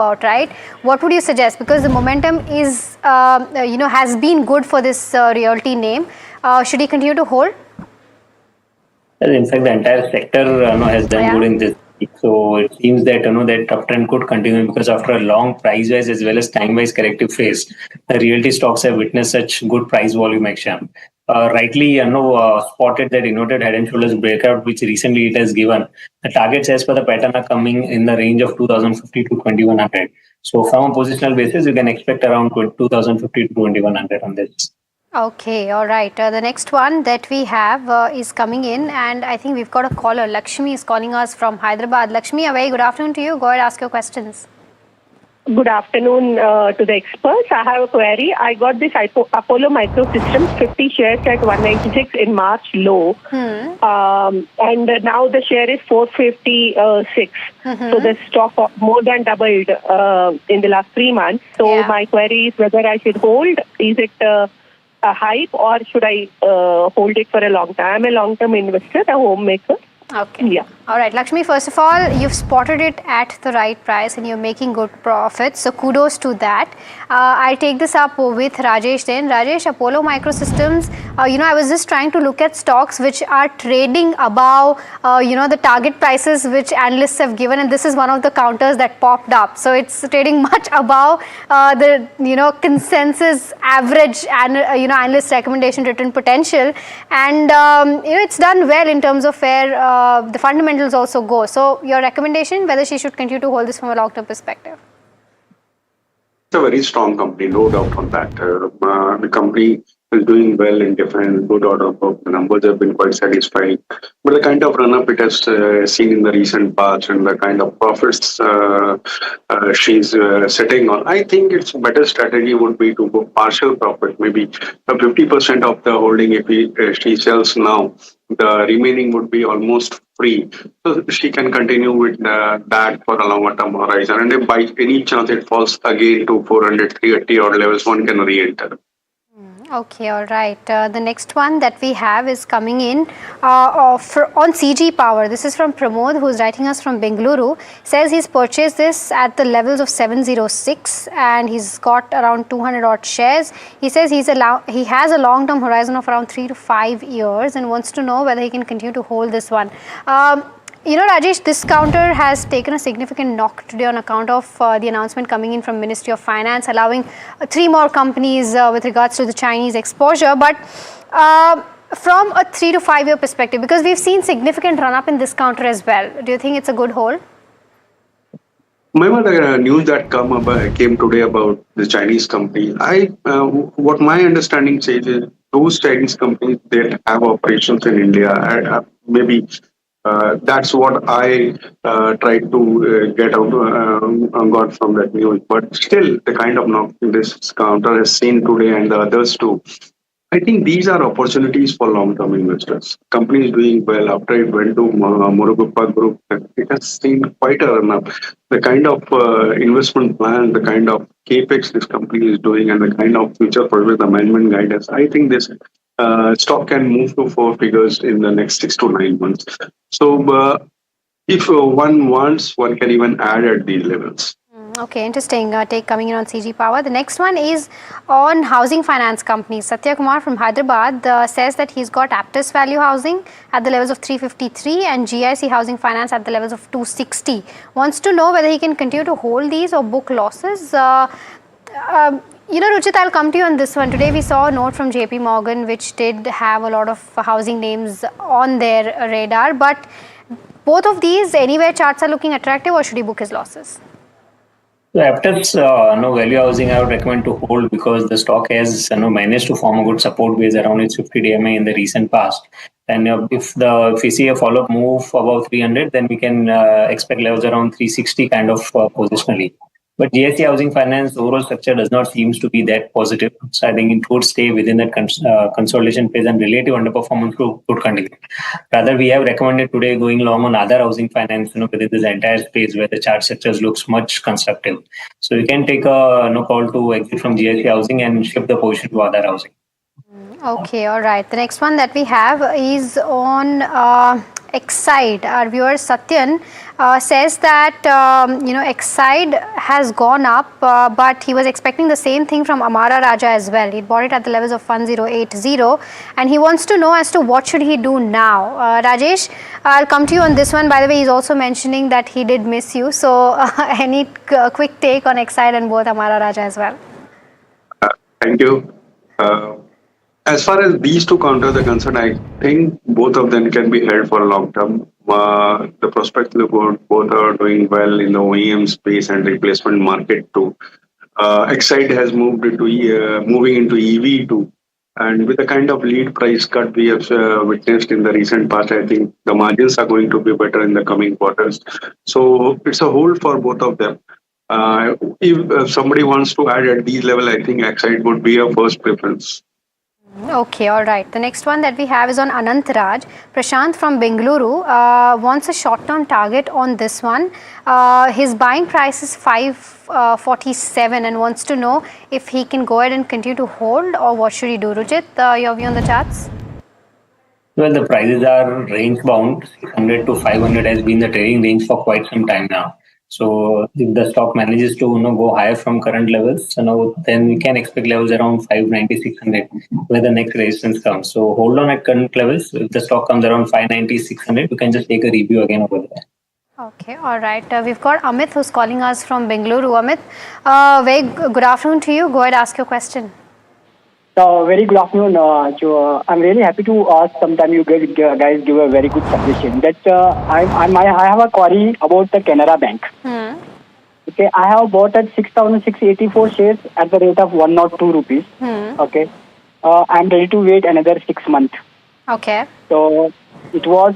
about, right? What would you suggest? Because the momentum is, has been good for this realty name. Should he continue to hold? Well, in fact, the entire sector has done good in this week. So it seems that that uptrend could continue because after a long price-wise as well as time-wise corrective phase, the realty stocks have witnessed such good price volume action. Rightly, spotted that inverted head and shoulders breakout, which recently it has given. The targets as per the pattern are coming in the range of 2050 to 2100. So from a positional basis, you can expect around 2050 to 2100 on this. Okay, all right. The next one that we have is coming in, and I think we've got a caller. Lakshmi is calling us from Hyderabad. Lakshmi, a very good afternoon to you. Go ahead, ask your questions. Good afternoon to the experts. I have a query. I got this Apollo Microsystems 50 shares at 196 in March low. And now the share is 456. So the stock more than doubled in the last 3 months. So my query is whether I should hold. Is it a hype or should I hold it for a long time? I'm a long-term investor, a homemaker. Okay. Yeah. All right, Lakshmi, first of all, you've spotted it at the right price and you're making good profits. So kudos to that. I'll take this up with Rajesh then. Rajesh, Apollo Microsystems, I was just trying to look at stocks which are trading above, the target prices which analysts have given. And this is one of the counters that popped up. So it's trading much above the, consensus average and, analyst recommendation return potential. And, it's done well in terms of where the fundamentals also go. So your recommendation, whether she should continue to hold this from a long-term perspective? It's a very strong company, no doubt on that. The company is doing well in different good order book. The numbers have been quite satisfying. But the kind of run-up it has seen in the recent past and the kind of profits she's sitting on, I think its better strategy would be to book partial profit, maybe 50% of the holding if she sells now. The remaining would be almost free. So she can continue with that for a longer term horizon. And if by any chance it falls again to 400, 380 odd levels, one can re-enter. Okay, all right. The next one that we have is coming in on CG Power. This is from Pramod, who is writing us from Bengaluru. Says he's purchased this at the levels of 706 and he's got around 200 odd shares. He says he has a long-term horizon of around 3 to 5 years and wants to know whether he can continue to hold this one. Rajesh, this counter has taken a significant knock today on account of the announcement coming in from Ministry of Finance, allowing 3 more companies with regards to the Chinese exposure. But from a 3 to 5 year perspective, because we've seen significant run up in this counter as well, do you think it's a good hold? Remember the news that came today about the Chinese company. What my understanding says is those Chinese companies that have operations in India, maybe. That's what I tried to get out got from that news. But still, the kind of knock this counter has seen today and the others too. I think these are opportunities for long-term investors. Companies doing well after it went to Murugappa Group. It has seen quite a run-up. The kind of investment plan, the kind of capex this company is doing, and the kind of future project the management guidance. I think this stock can move to 4 figures in the next 6 to 9 months. So if one wants, one can even add at these levels. Okay, interesting take coming in on CG Power. The next one is on housing finance companies. Satya Kumar from Hyderabad says that he's got Aptus Value Housing at the levels of 353 and GIC Housing Finance at the levels of 260. Wants to know whether he can continue to hold these or book losses. Ruchit, I'll come to you on this one. Today we saw a note from JP Morgan which did have a lot of housing names on their radar. But both of these, anywhere charts are looking attractive, or should he book his losses? So Aptus value housing, I would recommend to hold because the stock has managed to form a good support base around its 50 DMA in the recent past. And if we see a follow-up move above 300, then we can expect levels around 360 kind of positionally. But GIC Housing Finance overall structure does not seem to be that positive. So I think it would stay within that consolidation phase and relative underperformance could continue. Rather, we have recommended today going long on other housing finance, within this entire space where the chart structures looks much constructive. So you can take a call to exit from GIC Housing and shift the position to other housing. Okay, all right. The next one that we have is on Exide, our viewer Satyan says that Exide has gone up, but he was expecting the same thing from Amara Raja as well. He bought it at the levels of 1080, and he wants to know as to what should he do now. Rajesh, I'll come to you on this one. By the way, he's also mentioning that he did miss you. So any quick take on Exide and both Amara Raja as well? Thank you. As far as these two counters are concerned, I think both of them can be held for a long term. The prospects look good. Both are doing well in the OEM space and replacement market too. Excite has moved into moving into EV too, and with the kind of lead price cut we have witnessed in the recent past, I think the margins are going to be better in the coming quarters. So it's a hold for both of them. If somebody wants to add at these level, I think Excite would be a first preference. Okay, all right. The next one that we have is on Anantraj. Prashant from Bengaluru wants a short-term target on this one. His buying price is 547 and wants to know if he can go ahead and continue to hold or what should he do. Rujit, your view on the charts? Well, the prices are range bound. 600 to 500 has been the trading range for quite some time now. So if the stock manages to go higher from current levels, then we can expect levels around 590, 600 where the next resistance comes. So hold on at current levels. If the stock comes around 590, 600, you can just take a review again over there. Okay, all right. We've got Amit who's calling us from Bengaluru. Amit, very good afternoon to you. Go ahead, ask your question. Very good afternoon, Joe. I'm really happy to ask. Sometime you guys give a very good suggestion. That I have a query about the Canara Bank. Okay, I have bought at 6,684 shares at the rate of 102 rupees. Okay, I'm ready to wait another 6 months. Okay. So it was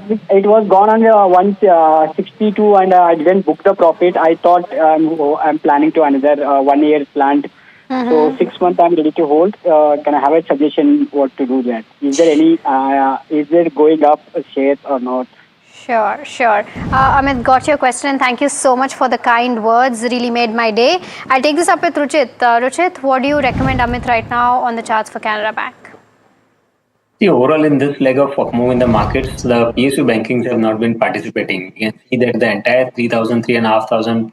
gone on 162 and I didn't book the profit. I thought I'm planning to another 1 year planned. So 6 months I'm ready to hold. Can I have a suggestion what to do there? Is there any, is there going up shares or not? Sure. Amit, got your question and thank you so much for the kind words. Really made my day. I'll take this up with Ruchit. Ruchit, what do you recommend Amit right now on the charts for Canara Bank? See, overall in this leg of move in the markets, the PSU bankings have not been participating. You can see that the entire 3,000, 3,500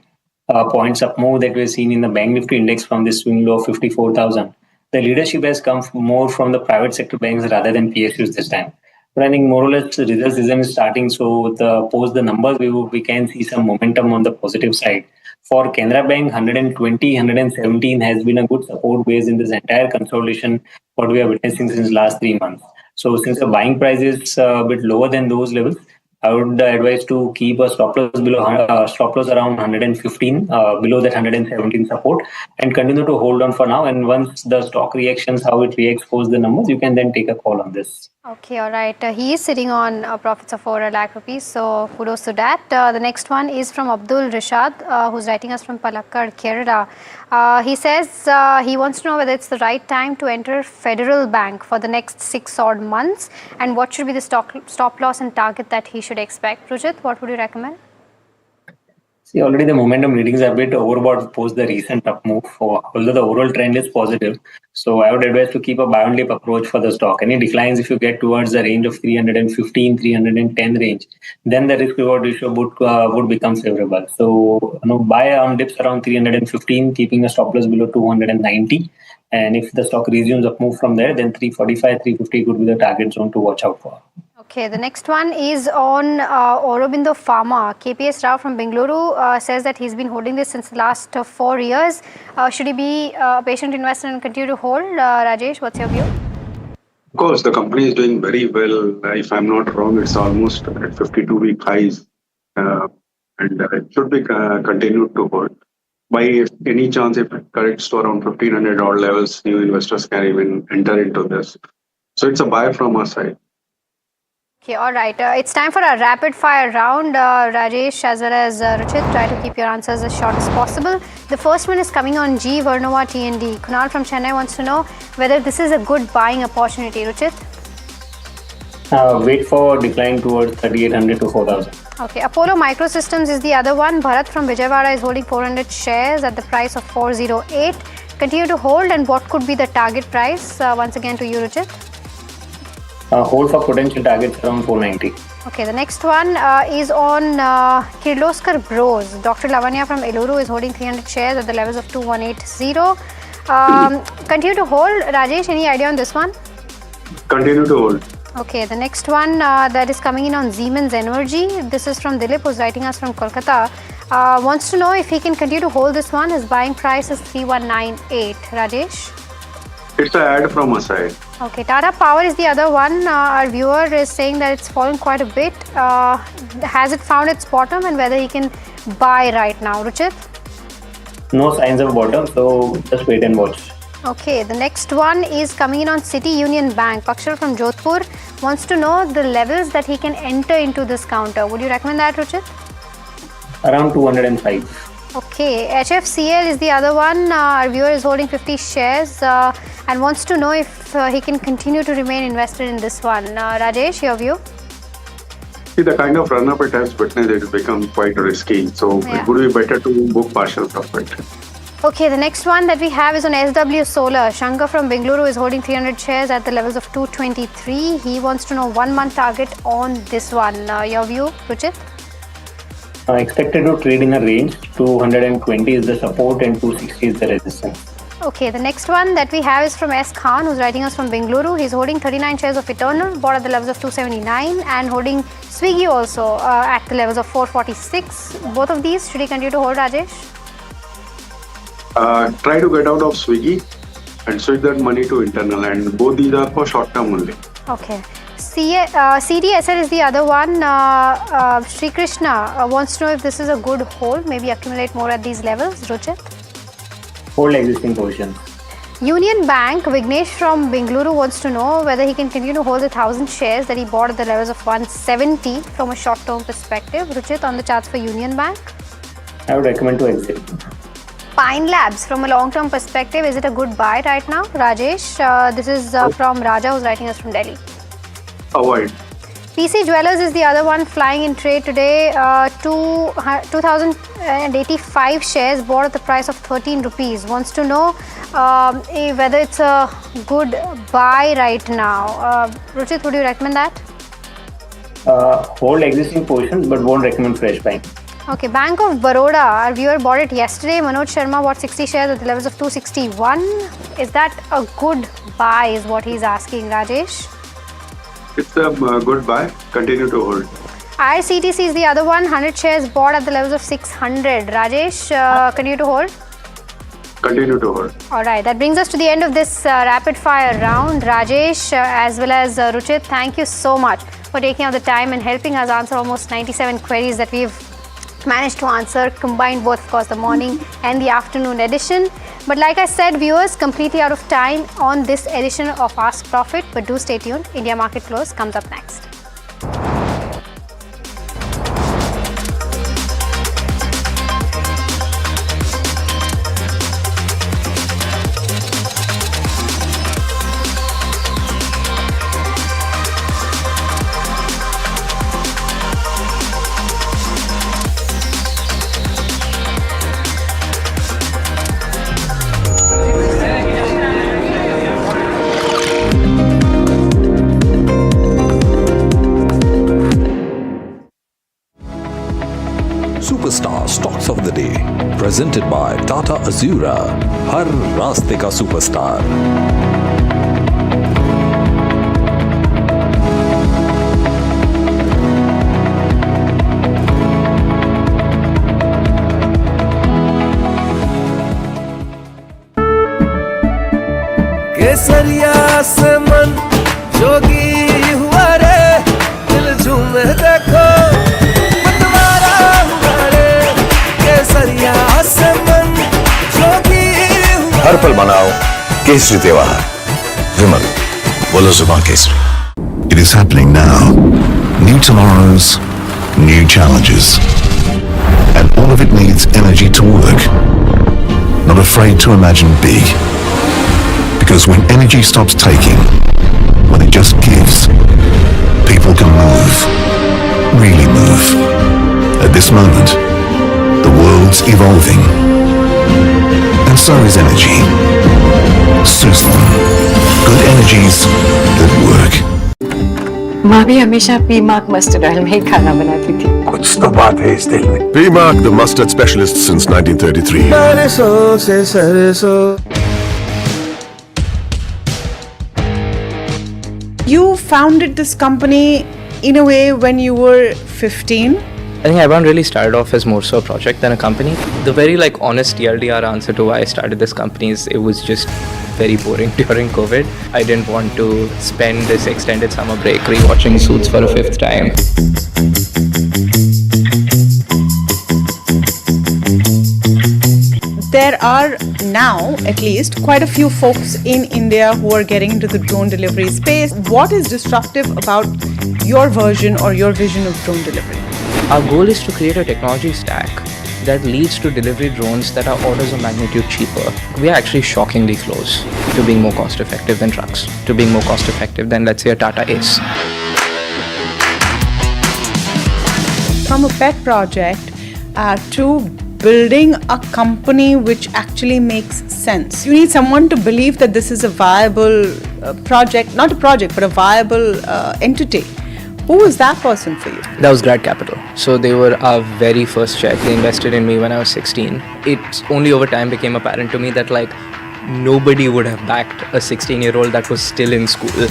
points up move that we've seen in the Bank Nifty index from this swing low of 54,000. The leadership has come more from the private sector banks rather than PSUs this time. But I think more or less the result season is starting, so post the numbers we can see some momentum on the positive side. For Canara Bank, 120, 117 has been a good support base in this entire consolidation what we are witnessing since last 3 months. So since the buying price is a bit lower than those levels, I would advise to keep a stop loss around 115, below that 117 support, and continue to hold on for now. And once the stock reactions, how it reacts, post the numbers, you can then take a call on this. Okay, all right. He is sitting on profits of over 1 lakh rupees, so kudos to that. The next one is from Abdul Rashad, who's writing us from Palakkad, Kerala. He says he wants to know whether it's the right time to enter Federal Bank for the next 6 odd months, and what should be the stop loss and target that he should expect. Rujit, what would you recommend? See, already the momentum readings are a bit overbought post the recent up move, although the overall trend is positive. So I would advise to keep a buy and dip approach for the stock. Any declines, if you get towards the range of 315, 310 range, then the risk reward ratio would become favorable. So buy on dips around 315, keeping a stop loss below 290. And if the stock resumes up move from there, then 345, 350 could be the target zone to watch out for. Okay, the next one is on Aurobindo Pharma. KPS Rao from Bengaluru says that he's been holding this since the last 4 years. Should he be a patient investor and continue to hold? Rajesh, what's your view? Of course, the company is doing very well. If I'm not wrong, it's almost at 52-week highs, and it should be continued to hold. By any chance, if it corrects to around 1,500 odd levels, new investors can even enter into this. So it's a buy from our side. Okay, all right. It's time for a rapid fire round. Rajesh as well as Ruchit, try to keep your answers as short as possible. The first one is coming on G Vernova TND. Kunal from Chennai wants to know whether this is a good buying opportunity. Ruchit? Wait for decline towards 3,800 to 4,000. Okay, Apollo Microsystems is the other one. Bharat from Vijayawada is holding 400 shares at the price of 408. Continue to hold, and what could be the target price? Once again to you, Ruchit. Hold for potential targets around 490. Okay, the next one is on Kirloskar Bros. Dr. Lavanya from Eluru is holding 300 shares at the levels of 2180. Continue to hold. Rajesh, any idea on this one? Continue to hold. Okay, the next one that is coming in on Siemens Energy. This is from Dilip, who's writing us from Kolkata. Wants to know if he can continue to hold this one. His buying price is 3198. Rajesh? It's an ad from a side. Okay, Tata Power is the other one. Our viewer is saying that it's fallen quite a bit. Has it found its bottom and whether he can buy right now? Ruchit? No signs of bottom, so just wait and watch. Okay, the next one is coming in on City Union Bank. Pakshal from Jodhpur wants to know the levels that he can enter into this counter. Would you recommend that, Ruchit? Around 205. Okay, HFCL is the other one. Our viewer is holding 50 shares and wants to know if he can continue to remain invested in this one. Rajesh, your view? See, the kind of run-up it has witnessed, it has become quite risky. So Yeah. it would be better to book partial profit. Okay, the next one that we have is on SW Solar. Shankar from Bengaluru is holding 300 shares at the levels of 223. He wants to know 1 month target on this one. Your view, Ruchit? Expected to trade in a range. 220 is the support and 260 is the resistance. Okay, the next one that we have is from S. Khan, who's writing us from Bengaluru. He's holding 39 shares of Eternal, bought at the levels of 279, and holding Swiggy also at the levels of 446. Both of these, should he continue to hold, Rajesh? Try to get out of Swiggy and switch that money to internal, and both these are for short term only. Okay. CDSL is the other one. Sri Krishna wants to know if this is a good hold, maybe accumulate more at these levels. Ruchit? Hold existing position. Union Bank, Vignesh from Bengaluru wants to know whether he can continue to hold the 1000 shares that he bought at the levels of 170 from a short-term perspective. Ruchit, on the charts for Union Bank? I would recommend to exit. Pine Labs, from a long-term perspective, is it a good buy right now? Rajesh, this is from Raja, who's writing us from Delhi. Avoid. PC Jewelers is the other one flying in trade today. 2,085 shares bought at the price of 13 rupees. Wants to know whether it's a good buy right now. Ruchit, would you recommend that? Hold existing positions but won't recommend fresh buying. Okay, Bank of Baroda, our viewer bought it yesterday. Manoj Sharma bought 60 shares at the levels of 261. Is that a good buy is what he's asking, Rajesh? It's a good buy. Continue to hold. IRCTC is the other one. 100 shares bought at the levels of 600. Rajesh, continue to hold? Continue to hold. All right, that brings us to the end of this rapid fire round. Rajesh as well as Ruchit, thank you so much for taking out the time and helping us answer almost 97 queries that we've managed to answer, combined both, of course, the morning and the afternoon edition. But like I said, viewers, completely out of time on this edition of Ask Profit, but do stay tuned. India Market Close comes up next. Superstar Stocks of the Day, presented by Tata Azura, हर रास्ते का superstar. केसरिया से मन जोगी हुआ रे, दिल झूमे देखो मतवारा हुआ रे, केसरिया से मन जोगी हुआ। हर पल मनाओ केसरी त्योहार। विमल, बोलो जुबान Kesari. It is happening now. New tomorrows, new challenges. And all of it needs energy to work. Not afraid to imagine big. Because when energy stops taking, when it just gives, people can move. Really move. At this moment, the world's evolving. And so is energy. Suzlon. Good energies that work. माँ भी हमेशा P-mark mustard oil में ही खाना बनाती थी। कुछ तो बात है इस दिल में। V-Mark, the mustard specialist since 1933. सरसों से सरसों। You founded this company in a way when you were 15. I think everyone really started off as more so a project than a company. The very honest TLDR answer to why I started this company is it was just very boring during COVID. I didn't want to spend this extended summer break rewatching Suits for a 5th time. There are now, at least, quite a few folks in India who are getting into the drone delivery space. What is disruptive about your version or your vision of drone delivery? Our goal is to create a technology stack that leads to delivery drones that are orders of magnitude cheaper. We are actually shockingly close to being more cost effective than trucks, to being more cost effective than, let's say, a Tata Ace. From a pet project to building a company which actually makes sense. You need someone to believe that this is a viable project, not a project, but a viable entity. Who was that person for you? That was Grad Capital. So they were our very first check. They invested in me when I was 16. It's only over time became apparent to me that nobody would have backed a 16-year-old that was still in school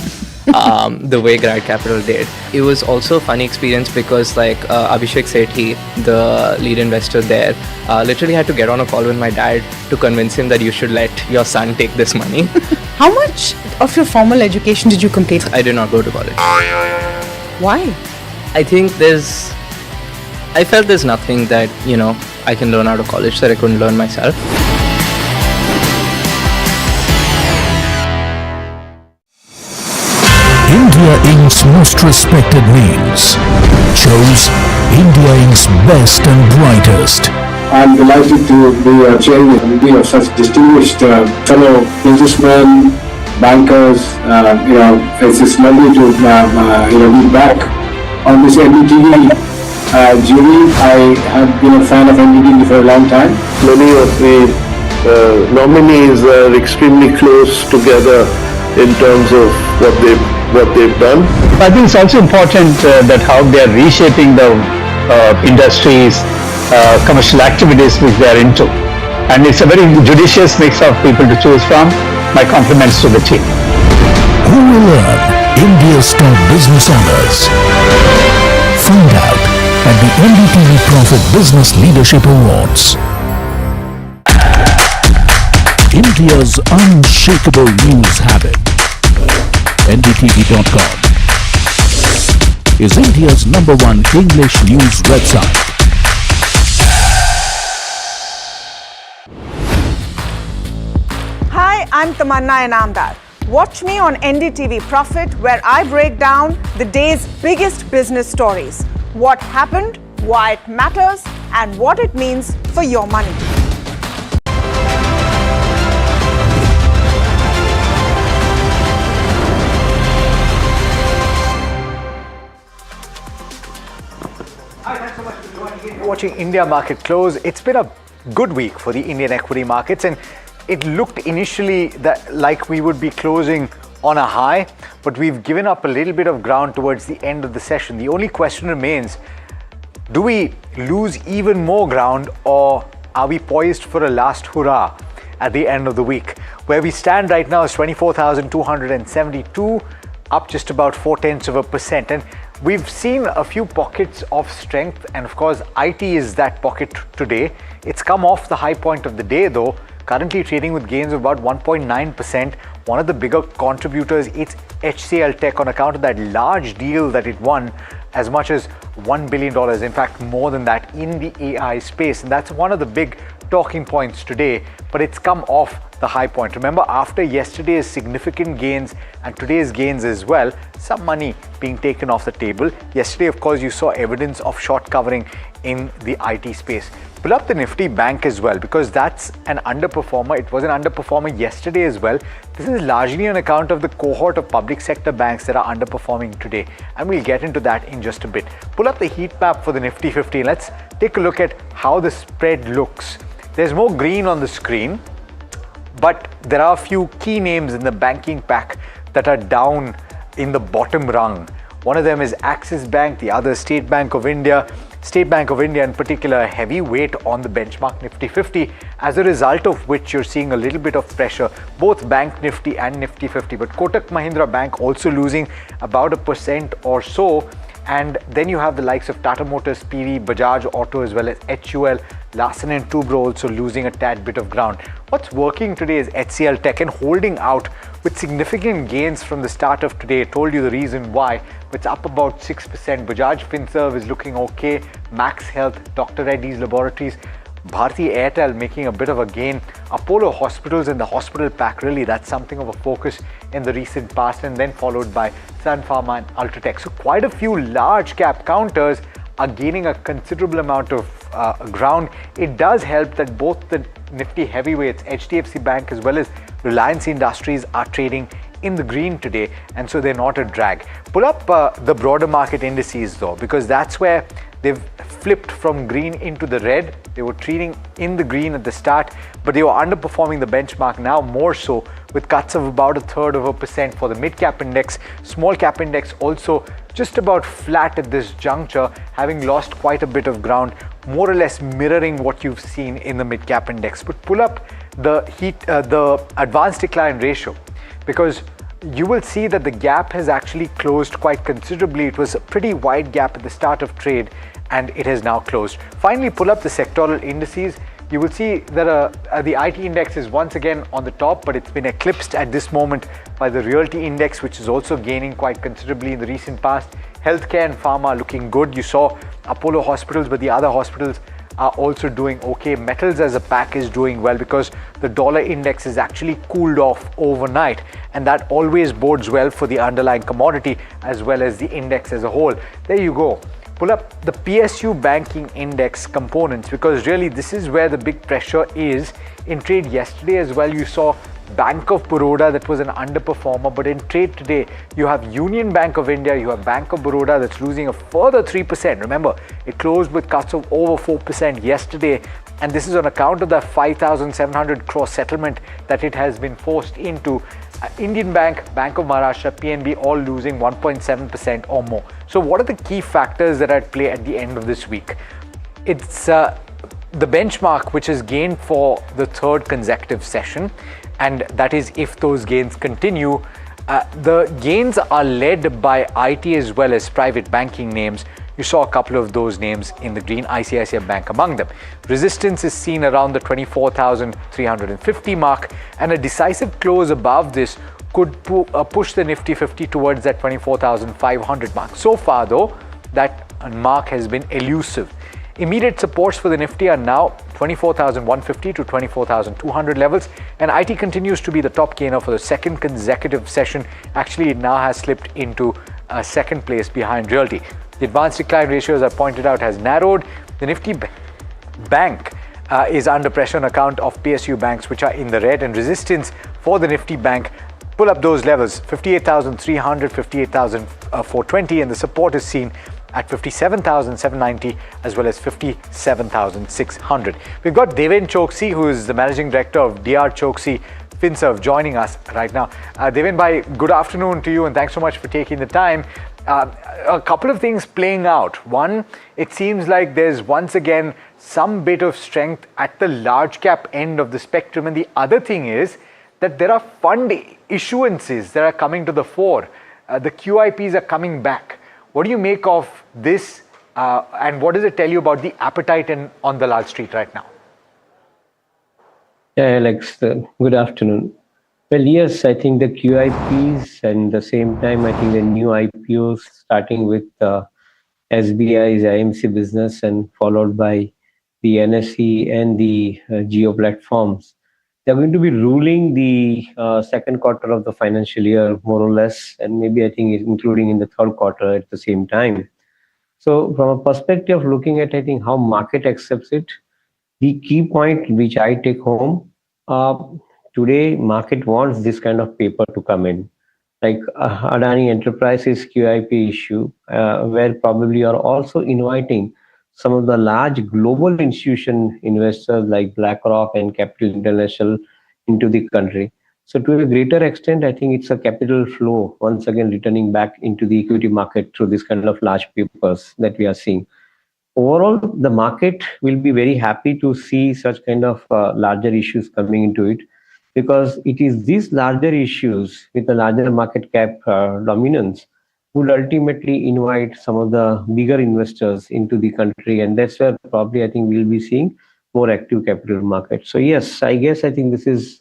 the way Grad Capital did. It was also a funny experience because Abhishek Sethi, the lead investor there, literally had to get on a call with my dad to convince him that you should let your son take this money. How much of your formal education did you complete? I did not go to college. Why? I think I felt there's nothing that, I can learn out of college that I couldn't learn myself. India Inc.'s most respected names chose India Inc.'s best and brightest. I'm delighted to be chairing a committee of such distinguished fellow businessmen, bankers. It's lovely to be back on this NDTV jury. I have been a fan of NDTV for a long time. Many of the nominees are extremely close together in terms of what they've done. I think it's also important that how they are reshaping the industries, commercial activities which they are into. And it's a very judicious mix of people to choose from. My compliments to the team. Who will earn India's top business honors? Find out at the NDTV Profit Business Leadership Awards. India's unshakable news habit. NDTV.com is India's #1 English news website. Hi, I'm Tamanna Inamdar. Watch me on NDTV Profit, where I break down the day's biggest business stories. What happened, why it matters, and what it means for your money. Watching India market close, it's been a good week for the Indian equity markets, and it looked initially like we would be closing on a high, but we've given up a little bit of ground towards the end of the session. The only question remains, do we lose even more ground, or are we poised for a last hurrah at the end of the week? Where we stand right now is 24,272, up just about 0.4%. And we've seen a few pockets of strength, and of course IT is that pocket today. It's come off the high point of the day though, currently trading with gains of about 1.9%. One of the bigger contributors, it's HCL Tech, on account of that large deal that it won, as much as $1 billion, in fact more than that, in the AI space. And that's one of the big talking points today, but it's come off the high point. Remember, after yesterday's significant gains and today's gains as well, some money being taken off the table. Yesterday, of course, you saw evidence of short covering in the IT space. Pull up the Nifty Bank as well, because that's an underperformer. It was an underperformer yesterday as well. This is largely on account of the cohort of public sector banks that are underperforming today, and we'll get into that in just a bit. Pull up the heat map for the Nifty 50. Let's take a look at how the spread looks. There's more green on the screen, but there are a few key names in the banking pack that are down in the bottom rung One of them is Axis Bank, the other State Bank of India. State Bank of India in particular, heavy weight on the benchmark Nifty 50, as a result of which you're seeing a little bit of pressure, both Bank Nifty and Nifty 50. But Kotak Mahindra Bank also losing about 1% or so. And then you have the likes of Tata Motors, PV, Bajaj Auto, as well as HUL, Larsen and Toubro also losing a tad bit of ground. What's working today is HCL Tech and holding out with significant gains from the start of today. I told you the reason why. It's up about 6%. Bajaj Finserv is looking okay. Max Health, Dr. Reddy's Laboratories, Bharti Airtel making a bit of a gain. Apollo Hospitals in the hospital pack, really, that's something of a focus in the recent past, and then followed by Sun Pharma and Ultratech. So quite a few large cap counters are gaining a considerable amount of ground. It does help that both the Nifty heavyweights, HDFC Bank as well as Reliance Industries, are trading in the green today, and so they're not a drag. Pull up the broader market indices though, because that's where they've flipped from green into the red. They were trading in the green at the start, but they were underperforming the benchmark now more so, with cuts of about 1/3% for the mid-cap index. Small-cap index also just about flat at this juncture, having lost quite a bit of ground, more or less mirroring what you've seen in the mid-cap index. But pull up the advanced decline ratio, because you will see that the gap has actually closed quite considerably. It was a pretty wide gap at the start of trade, and it has now closed. Finally, pull up the sectoral indices. You will see that the IT index is once again on the top, but it's been eclipsed at this moment by the realty index, which is also gaining quite considerably in the recent past. Healthcare and pharma looking good. You saw Apollo Hospitals, but the other hospitals are also doing okay. Metals as a pack is doing well because the dollar index is actually cooled off overnight, and that always bodes well for the underlying commodity as well as the index as a whole. There you go. Pull up the PSU banking index components, because really this is where the big pressure is. In trade yesterday as well, you saw Bank of Baroda, that was an underperformer, but in trade today you have Union Bank of India, you have Bank of Baroda that's losing a further 3%. Remember, it closed with cuts of over 4% yesterday, and this is on account of the 5,700 crore settlement that it has been forced into. Indian Bank, Bank of Maharashtra, PNB all losing 1.7% or more. So what are the key factors that are at play at the end of this week? It's the benchmark, which has gained for the third consecutive session, and that is if those gains continue. The gains are led by IT as well as private banking names. You saw a couple of those names in the green, ICICI Bank among them. Resistance is seen around the 24,350 mark, and a decisive close above this could push the Nifty 50 towards that 24,500 mark. So far though, that mark has been elusive. Immediate supports for the Nifty are now 24,150 to 24,200 levels, and IT continues to be the top gainer for the second consecutive session. Actually, it now has slipped into second place behind Realty. The advanced decline ratio, as I pointed out, has narrowed. The Nifty Bank is under pressure on account of PSU banks, which are in the red, and resistance for the Nifty Bank. Pull up those levels, 58,300, 58,420, and the support is seen at 57,790 as well as 57,600. We've got Deven Choksi, who is the Managing Director of DR Choksi Finserv, joining us right now. Deven bhai, good afternoon to you, and thanks so much for taking the time. A couple of things playing out. One, it seems like there's once again some bit of strength at the large cap end of the spectrum, and the other thing is that there are fund issuances that are coming to the fore. The QIPs are coming back. What do you make of this, and what does it tell you about the appetite on the large street right now? Yeah, Alex, good afternoon. Well, yes, I think the QIPs, and at the same time, I think the new IPOs, starting with SBI's IMC business and followed by the NSE and the Geo platforms, they're going to be ruling the second quarter of the financial year, more or less, and maybe I think including in the third quarter at the same time. So from a perspective of looking at, I think, how market accepts it, the key point which I take home, today market wants this kind of paper to come in, like Adani Enterprises QIP issue, where probably you are also inviting some of the large global institution investors like BlackRock and Capital International into the country. So to a greater extent, I think it's a capital flow once again returning back into the equity market through this kind of large papers that we are seeing. Overall, the market will be very happy to see such kind of larger issues coming into it, because it is these larger issues with the larger market cap dominance would ultimately invite some of the bigger investors into the country, and that's where probably I think we'll be seeing more active capital market. So yes, I guess I think this is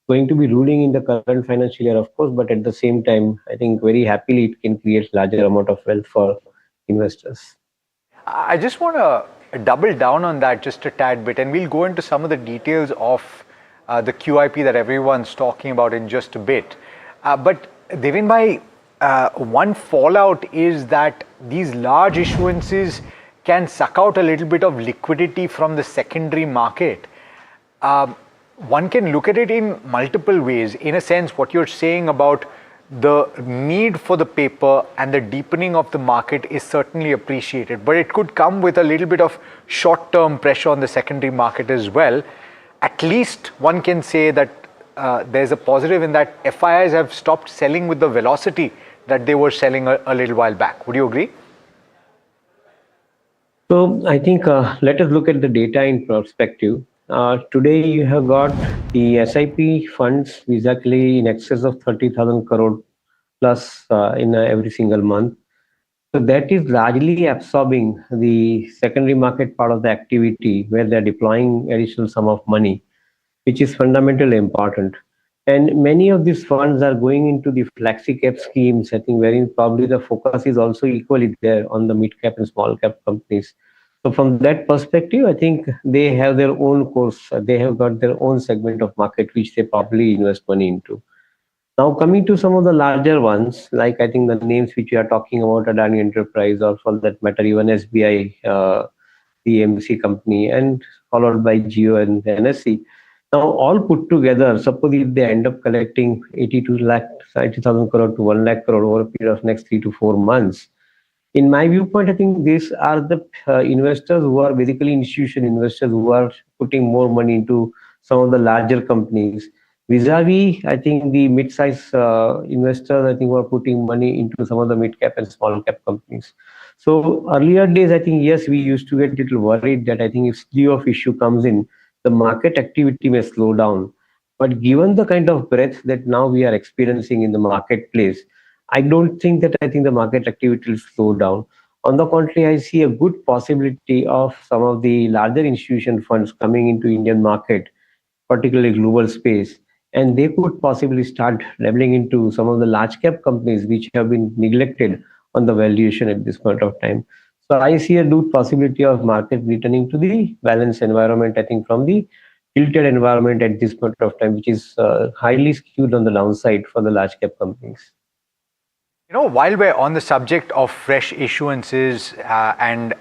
going to be ruling in the current financial year, of course, but at the same time, I think very happily it can create larger amount of wealth for investors. I just want to double down on that just a tad bit, and we'll go into some of the details of the QIP that everyone's talking about in just a bit. But Devin bhai, one fallout is that these large issuances can suck out a little bit of liquidity from the secondary market. One can look at it in multiple ways. In a sense, what you're saying about the need for the paper and the deepening of the market is certainly appreciated, but it could come with a little bit of short-term pressure on the secondary market as well. At least one can say that there's a positive in that FIIs have stopped selling with the velocity that they were selling a little while back. Would you agree? So I think let us look at the data in perspective. Today you have got the SIP funds basically in excess of 30,000 crore plus in every single month. So that is largely absorbing the secondary market part of the activity where they're deploying additional sum of money, which is fundamentally important. And many of these funds are going into the flexi cap schemes, I think, wherein probably the focus is also equally there on the mid cap and small cap companies. So from that perspective, I think they have their own course. They have got their own segment of market which they probably invest money into. Now coming to some of the larger ones, like I think the names which we are talking about, Adani Enterprise, or for that matter even SBI, the MC company, and followed by Jio and NSE. Now all put together, suppose if they end up collecting 80,000 crore to 1 lakh crore over a period of next 3 to 4 months. In my viewpoint, I think these are the investors who are basically institutional investors who are putting more money into some of the larger companies. Vis-a-vis, I think the mid-size investors, I think, who are putting money into some of the mid-cap and small-cap companies. So earlier days, I think, yes, we used to get a little worried that I think if slew of issue comes in, the market activity may slow down. But given the kind of breadth that now we are experiencing in the marketplace, I don't think that I think the market activity will slow down. On the contrary, I see a good possibility of some of the larger institution funds coming into Indian market, particularly global space, and they could possibly start dabbling into some of the large cap companies which have been neglected on the valuation at this point of time. So I see a good possibility of market returning to the balanced environment, I think, from the tilted environment at this point of time, which is highly skewed on the downside for the large cap companies. You know, while we're on the subject of fresh issuances and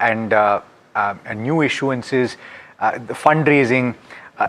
new issuances, the fundraising,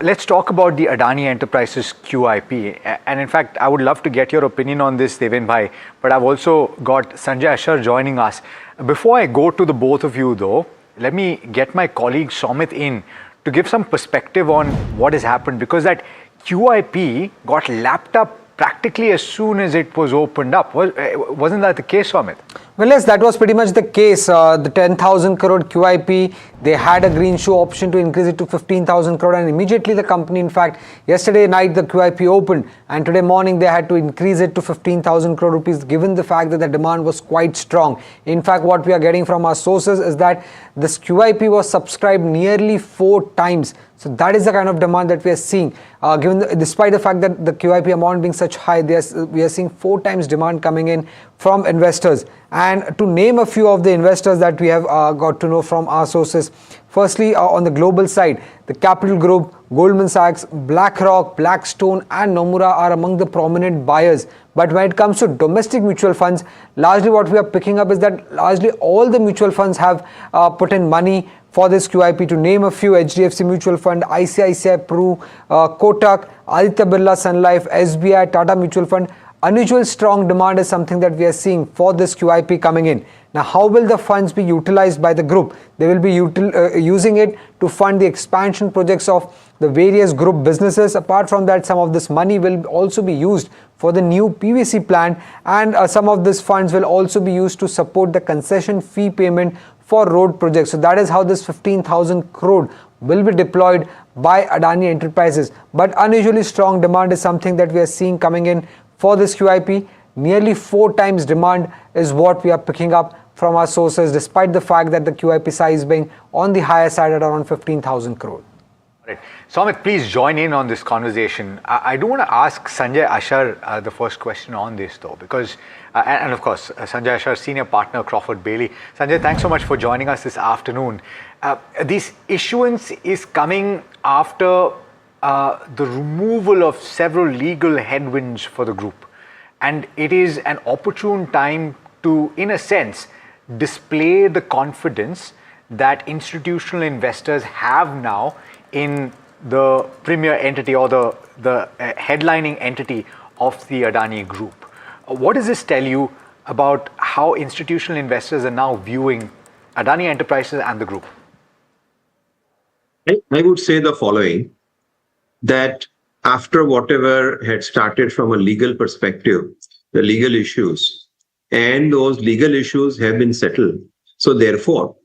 let's talk about the Adani Enterprises QIP. And in fact, I would love to get your opinion on this, Devin bhai, but I've also got Sanjay Ashar joining us. Before I go to the both of you though, let me get my colleague Somit in to give some perspective on what has happened, because that QIP got lapped up practically as soon as it was opened up. Wasn't that the case, Somit? Well, yes, that was pretty much the case. The 10,000 crore QIP, they had a green shoe option to increase it to 15,000 crore, and immediately the company, in fact, yesterday night the QIP opened, and today morning they had to increase it to 15,000 crore rupees, given the fact that the demand was quite strong. In fact, what we are getting from our sources is that this QIP was subscribed nearly 4 times. So that is the kind of demand that we are seeing. Despite the fact that the QIP amount being such high, we are seeing 4 times demand coming in from investors. And to name a few of the investors that we have got to know from our sources, firstly, on the global side, the Capital Group, Goldman Sachs, BlackRock, Blackstone and Nomura are among the prominent buyers. But when it comes to domestic mutual funds, largely what we are picking up is that largely all the mutual funds have put in money for this QIP. To name a few: HDFC Mutual Fund, ICICI Pru, Kotak, Aditya Birla Sun Life, SBI, Tata Mutual Fund. unusual strong demand is something that we are seeing for this QIP coming in. Now, how will the funds be utilized by the group? They will be using it to fund the expansion projects of the various group businesses. Apart from that, some of this money will also be used for the new PVC plant, and some of these funds will also be used to support the concession fee payment for road projects. So that is how this 15,000 crore will be deployed by Adani Enterprises. But unusually strong demand is something that we are seeing coming in for this QIP. Nearly 4 times demand is what we are picking up from our sources, despite the fact that the QIP size being on the higher side at around 15,000 crore. Right. So Amit, please join in on this conversation. I do want to ask Sanjay Ashar the first question on this though, because, and of course, Sanjay Ashar, Senior Partner, Crawford Bailey. Sanjay, thanks so much for joining us this afternoon. This issuance is coming after the removal of several legal headwinds for the group. And it is an opportune time to, in a sense, display the confidence that institutional investors have now in the premier entity or the headlining entity of the Adani Group. What does this tell you about how institutional investors are now viewing Adani Enterprises and the group? I would say the following, that after whatever had started from a legal perspective, the legal issues, and those legal issues have been settled. So therefore,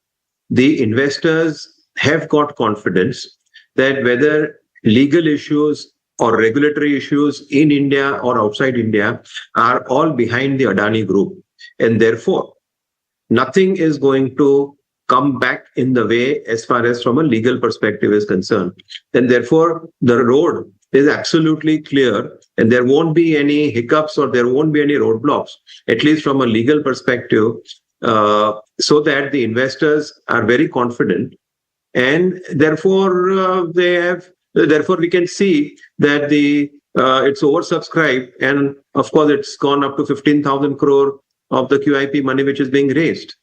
the investors have got confidence that whether legal issues or regulatory issues in India or outside India are all behind the Adani Group. And therefore, nothing is going to come back in the way as far as from a legal perspective is concerned. And therefore, the road is absolutely clear and there won't be any hiccups or there won't be any roadblocks, at least from a legal perspective, so that the investors are very confident. And therefore, therefore we can see that it's oversubscribed, and of course it's gone up to 15,000 crore of the QIP money which is being raised.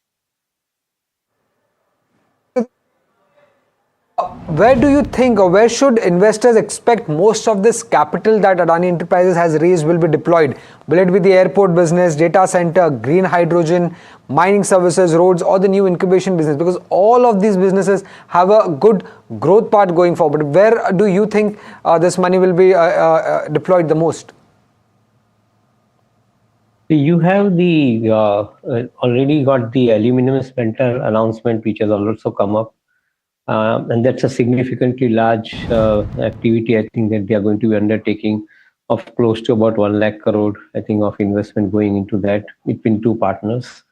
Where do you think, or where should investors expect most of this capital that Adani Enterprises has raised will be deployed? Will it be the airport business, data center, green hydrogen, mining services, roads, or the new incubation business? Because all of these businesses have a good growth path going forward. Where do you think this money will be deployed the most? You have the already got the aluminum smelter announcement, which has also come up. And that's a significantly large activity, I think, that they are going to be undertaking, of close to about 1 lakh crore, I think, of investment going into that between 2 partners.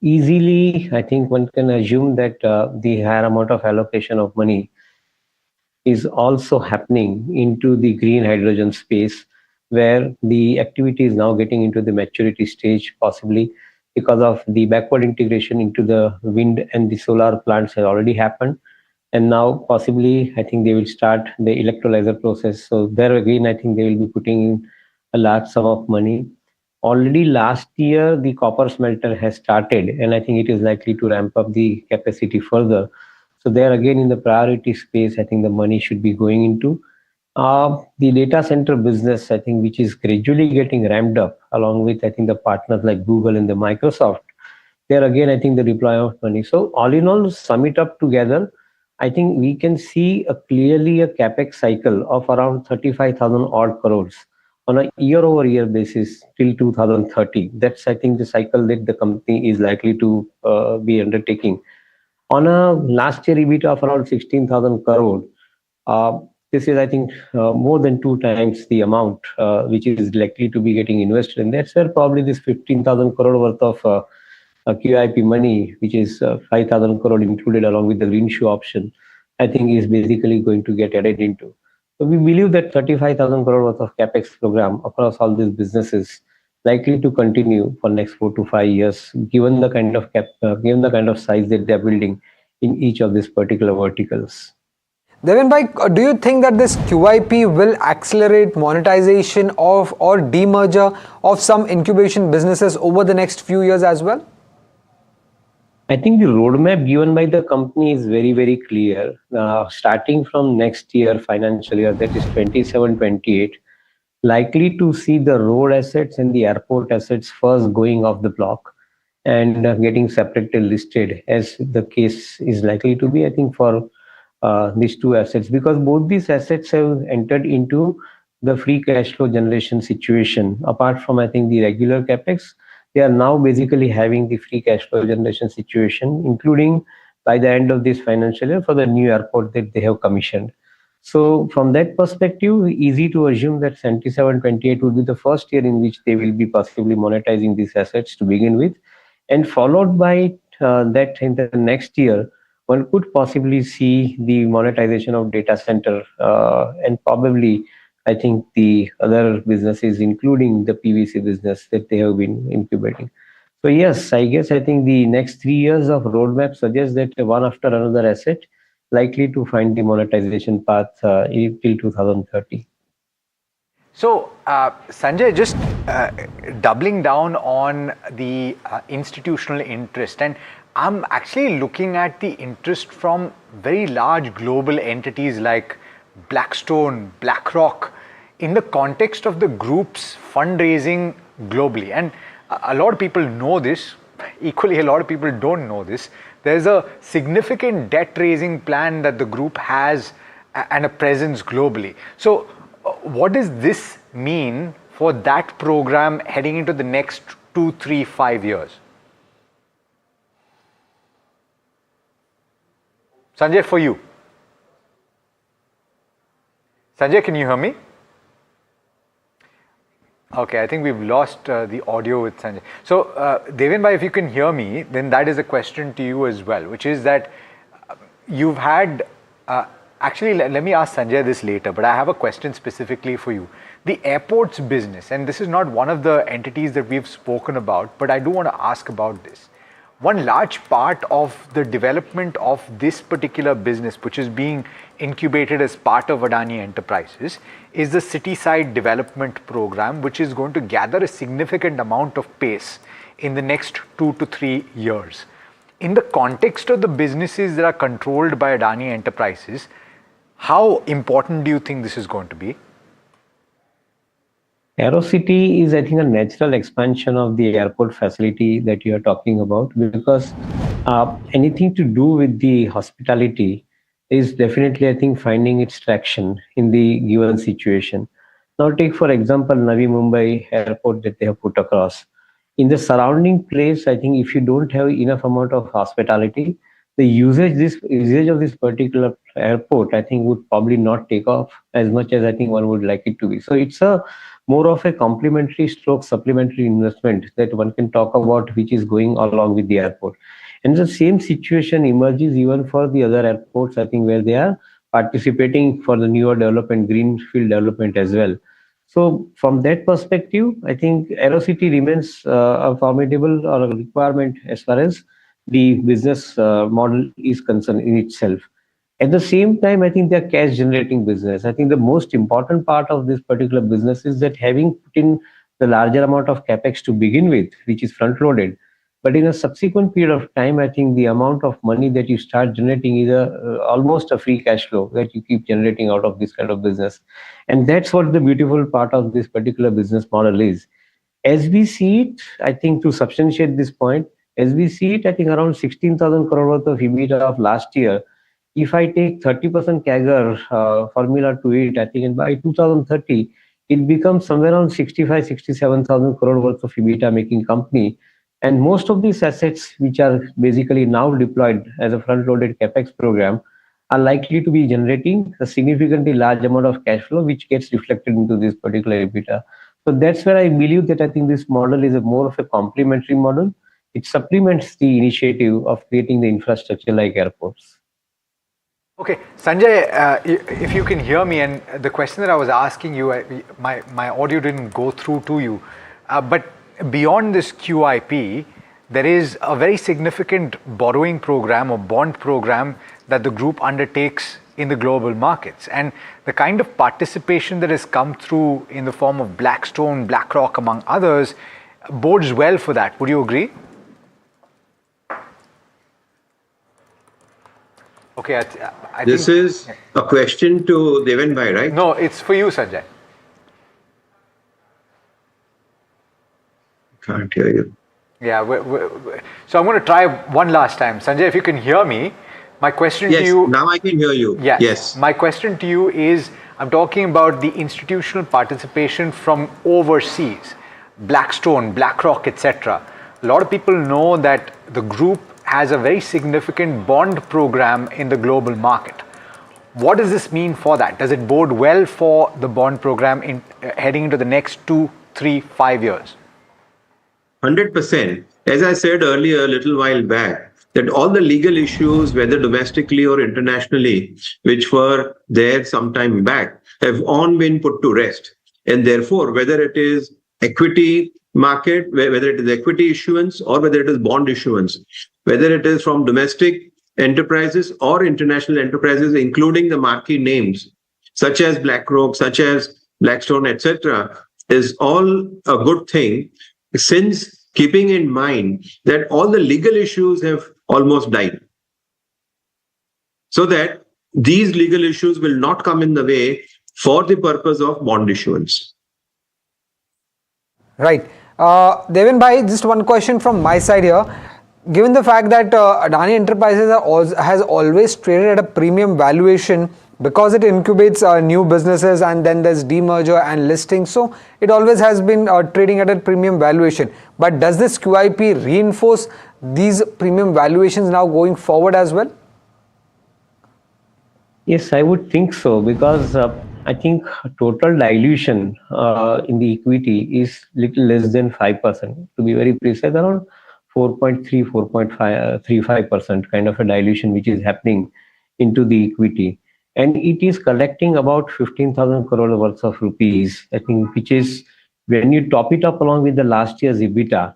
Easily, I think one can assume that the higher amount of allocation of money is also happening into the green hydrogen space, where the activity is now getting into the maturity stage, possibly because of the backward integration into the wind and the solar plants has already happened. And now possibly, I think they will start the electrolyzer process. So there again, I think they will be putting in a large sum of money. Already last year, the copper smelter has started, and I think it is likely to ramp up the capacity further. So there again, in the priority space, I think the money should be going into. The data center business, I think, which is gradually getting ramped up, along with, I think, the partners like Google and the Microsoft. There again, I think the deployment of money. So all in all, sum it up together, I think we can see clearly a capex cycle of around 35,000 odd crores on a year-over-year basis till 2030. That's, I think, the cycle that the company is likely to be undertaking. On a last year EBIT of around 16,000 crore, this is, I think, more than 2 times the amount which is likely to be getting invested. And that's where probably this 15,000 crore worth of QIP money, which is 5,000 crore included along with the green shoe option, I think is basically going to get added into. So we believe that 35,000 crore worth of capex program across all these businesses likely to continue for next 4 to 5 years, given the kind of given the kind of size that they're building in each of these particular verticals. Devin bhai, do you think that this QIP will accelerate monetization of or demerger of some incubation businesses over the next few years as well? I think the roadmap given by the company is very, very clear. Starting from next year, financial year, that is 27-28, likely to see the road assets and the airport assets first going off the block and getting separately listed, as the case is likely to be, I think, for these two assets, because both these assets have entered into the free cash flow generation situation. Apart from, I think, the regular capex, they are now basically having the free cash flow generation situation, including by the end of this financial year for the new airport that they have commissioned. So from that perspective, easy to assume that 27-28 would be the first year in which they will be possibly monetizing these assets to begin with, and followed by that in the next year, one could possibly see the monetization of data center and probably, I think, the other businesses, including the PVC business that they have been incubating. So yes, I guess I think the next 3 years of roadmap suggests that one after another asset likely to find the monetization path till 2030. So, Sanjay, just doubling down on the institutional interest, and I'm actually looking at the interest from very large global entities like Blackstone, BlackRock, in the context of the group's fundraising globally. And a lot of people know this, equally a lot of people don't know this. There's a significant debt raising plan that the group has and a presence globally. So what does this mean for that program heading into the next 2, 3, 5 years? Sanjay, for you. Sanjay, can you hear me? Okay, I think we've lost the audio with Sanjay. So, Devin bhai, if you can hear me, then that is a question to you as well, which is that you've had, actually, let me ask Sanjay this later, but I have a question specifically for you. The airports business, and this is not one of the entities that we've spoken about, but I do want to ask about this. One large part of the development of this particular business, which is being incubated as part of Adani Enterprises, is the City-Side Development Program, which is going to gather a significant amount of pace in the next 2 to 3 years. In the context of the businesses that are controlled by Adani Enterprises, how important do you think this is going to be? AeroCity is, I think, a natural expansion of the airport facility that you are talking about, because anything to do with the hospitality is definitely, I think, finding its traction in the given situation. Now take, for example, Navi Mumbai airport that they have put across. In the surrounding place, I think if you don't have enough amount of hospitality, the usage of this particular airport, I think, would probably not take off as much as I think one would like it to be. So it's a more of a complementary stroke supplementary investment that one can talk about, which is going along with the airport. And the same situation emerges even for the other airports, I think, where they are participating for the newer development, greenfield development as well. So from that perspective, I think AeroCity remains a formidable or a requirement as far as the business model is concerned in itself. At the same time, I think they're cash generating business. I think the most important part of this particular business is that having put in the larger amount of capex to begin with, which is front loaded, but in a subsequent period of time, I think the amount of money that you start generating is almost a free cash flow that you keep generating out of this kind of business. And that's what the beautiful part of this particular business model is. As we see it, I think to substantiate this point, as we see it, I think around 16,000 crore worth of EBITDA of last year, if I take 30% CAGR formula to it, I think by 2030, it becomes somewhere around 67,000 crore worth of EBITDA making company. And most of these assets, which are basically now deployed as a front-loaded capex program, are likely to be generating a significantly large amount of cash flow, which gets reflected into this particular EBITDA. So that's where I believe that I think this model is more of a complementary model. It supplements the initiative of creating the infrastructure like airports. Okay, Sanjay, if you can hear me, and the question that I was asking you, my audio didn't go through to you, but beyond this QIP, there is a very significant borrowing program or bond program that the group undertakes in the global markets. And the kind of participation that has come through in the form of Blackstone, BlackRock, among others, bodes well for that. Would you agree? Okay, this is a question to Devin bhai, right? No, it's for you, Sanjay. Can't hear you. Yeah, so I'm going to try one last time. Sanjay, if you can hear me, my question to you... Yes, now I can hear you. Yes. My question to you is, I'm talking about the institutional participation from overseas, Blackstone, BlackRock, etc. A lot of people know that the group has a very significant bond program in the global market. What does this mean for that? Does it bode well for the bond program in heading into the next 2, 3, 5 years? 100%. As I said earlier, a little while back, that all the legal issues, whether domestically or internationally, which were there some time back, have all been put to rest. And therefore, whether it is equity market, whether it is equity issuance or whether it is bond issuance, whether it is from domestic enterprises or international enterprises, including the marquee names, such as BlackRock, such as Blackstone, etc., is all a good thing, since keeping in mind that all the legal issues have almost died. So that these legal issues will not come in the way for the purpose of bond issuance. Right. Devin Bhai, just one question from my side here. Given the fact that Adani Enterprises has always traded at a premium valuation because it incubates new businesses and then there's demerger and listing, so it always has been trading at a premium valuation. But does this QIP reinforce these premium valuations now going forward as well? Yes, I would think so, because I think total dilution in the equity is little less than 5%. To be very precise, around 4.3, 4.35% kind of a dilution which is happening into the equity. And it is collecting about 15,000 crore worth of rupees, I think, which is, when you top it up along with the last year's EBITDA,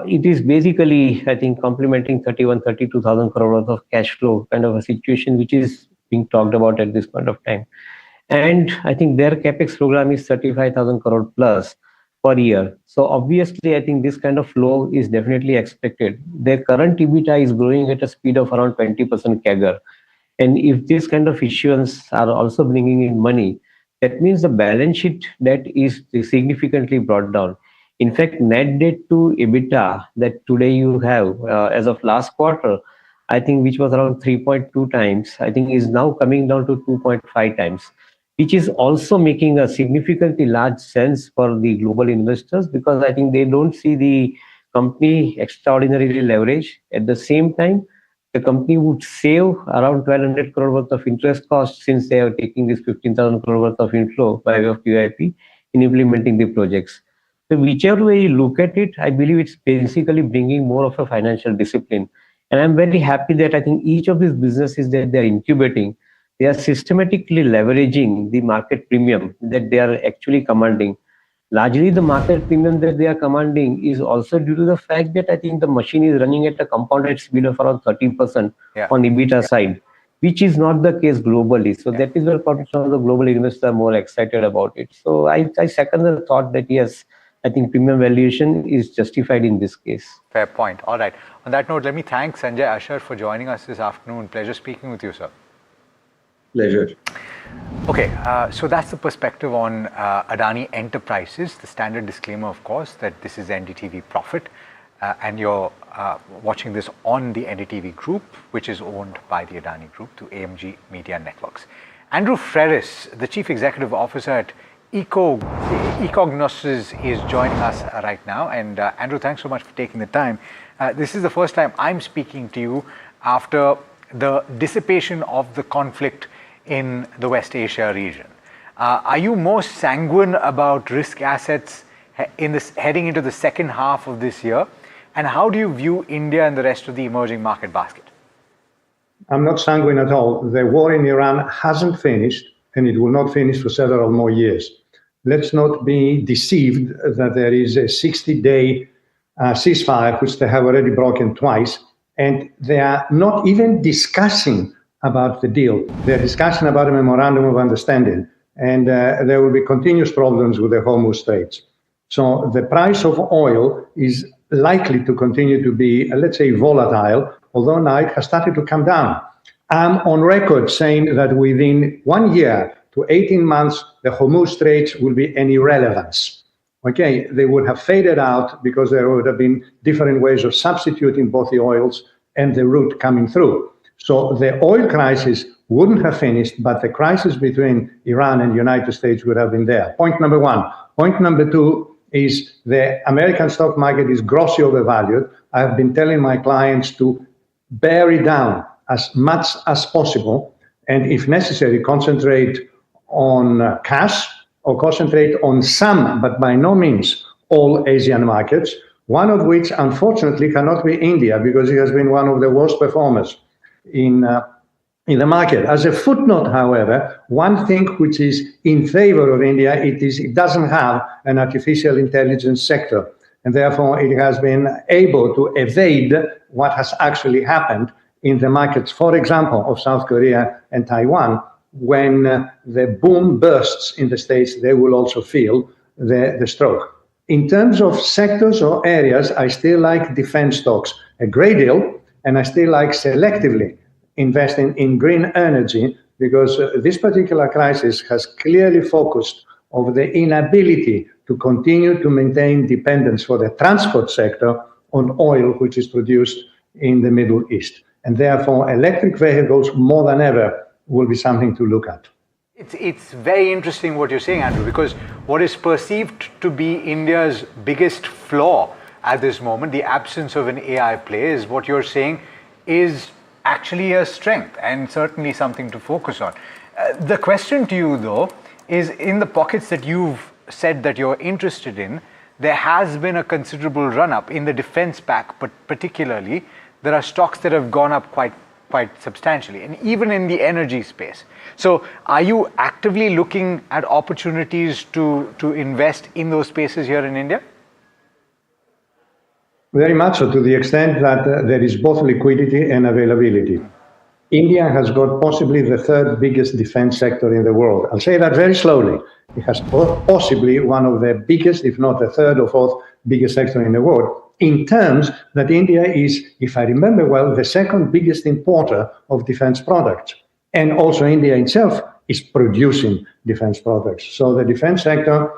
it is basically, I think, complementing 32,000 crore worth of cash flow kind of a situation, which is being talked about at this point of time. And I think their capex program is 35,000 crore plus per year. So obviously, I think this kind of flow is definitely expected. Their current EBITDA is growing at a speed of around 20% CAGR. And if this kind of issuance are also bringing in money, that means the balance sheet debt is significantly brought down. In fact, net debt to EBITDA that today you have as of last quarter, I think, which was around 3.2 times, I think is now coming down to 2.5 times, which is also making a significantly large sense for the global investors, because I think they don't see the company extraordinarily leveraged. At the same time, the company would save around 1,200 crore worth of interest costs, since they are taking this 15,000 crore worth of inflow by way of QIP in implementing the projects. So whichever way you look at it, I believe it's basically bringing more of a financial discipline. And I'm very happy that I think each of these businesses that they're incubating, they are systematically leveraging the market premium that they are actually commanding. Largely, the market premium that they are commanding is also due to the fact that I think the machine is running at a compounded speed of around 30% on EBITDA side, which is not the case globally. So that is where some of the global investors are more excited about it. So I second the thought that yes, I think premium valuation is justified in this case. Fair point. All right. On that note, let me thank Sanjay Ashar for joining us this afternoon. Pleasure speaking with you, sir. Pleasure. Okay, so that's the perspective on Adani Enterprises. The standard disclaimer, of course, that this is NDTV Profit, and you're watching this on the NDTV Group, which is owned by the Adani Group through AMG Media Networks. Andrew Freris, the Chief Executive Officer at Ecognosis, is joining us right now. And Andrew, thanks so much for taking the time. This is the first time I'm speaking to you after the dissipation of the conflict in the West Asia region. Are you most sanguine about risk assets heading into the second half of this year? And how do you view India and the rest of the emerging market basket? I'm not sanguine at all. The war in Iran hasn't finished, and it will not finish for several more years. Let's not be deceived that there is a 60-day ceasefire, which they have already broken twice, and they are not even discussing about the deal. They're discussing about a memorandum of understanding, and there will be continuous problems with the Hormuz Straits. So the price of oil is likely to continue to be, let's say, volatile, although now it has started to come down. I'm on record saying that within 1 year to 18 months, the Hormuz Straits will be an irrelevance. okay, they would have faded out because there would have been different ways of substituting both the oils and the route coming through. So the oil crisis wouldn't have finished, but the crisis between Iran and the United States would have been there. Point number one. Point number two is the American stock market is grossly overvalued. I've been telling my clients to bear it down as much as possible, and if necessary, concentrate on cash or concentrate on some, but by no means all Asian markets, one of which unfortunately cannot be India because it has been one of the worst performers in the market. As a footnote, however, one thing which is in favor of India, it doesn't have an artificial intelligence sector, and therefore it has been able to evade what has actually happened in the markets, for example, of South Korea and Taiwan. When the boom bursts in the States, they will also feel the stroke. In terms of sectors or areas, I still like defense stocks a great deal, and I still like selectively investing in green energy because this particular crisis has clearly focused on the inability to continue to maintain dependence for the transport sector on oil, which is produced in the Middle East. And therefore, electric vehicles more than ever will be something to look at. It's very interesting what you're saying, Andrew, because what is perceived to be India's biggest flaw at this moment, the absence of an AI play, is what you're saying is actually a strength and certainly something to focus on. The question to you, though, is in the pockets that you've said that you're interested in, there has been a considerable run-up in the defense pack, but particularly, there are stocks that have gone up quite substantially, and even in the energy space. So are you actively looking at opportunities to invest in those spaces here in India? Very much so, to the extent that there is both liquidity and availability. India has got possibly the third biggest defense sector in the world. I'll say that very slowly. It has possibly one of the biggest, if not the third or fourth biggest sector in the world, in terms that India is, if I remember well, the second biggest importer of defense products. And also India itself is producing defense products. So the defense sector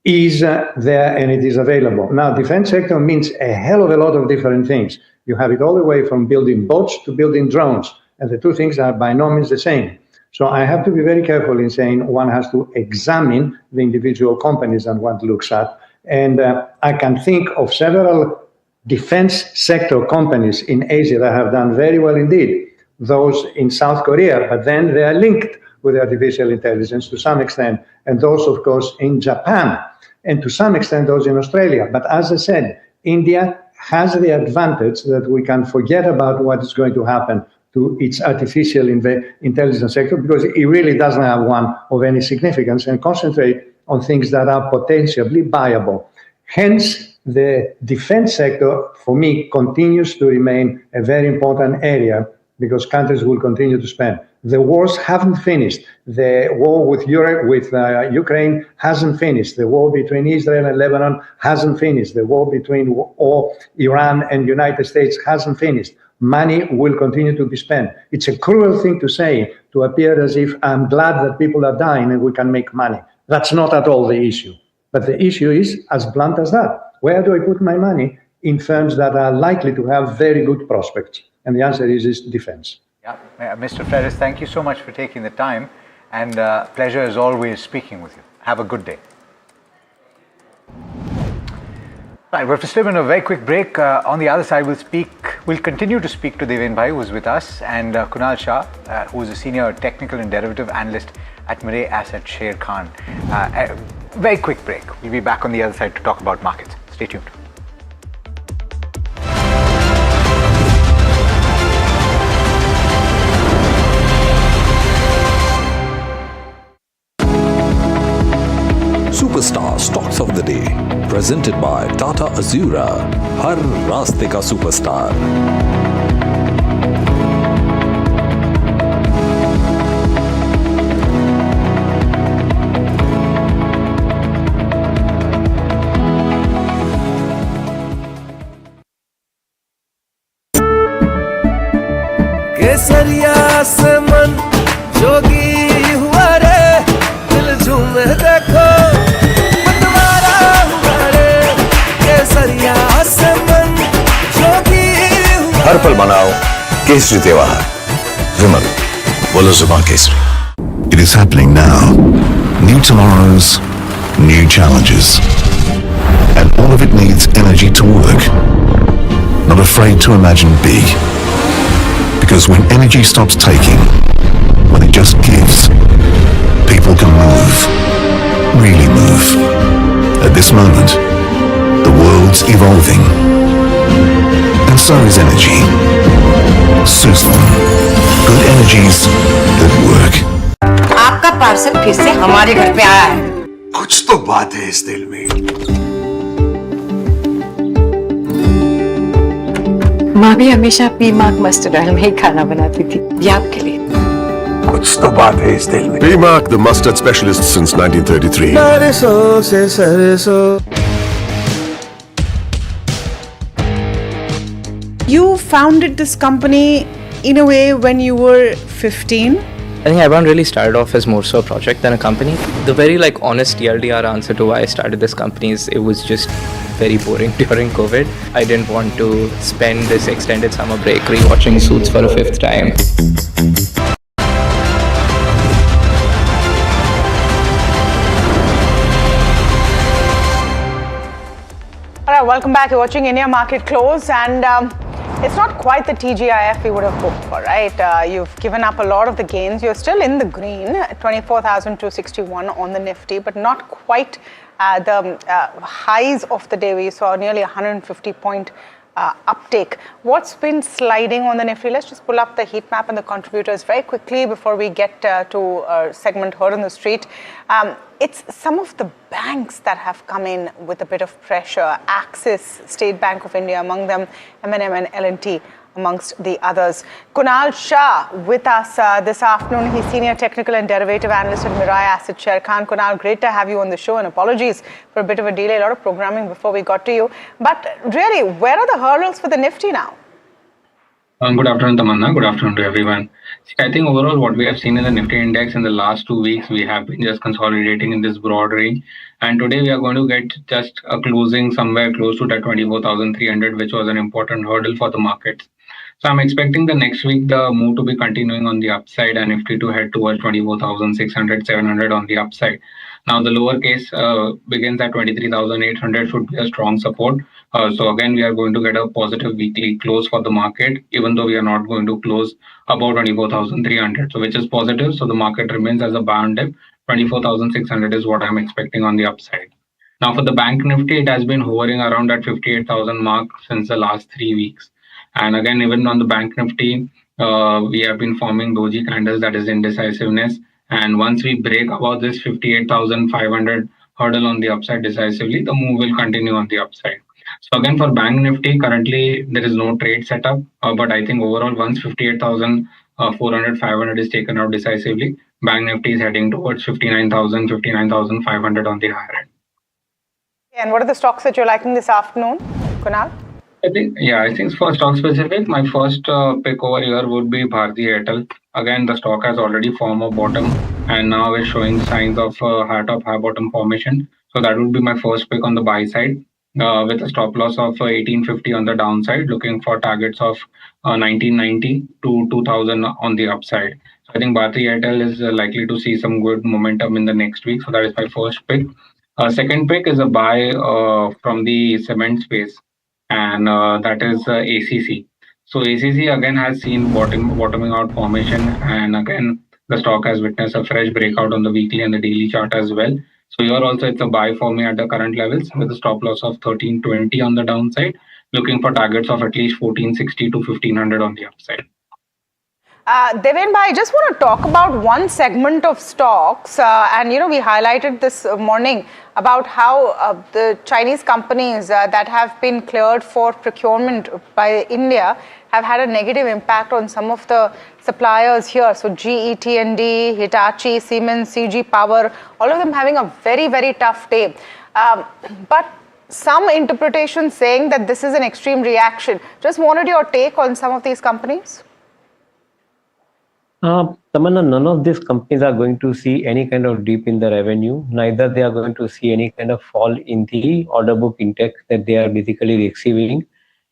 is there and it is available. Now, defense sector means a hell of a lot of different things. You have it all the way from building boats to building drones. And the two things are by no means the same. So I have to be very careful in saying one has to examine the individual companies and one looks at. And I can think of several defense sector companies in Asia that have done very well indeed. Those in South Korea, but then they are linked with artificial intelligence to some extent. And those, of course, in Japan, and to some extent those in Australia. But as I said, India has the advantage that we can forget about what is going to happen to its artificial intelligence sector because it really doesn't have one of any significance and concentrate on things that are potentially viable. Hence, the defense sector, for me, continues to remain a very important area because countries will continue to spend. The wars haven't finished. The war with Ukraine hasn't finished. The war between Israel and Lebanon hasn't finished. The war between Iran and United States hasn't finished. Money will continue to be spent. It's a cruel thing to say, to appear as if I'm glad that people are dying and we can make money. That's not at all the issue. But the issue is as blunt as that. Where do I put my money in firms that are likely to have very good prospects? And the answer is defense. Yeah, Mr. Ferris, thank you so much for taking the time, and pleasure as always speaking with you. Have a good day. Right, we have to slip in a very quick break. On the other side, we'll continue to speak to Devin Bhai, who's with us, and Kunal Shah, who's a senior technical and derivative analyst at Mirae Asset Sher Khan. Very quick break. We'll be back on the other side to talk about markets. Stay tuned. Superstar Stocks of the Day, presented by Tata Azura, हर रास्ते का superstar. केसरिया से मन जोगी हुआ रे, दिल झूमे देखो, पतवारा हर पल मनाओ केसरी त्योहार। विमल, बोलो जुबान Kesari. It is happening now. New tomorrows, new challenges. And all of it needs energy to work. Not afraid to imagine big. Because when energy stops taking, when it just gives, people can move. Really move. At this moment, the world's evolving. And so is energy. Suzlon. Good energies that work. आपका parcel फिर से हमारे घर पे आया है। कुछ तो बात है इस दिल में। माँ भी हमेशा अपनी माँ मस्टर्ड ऑयल में ही खाना बनाती थी। ये आपके लिए। कुछ तो बात है इस दिल में। P-Mark, the mustard specialist since 1933. सरसों से सरसों। You founded this company in a way when you were 15. I think Avon really started off as more so a project than a company. The very honest TLDR answer to why I started this company is it was just very boring during COVID. I didn't want to spend this extended summer break rewatching Suits for a fifth time. Alright, welcome back. You're watching India Market Close, and it's not quite the TGIF we would have hoped for, right? You've given up a lot of the gains. You're still in the green, 24,261 on the Nifty, but not quite the highs of the day. We saw nearly 150 point uptake. What's been sliding on the Nifty? Let's just pull up the heat map and the contributors very quickly before we get to our segment Heard on the Street. It's some of the banks that have come in with a bit of pressure. Axis, State Bank of India among them, M&M and L&T amongst the others. Kunal Shah with us this afternoon. He's Senior Technical and Derivative Analyst at Mirai Asset Share. Kunal, great to have you on the show, and apologies for a bit of a delay, a lot of programming before we got to you. But really, where are the hurdles for the Nifty now? Good afternoon, Tamanna. Good afternoon to everyone. I think overall what we have seen in the Nifty index in the last 2 weeks, we have been just consolidating in this broad range. And today we are going to get just a closing somewhere close to that 24,300, which was an important hurdle for the markets. So I'm expecting the next week the move to be continuing on the upside and Nifty to head towards 24,600, 700 on the upside. Now the lower case begins at 23,800 should be a strong support. So again, we are going to get a positive weekly close for the market, even though we are not going to close above 24,300. So which is positive. So the market remains as a bound dip. 24,600 is what I'm expecting on the upside. Now for the bank Nifty, it has been hovering around that 58,000 mark since the last 3 weeks. And again, even on the bank Nifty, we have been forming doji candles, that is indecisiveness. And once we break above this 58,500 hurdle on the upside decisively, the move will continue on the upside. So again, for bank Nifty, currently there is no trade setup, but I think overall once 58,400, 500 is taken out decisively, bank Nifty is heading towards 59,000, 59,500 on the higher end. And what are the stocks that you're liking this afternoon, Kunal? I think for stock specific, my first pick over here would be Bharti Airtel. Again, the stock has already formed a bottom and now is showing signs of high top, high bottom formation. So that would be my first pick on the buy side with a stop loss of 1850 on the downside, looking for targets of 1990 to 2000 on the upside. So I think Bharti Airtel is likely to see some good momentum in the next week. So that is my first pick. Second pick is a buy from the cement space, and that is ACC. So ACC again has seen bottoming out formation, and again the stock has witnessed a fresh breakout on the weekly and the daily chart as well. So here also it's a buy for me at the current levels with a stop loss of 1320 on the downside, looking for targets of at least 1460 to 1500 on the upside. Devin, I just want to talk about one segment of stocks, and we highlighted this morning about how the Chinese companies that have been cleared for procurement by India have had a negative impact on some of the suppliers here. So GE, T&D, Hitachi, Siemens, CG Power, all of them having a very, very tough day. But some interpretation saying that this is an extreme reaction. Just wanted your take on some of these companies. Tamanna, none of these companies are going to see any kind of dip in the revenue. Neither they are going to see any kind of fall in the order book intake that they are basically receiving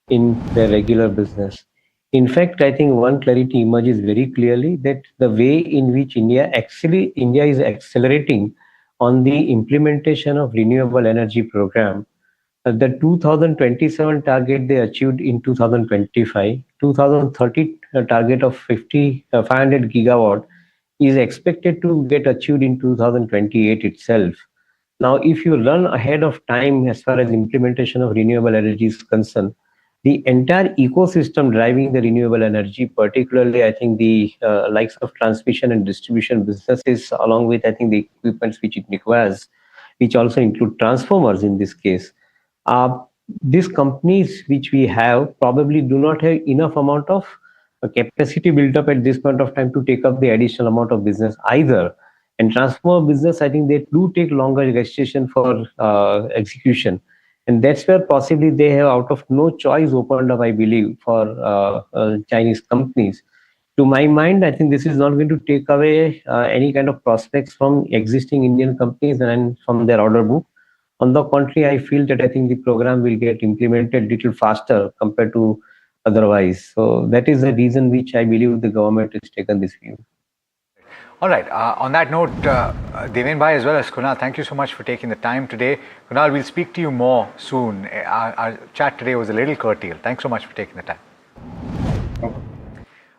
in their regular business. In fact, I think one clarity emerges very clearly that the way in which India is accelerating on the implementation of renewable energy program. The 2027 target they achieved in 2025, 2030 target of 500 gigawatt is expected to get achieved in 2028 itself. Now, if you run ahead of time as far as implementation of renewable energy is concerned, the entire ecosystem driving the renewable energy, particularly I think the likes of transmission and distribution businesses, along with I think the equipments which it requires, which also include transformers in this case. These companies which we have probably do not have enough amount of capacity built up at this point of time to take up the additional amount of business either. And transformer business, I think they do take longer gestation for execution. And that's where possibly they have out of no choice opened up, I believe, for Chinese companies. To my mind, I think this is not going to take away any kind of prospects from existing Indian companies and from their order book. On the contrary, I feel that I think the program will get implemented a little faster compared to otherwise. So that is the reason which I believe the government has taken this view. All right. On that note, Deven Bhai as well as Kunal, thank you so much for taking the time today. Kunal, we'll speak to you more soon. Our chat today was a little curtailed. Thanks so much for taking the time. All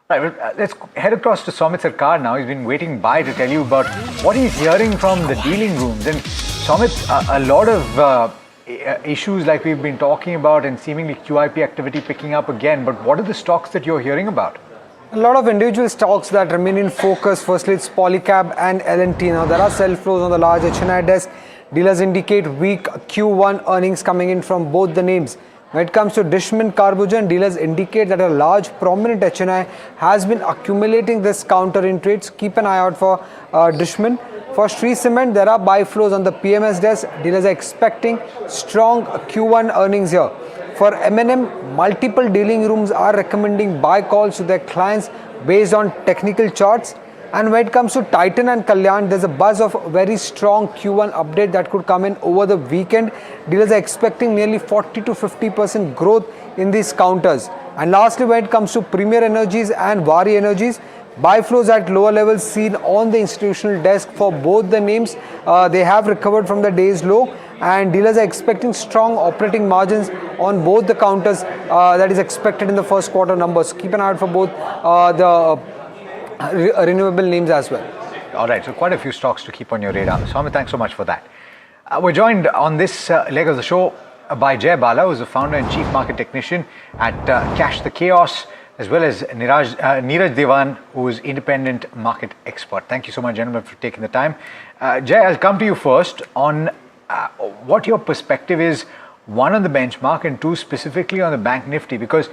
right, let's head across to Somit Sarkar now. He's been waiting by to tell you about what he's hearing from the dealing rooms. And Somit, a lot of issues like we've been talking about and seemingly QIP activity picking up again. But what are the stocks that you're hearing about? A lot of individual stocks that remain in focus. Firstly, it's Polycab and L&T. Now, there are sell flows on the large HNI desk. Dealers indicate weak Q1 earnings coming in from both the names. When it comes to Dishman Carbogen, dealers indicate that a large prominent HNI has been accumulating this counter in trades. Keep an eye out for Dishman. For Shree Cement, there are buy flows on the PMS desk. Dealers are expecting strong Q1 earnings here. For M&M, multiple dealing rooms are recommending buy calls to their clients based on technical charts. And when it comes to Titan and Kalyan, there's a buzz of very strong Q1 update that could come in over the weekend. Dealers are expecting nearly 40 to 50% growth in these counters. And lastly, when it comes to Premier Energies and Vari Energies, buy flows at lower levels seen on the institutional desk for both the names. They have recovered from the day's low, and dealers are expecting strong operating margins on both the counters that is expected in the first quarter numbers. Keep an eye out for both the renewable names as well. All right, so quite a few stocks to keep on your radar. Swami, thanks so much for that. We're joined on this leg of the show by Jay Bala, who's the founder and chief market technician at Cash the Chaos, as well as Neeraj Devan, who is independent market expert. Thank you so much, gentlemen, for taking the time. Jay, I'll come to you first on what your perspective is, one on the benchmark and two specifically on the Bank Nifty, because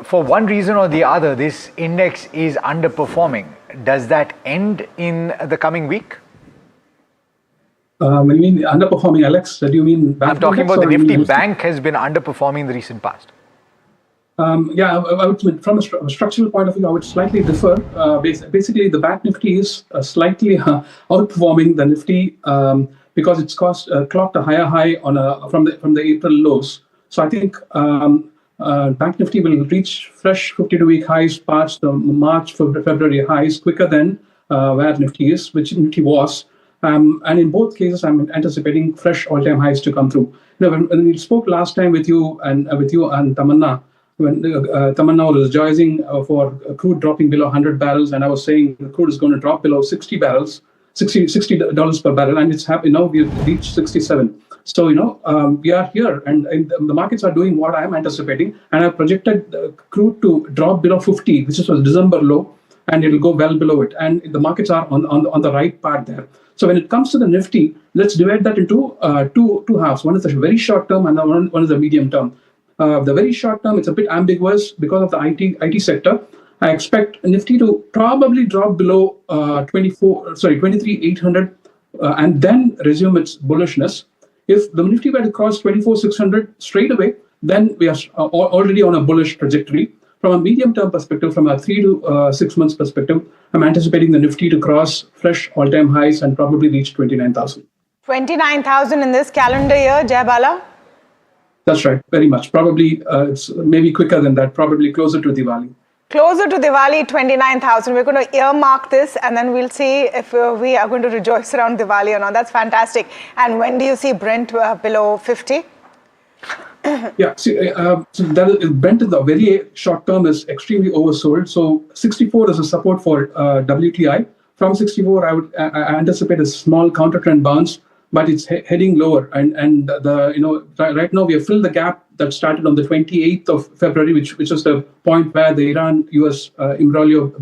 for one reason or the other, this index is underperforming. Does that end in the coming week? When you mean underperforming, Alex, do you mean Bank? I'm talking about the Nifty Bank has been underperforming in the recent past. Yeah, I would, from a structural point of view, I would slightly differ. Basically, the Bank Nifty is slightly outperforming the Nifty because it's clocked a higher high on from the April lows. So I think Bank Nifty will reach fresh 52-week highs past the March, February highs quicker than where Nifty is, which Nifty was. And in both cases, I'm anticipating fresh all-time highs to come through. You know, when we spoke last time with you and Tamanna, when Tamanna was rejoicing for crude dropping below 100 barrels, and I was saying the crude is going to drop below 60 barrels, $60 per barrel, and it's happening now. We've reached 67. So we are here, and the markets are doing what I'm anticipating, and I projected crude to drop below 50, which was December low, and it'll go well below it, and the markets are on the right path there. So when it comes to the Nifty, let's divide that into two halves. One is the very short term, and one is the medium term. The very short term, it's a bit ambiguous because of the IT sector. I expect Nifty to probably drop below 23,800 and then resume its bullishness. If the Nifty were to cross 24,600 straight away, then we are already on a bullish trajectory. From a medium-term perspective, from a 3 to 6 months perspective, I'm anticipating the Nifty to cross fresh all-time highs and probably reach 29,000. 29,000 in this calendar year, Jay Bala? That's right, very much. Probably it's maybe quicker than that, probably closer to Diwali. Closer to Diwali, 29,000. We're going to earmark this and then we'll see if we are going to rejoice around Diwali or not. That's fantastic. And when do you see Brent below 50? Yeah, see, so that is, Brent in the very short term is extremely oversold. So 64 is a support for WTI. From 64, I anticipate a small counter trend bounce, but it's heading lower. And right now we have filled the gap that started on the 28th of February, which is the point where the Iran-US imbroglio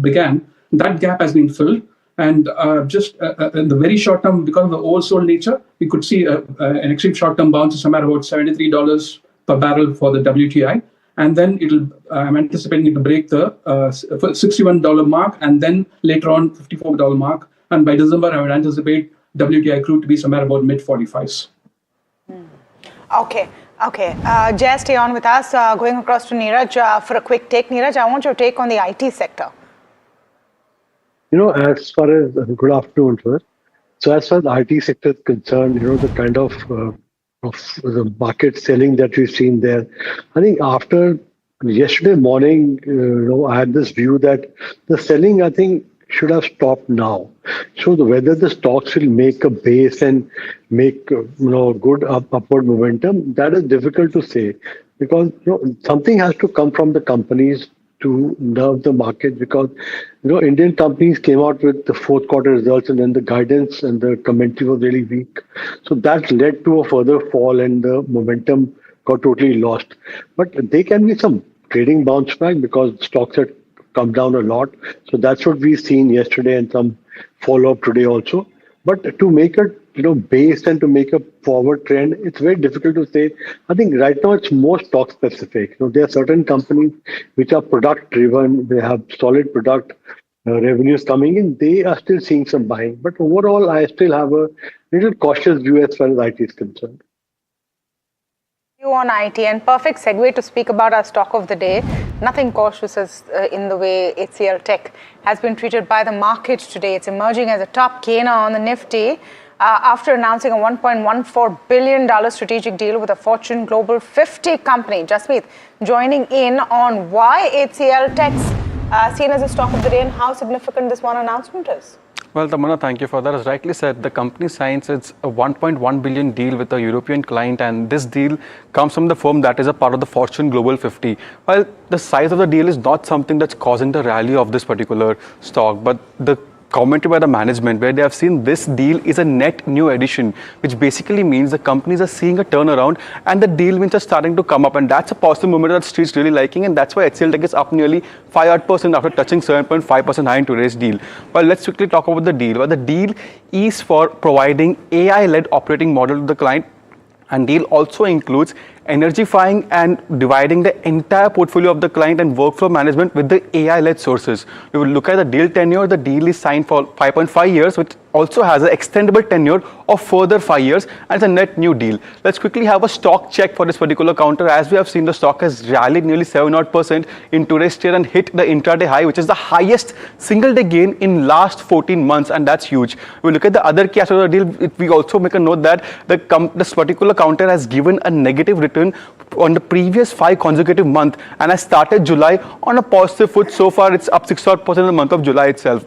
began. That gap has been filled. And just in the very short term, because of the oversold nature, we could see an extreme short-term bounce of somewhere about $73 per barrel for the WTI. And then I'm anticipating it to break the $61 mark, and then later on $54 mark. And by December, I would anticipate WTI crude to be somewhere about mid-45s. Okay. Jay, stay on with us. Going across to Neeraj for a quick take. Neeraj, I want your take on the IT sector. As far as good afternoon first. So as far as the IT sector is concerned, the kind of the market selling that we've seen there, I think after yesterday morning, I had this view that the selling, I think, should have stopped now. So whether the stocks will make a base and make good upward momentum, that is difficult to say, because something has to come from the companies to nerve the market, because Indian companies came out with the fourth quarter results and then the guidance and the commentary was really weak. So that led to a further fall and the momentum got totally lost. But there can be some trading bounce back because stocks had come down a lot. So that's what we've seen yesterday and some follow-up today also. But to make it base and to make a forward trend, it's very difficult to say. I think right now it's more stock specific. There are certain companies which are product driven. They have solid product revenues coming in. They are still seeing some buying. But overall, I still have a little cautious view as far as IT is concerned. On IT, and perfect segue to speak about our stock of the day. Nothing cautious as in the way HCL Tech has been treated by the market today. It's emerging as a top gainer on the Nifty after announcing a $1.14 billion strategic deal with a Fortune Global 50 company. Jasmeet joining in on why HCL Tech's seen as a stock of the day and how significant this one announcement is. Well, Tamanna, thank you for that. As rightly said, the company signs its a $1.1 billion deal with a European client, and this deal comes from the firm that is a part of the Fortune Global 50. While the size of the deal is not something that's causing the rally of this particular stock, but the commentary by the management where they have seen this deal is a net new addition, which basically means the companies are seeing a turnaround and the deal wins are starting to come up, and that's a positive moment that Street's really liking, and that's why HCL Tech is up nearly 5% after touching 7.5% high in today's deal. Well, let's quickly talk about the deal. Well, the deal is for providing AI-led operating model to the client, and deal also includes energifying and dividing the entire portfolio of the client and workflow management with the AI-led sources. We will look at the deal tenure. The deal is signed for 5.5 years, which also has an extendable tenure of further 5 years, and it's a net new deal. Let's quickly have a stock check for this particular counter. As we have seen, the stock has rallied nearly 7% in today's trade and hit the intraday high, which is the highest single day gain in last 14 months, and that's huge. We look at the other key aspect of the deal. We also make a note that this particular counter has given a negative return on the previous 5 consecutive months, and has started July on a positive foot. So far, it's up 6% in the month of July itself.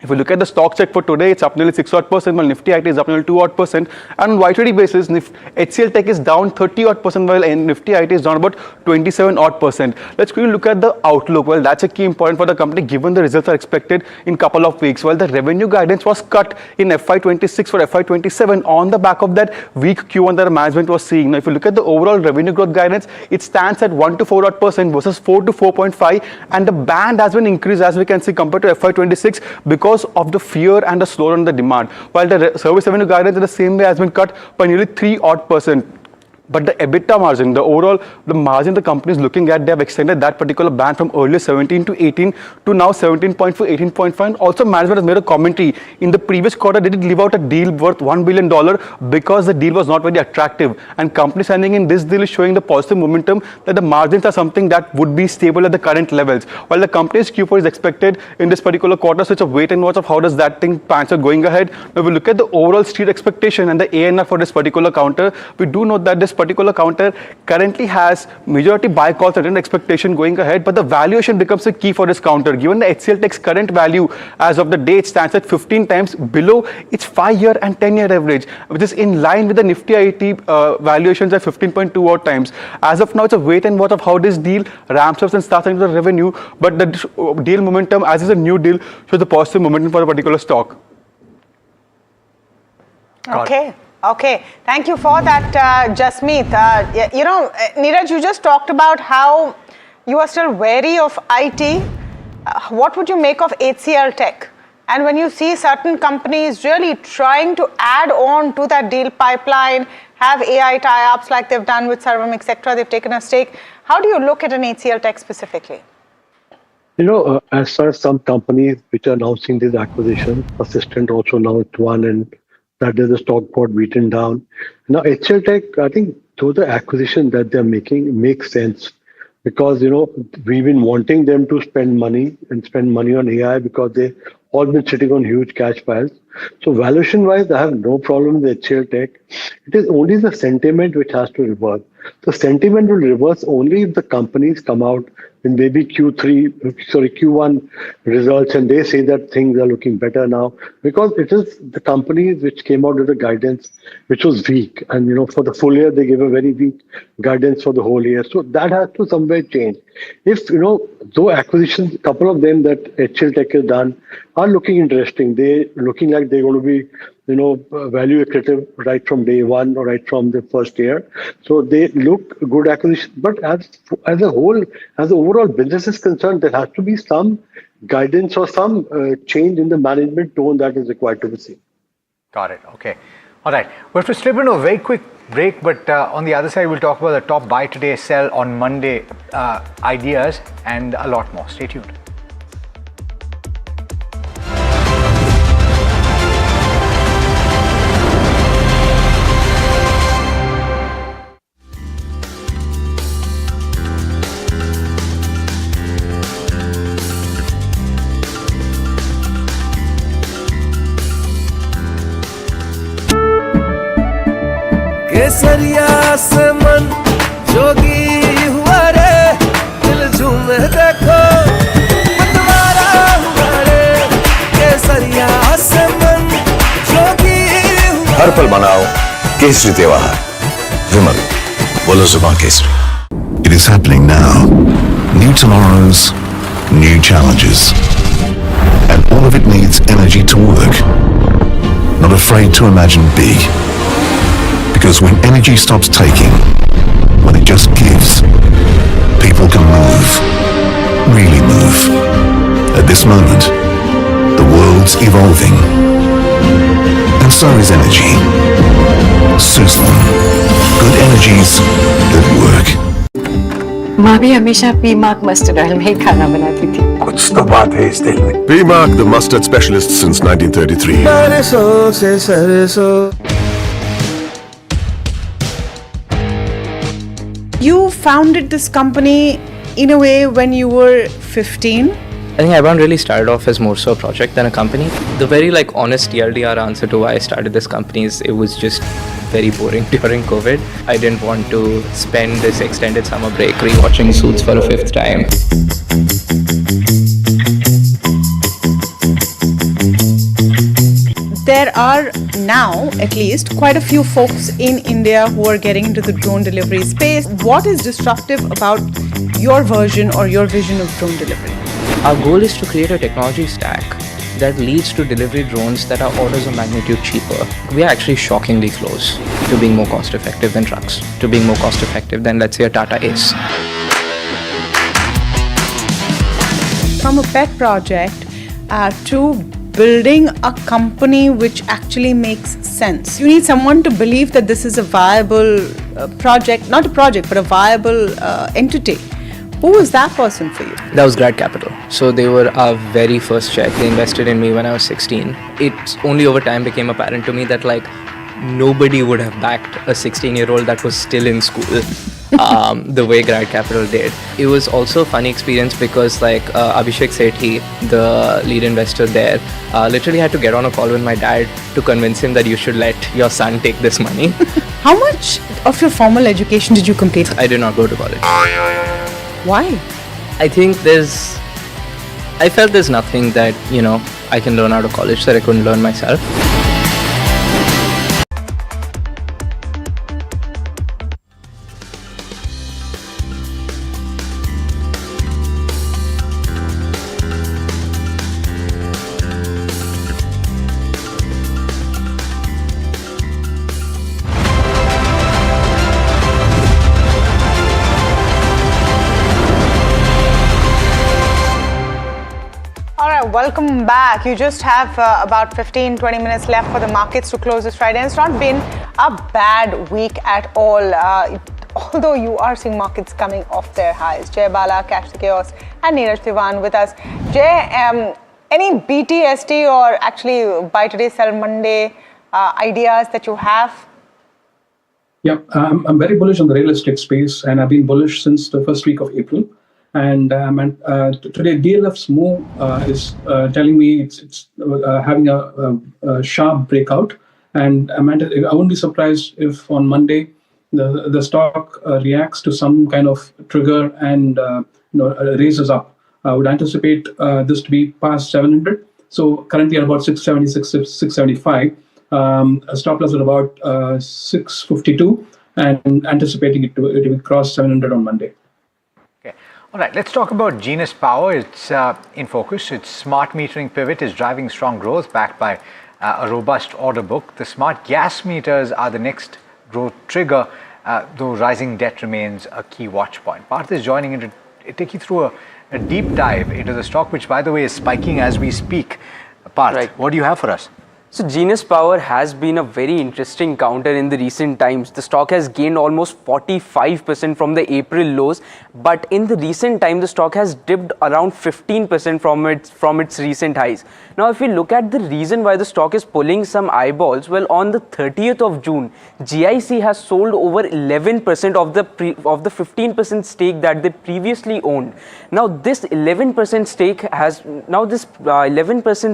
If we look at the stock check for today, it's up nearly 6%, while Nifty IT is up nearly 2%. And on YTD basis, HCL Tech is down 30% while Nifty IT is down about 27%. Let's quickly look at the outlook. Well, that's a key important for the company given the results are expected in couple of weeks. Well, the revenue guidance was cut in FY26 for FY27 on the back of that weak Q1 that the management was seeing. Now, if you look at the overall revenue growth guidance, it stands at 1 to 4% versus 4 to 4.5, and the band has been increased, as we can see, compared to FY26 because of the fear and the slowdown in the demand, while the service revenue guidance in the same way has been cut by nearly 3%. But the EBITDA margin, the margin the company is looking at, they have extended that particular band from earlier 17 to 18 to now 17.4, 18.5. And also management has made a commentary. In the previous quarter, they did leave out a deal worth $1 billion because the deal was not very attractive. And company signing in this deal is showing the positive momentum that the margins are something that would be stable at the current levels. While the company's Q4 is expected in this particular quarter, so it's a wait and watch of how does that thing pans out going ahead. Now we look at the overall street expectation and the ANR for this particular counter, we do note that this particular counter currently has majority buy calls and expectation going ahead, but the valuation becomes a key for this counter. Given the HCL Tech's current value as of the date stands at 15 times below its 5-year and 10-year average, which is in line with the Nifty IT valuations at 15.2 odd times. As of now, it's a wait and watch of how this deal ramps up and starts into the revenue, but the deal momentum, as is a new deal, shows the positive momentum for a particular stock. Okay. Okay, thank you for that, Jasmeet. Neeraj, you just talked about how you are still wary of IT. What would you make of HCL Tech? And when you see certain companies really trying to add on to that deal pipeline, have AI tie-ups like they've done with Sarvam, etc., they've taken a stake. How do you look at an HCL Tech specifically? As far as some companies which are announcing this acquisition, Persistent also announced one, and that is the stock got beaten down. Now, HCL Tech, I think those the acquisitions that they're making make sense because, we've been wanting them to spend money on AI because they all been sitting on huge cash piles. So valuation-wise, I have no problem with HCL Tech. It is only the sentiment which has to reverse. The sentiment will reverse only if the companies come out in maybe Q1 results and they say that things are looking better now, because it is the companies which came out with the guidance which was weak, and for the full year they gave a very weak guidance for the whole year. So that has to somewhere change. If though acquisitions, a couple of them that HCL Tech has done are looking interesting, they looking like they're going to be value accretive right from day one or right from the first year. So they look good acquisition. But as a whole, as the overall business is concerned, there has to be some guidance or some change in the management tone that is required to be seen. Got it. Okay. All right. We have to slip into a very quick break, but on the other side, we'll talk about the top buy today, sell on Monday ideas and a lot more. Stay tuned. केसरिया से मन जोगी हुआ रे, दिल झूमे देखो मतवारा हुआ रे, केसरिया से मन जोगी हुआ। हर पल मनाओ केसरी त्योहार, विमल बोलो जुबान Kesari. It is happening now. New tomorrows, new challenges. And all of it needs energy to work. Not afraid to imagine big. Because when energy stops taking, when it just gives, people can move, really move. At this moment, the world's evolving. And so is energy. Suzlon. Good energies that work. माँ भी हमेशा P-mark mustard oil में ही खाना बनाती थी। कुछ तो बात है इस दिल में। P-Mark, the mustard specialist since 1933. सरसों से सरसों। You founded this company in a way when you were 15. I think Avan really started off as more so a project than a company. The very honest TLDR answer to why I started this company is it was just very boring during COVID. I didn't want to spend this extended summer break rewatching Suits for a 5th time. There are now, at least, quite a few folks in India who are getting into the drone delivery space. What is disruptive about your version or your vision of drone delivery? Our goal is to create a technology stack that leads to delivery drones that are orders of magnitude cheaper. We are actually shockingly close to being more cost effective than trucks, to being more cost effective than, let's say, a Tata Ace. From a pet project to building a company which actually makes sense. You need someone to believe that this is a viable project, not a project, but a viable entity. Who was that person for you? That was Grad Capital. So they were our very first check. They invested in me when I was 16. It only over time became apparent to me that nobody would have backed a 16-year-old that was still in school the way Grad Capital did. It was also a funny experience because like Abhishek Sethi, the lead investor there, literally had to get on a call with my dad to convince him that you should let your son take this money. How much of your formal education did you complete? I did not go to college. Why? I think I felt there's nothing that, I can learn out of college that I couldn't learn myself. Welcome back. You just have about 15-20 minutes left for the markets to close this Friday. And it's not been a bad week at all. Although you are seeing markets coming off their highs. Jay Bala, Cash the Chaos, and Neeraj Tiwan with us. Jay, any BTST or actually buy today, sell Monday ideas that you have? Yeah, I'm very bullish on the real estate space, and I've been bullish since the first week of April. And today, DLF's move is telling me it's having a sharp breakout. And I wouldn't be surprised if on Monday the stock reacts to some kind of trigger and raises up. I would anticipate this to be past 700. So currently at about 676, 675. A stop loss at about 652, and anticipating it to cross 700 on Monday. All right, let's talk about Genus Power. It's in focus. Its smart metering pivot is driving strong growth backed by a robust order book. The smart gas meters are the next growth trigger, though rising debt remains a key watch point. Parth is joining in to take you through a deep dive into the stock, which, by the way, is spiking as we speak. Parth, what do you have for us? So Genus Power has been a very interesting counter in the recent times. The stock has gained almost 45% from the April lows, but in the recent time the stock has dipped around 15% from its recent highs. Now if we look at the reason why the stock is pulling some eyeballs, well, on the 30th of June, GIC has sold over 11% of the 15% stake that they previously owned. Now this 11%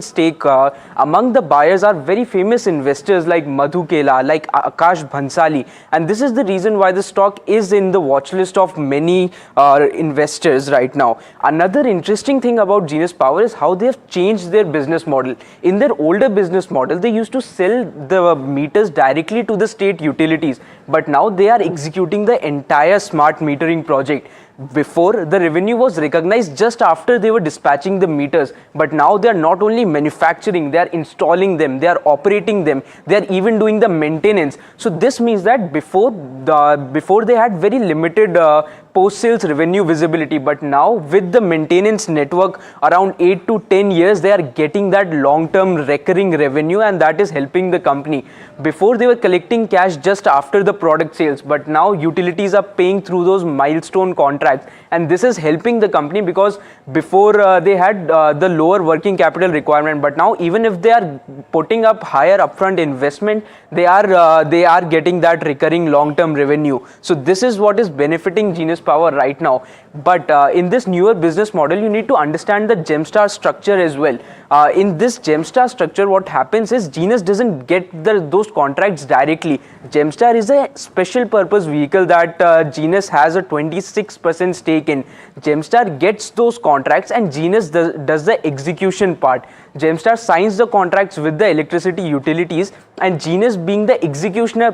stake among the buyers are very famous investors like Madhu Kela, like Akash Bhansali, and this is the reason why the stock is in the watch list of many investors right now. Another interesting thing about Genus Power is how they have changed their business model. In their older business model, they used to sell the meters directly to the state utilities, but now they are executing the entire smart metering project. Before, the revenue was recognized just after they were dispatching the meters, but now they are not only manufacturing, they are installing them, they are operating them, they are even doing the maintenance. So this means that before they had very limited post-sales revenue visibility, but now with the maintenance network around 8 to 10 years, they are getting that long-term recurring revenue, and that is helping the company. Before, they were collecting cash just after the product sales, but now utilities are paying through those milestone contracts, and this is helping the company because before they had the lower working capital requirement, but now even if they are putting up higher upfront investment, they are getting that recurring long-term revenue. So this is what is benefiting Genus Power right now. But in this newer business model, you need to understand the Gemstar structure as well. In this Gemstar structure, what happens is Genus doesn't get those contracts directly. Gemstar is a special purpose vehicle that Genus has a 26% stake in. Gemstar gets those contracts and Genus does the execution part. Gemstar signs the contracts with the electricity utilities, and Genus, being the execution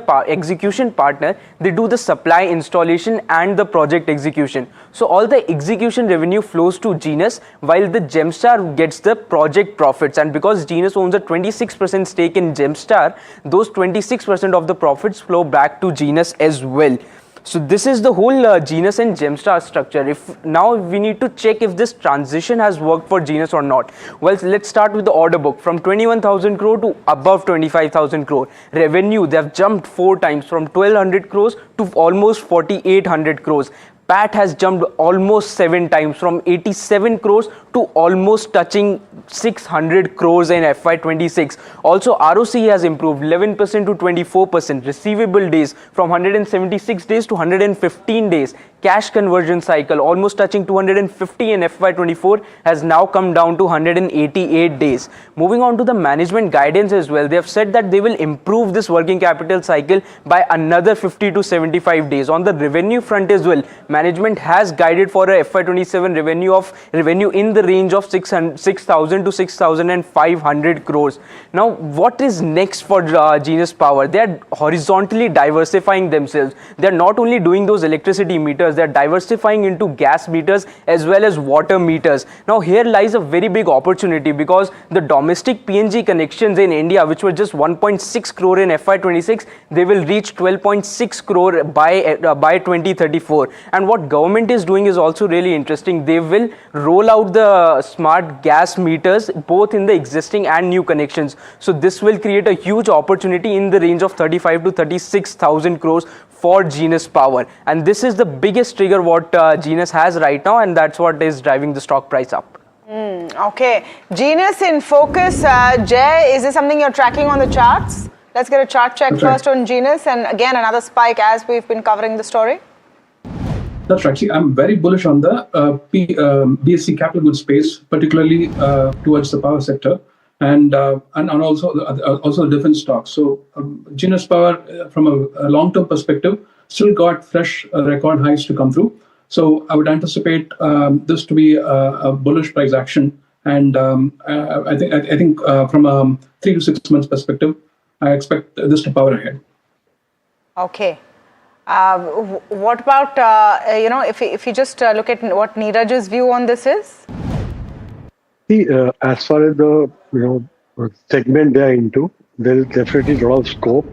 partner, they do the supply, installation and the project execution. So all the execution revenue flows to Genus, while the Gemstar gets the project profits. And because Genus owns a 26% stake in Gemstar, those 26% of the profits flow back to Genus as well. So this is the whole Genus and Gemstar structure. Now we need to check if this transition has worked for Genus or not. Well, let's start with the order book. From 21,000 crore to above 25,000 crore. Revenue, they have jumped 4 times from 1,200 crores to almost 4,800 crores. PAT has jumped almost 7 times from 87 crores to almost touching 600 crores in FY26. Also, ROC has improved 11% to 24%. Receivable days from 176 days to 115 days. Cash conversion cycle almost touching 250 in FY24 has now come down to 188 days. Moving on to the management guidance as well, they have said that they will improve this working capital cycle by another 50 to 75 days. On the revenue front as well, management has guided for a FY27 revenue in the range of 6,000 to 6,500 crores. Now, what is next for Genius Power? They are horizontally diversifying themselves. They are not only doing those electricity meters, they are diversifying into gas meters as well as water meters. Now, here lies a very big opportunity because the domestic PNG connections in India, which were just 1.6 crore in FY26, they will reach 12.6 crore by 2034. And what government is doing is also really interesting. They will roll out the smart gas meters both in the existing and new connections. So this will create a huge opportunity in the range of 35 to 36,000 crores for Genius Power. And this is the biggest trigger what Genius has right now, and that's what is driving the stock price up. Okay, Genius in focus. Jay, is this something you're tracking on the charts? Let's get a chart check first on Genius, and again another spike as we've been covering the story. That's right. See, I'm very bullish on the BSC capital goods space, particularly towards the power sector, and also the defense stocks. So Genius Power, from a long-term perspective, still got fresh record highs to come through. So I would anticipate this to be a bullish price action, and I think from a 3 to 6 months perspective, I expect this to power ahead. Okay. What about if you just look at what Neeraj's view on this is? See, as far as the segment they're into, there is definitely a lot of scope,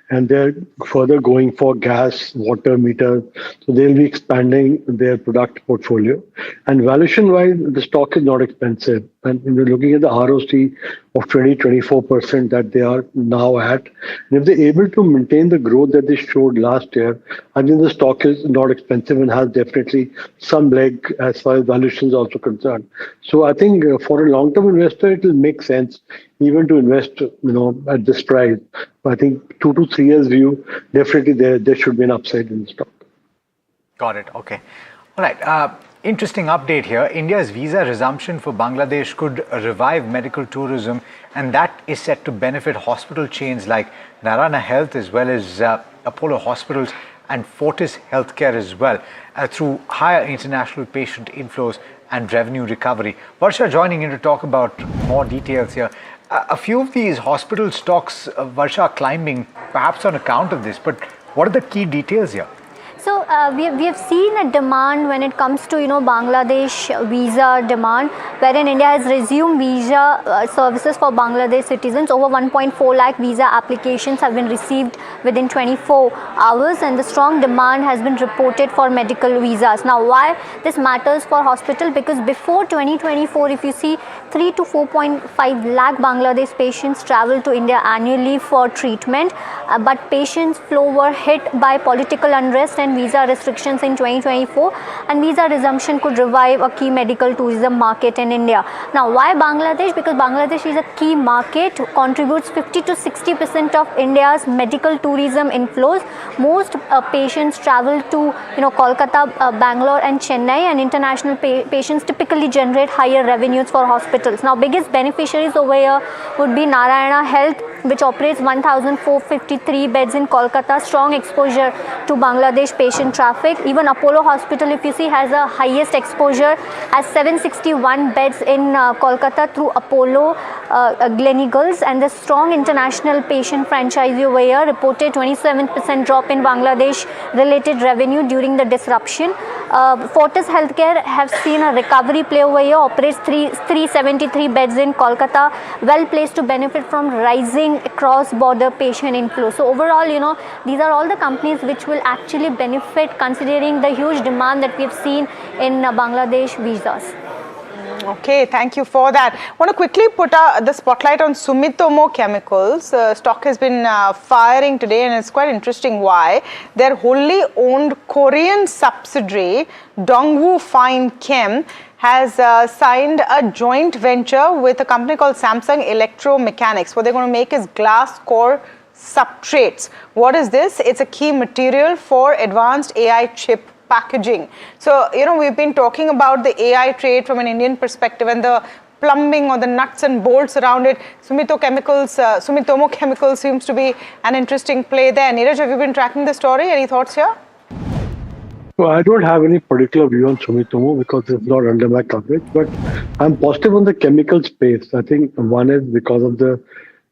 and they're further going for gas, water meters. So they'll be expanding their product portfolio. And valuation-wise, the stock is not expensive. And when you're looking at the ROC of 20-24% that they are now at, and if they're able to maintain the growth that they showed last year, I think the stock is not expensive and has definitely some leg as far as valuation is also concerned. So I think for a long-term investor, it will make sense even to invest, at this price. I think 2 to 3 years view, definitely there should be an upside in the stock. Got it. Okay. All right. Interesting update here. India's visa resumption for Bangladesh could revive medical tourism, and that is set to benefit hospital chains like Narayana Health as well as Apollo Hospitals and Fortis Healthcare as well, through higher international patient inflows and revenue recovery. Varsha joining in to talk about more details here. A few of these hospital stocks, Varsha, are climbing, perhaps on account of this, but what are the key details here? So we have seen a demand when it comes to Bangladesh visa demand, wherein India has resumed visa services for Bangladesh citizens. Over 1.4 lakh visa applications have been received within 24 hours, and the strong demand has been reported for medical visas. Now, why this matters for hospital? Because before 2024, if you see, 3 to 4.5 lakh Bangladesh patients travel to India annually for treatment, but patients' flow were hit by political unrest and visa restrictions in 2024, and visa resumption could revive a key medical tourism market in India. Now, why Bangladesh? Because Bangladesh is a key market, contributes 50 to 60% of India's medical tourism inflows. Most patients travel to Kolkata, Bangalore and Chennai, and international patients typically generate higher revenues for hospitals. Now, biggest beneficiaries over here would be Narayana Health, which operates 1,453 beds in Kolkata, strong exposure to Bangladesh patient traffic. Even Apollo Hospital, if you see, has the highest exposure, has 761 beds in Kolkata through Apollo Gleneagles, and the strong international patient franchise over here reported 27% drop in Bangladesh related revenue during the disruption. Fortis Healthcare have seen a recovery play over here, operates 373 beds in Kolkata, well placed to benefit from rising cross-border patient inflow. So overall, these are all the companies which will actually benefit considering the huge demand that we have seen in Bangladesh visas. Okay, thank you for that. I want to quickly put the spotlight on Sumitomo Chemicals. Stock has been firing today, and it's quite interesting why. Their wholly owned Korean subsidiary, Dongwoo Fine Chem, has signed a joint venture with a company called Samsung Electromechanics. What they're going to make is glass core substrates. What is this? It's a key material for advanced AI chip packaging. So, we've been talking about the AI trade from an Indian perspective and the plumbing or the nuts and bolts around it. Sumitomo Chemicals seems to be an interesting play there. Neeraj, have you been tracking the story? Any thoughts here? Well, I don't have any particular view on Sumitomo because it's not under my coverage, but I'm positive on the chemical space. I think one is because of the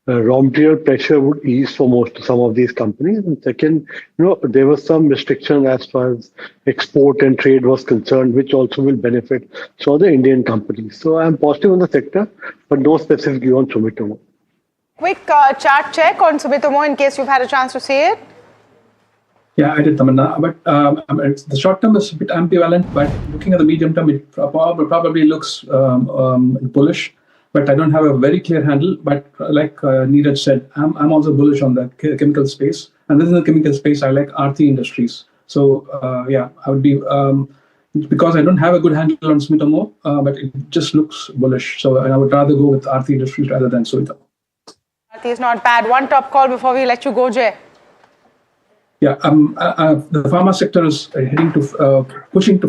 raw material pressure would ease for some of these companies. And second, there was some restriction as far as export and trade was concerned, which also will benefit some of the Indian companies. So I'm positive on the sector, but no specific view on Sumitomo. Quick chart check on Sumitomo in case you've had a chance to see it. Yeah, I did, Tamanna. But the short term is a bit ambivalent, but looking at the medium term, it probably looks bullish. But I don't have a very clear handle. But like Neeraj said, I'm also bullish on the chemical space. And within the chemical space, I like Aarti Industries. So I would be, because I don't have a good handle on Sumitomo, but it just looks bullish. So I would rather go with Aarti Industries rather than Sumitomo. Aarti is not bad. One top call before we let you go, Jay. Yeah, the pharma sector is heading to pushing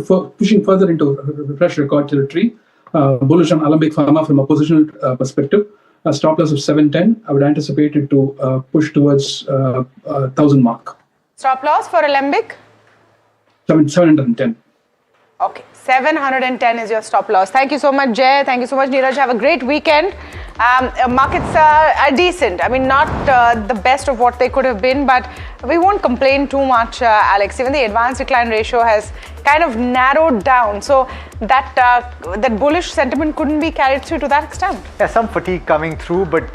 further into fresh record territory. Bullish on Alembic Pharma from a positional perspective. A stop loss of 710. I would anticipate it to push towards 1,000 mark. Stop loss for Alembic? 710. Okay, 710 is your stop loss. Thank you so much, Jay. Thank you so much, Neeraj. Have a great weekend. Markets are decent. I mean, not the best of what they could have been, but we won't complain too much, Alex. Even the advanced decline ratio has kind of narrowed down. So that bullish sentiment couldn't be carried through to that extent. Yeah, some fatigue coming through, but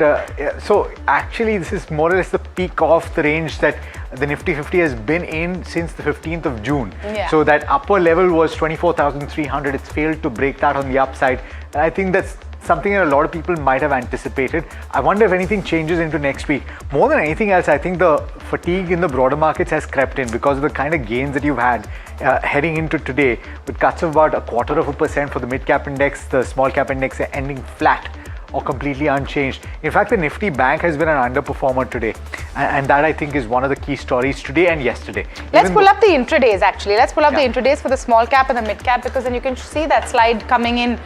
so actually this is more or less the peak of the range that the Nifty 50 has been in since the 15th of June. Yeah. So that upper level was 24,300. It's failed to break that on the upside. And I think that's something that a lot of people might have anticipated. I wonder if anything changes into next week. More than anything else, I think the fatigue in the broader markets has crept in because of the kind of gains that you've had heading into today, with cuts of about 0.25% for the mid-cap index, the small-cap index ending flat or completely unchanged. In fact, the Nifty Bank has been an underperformer today. And that, I think, is one of the key stories today and yesterday. Let's pull up the intradays, actually. Let's pull up the intradays for the small cap and the mid cap, because then you can see that slide coming in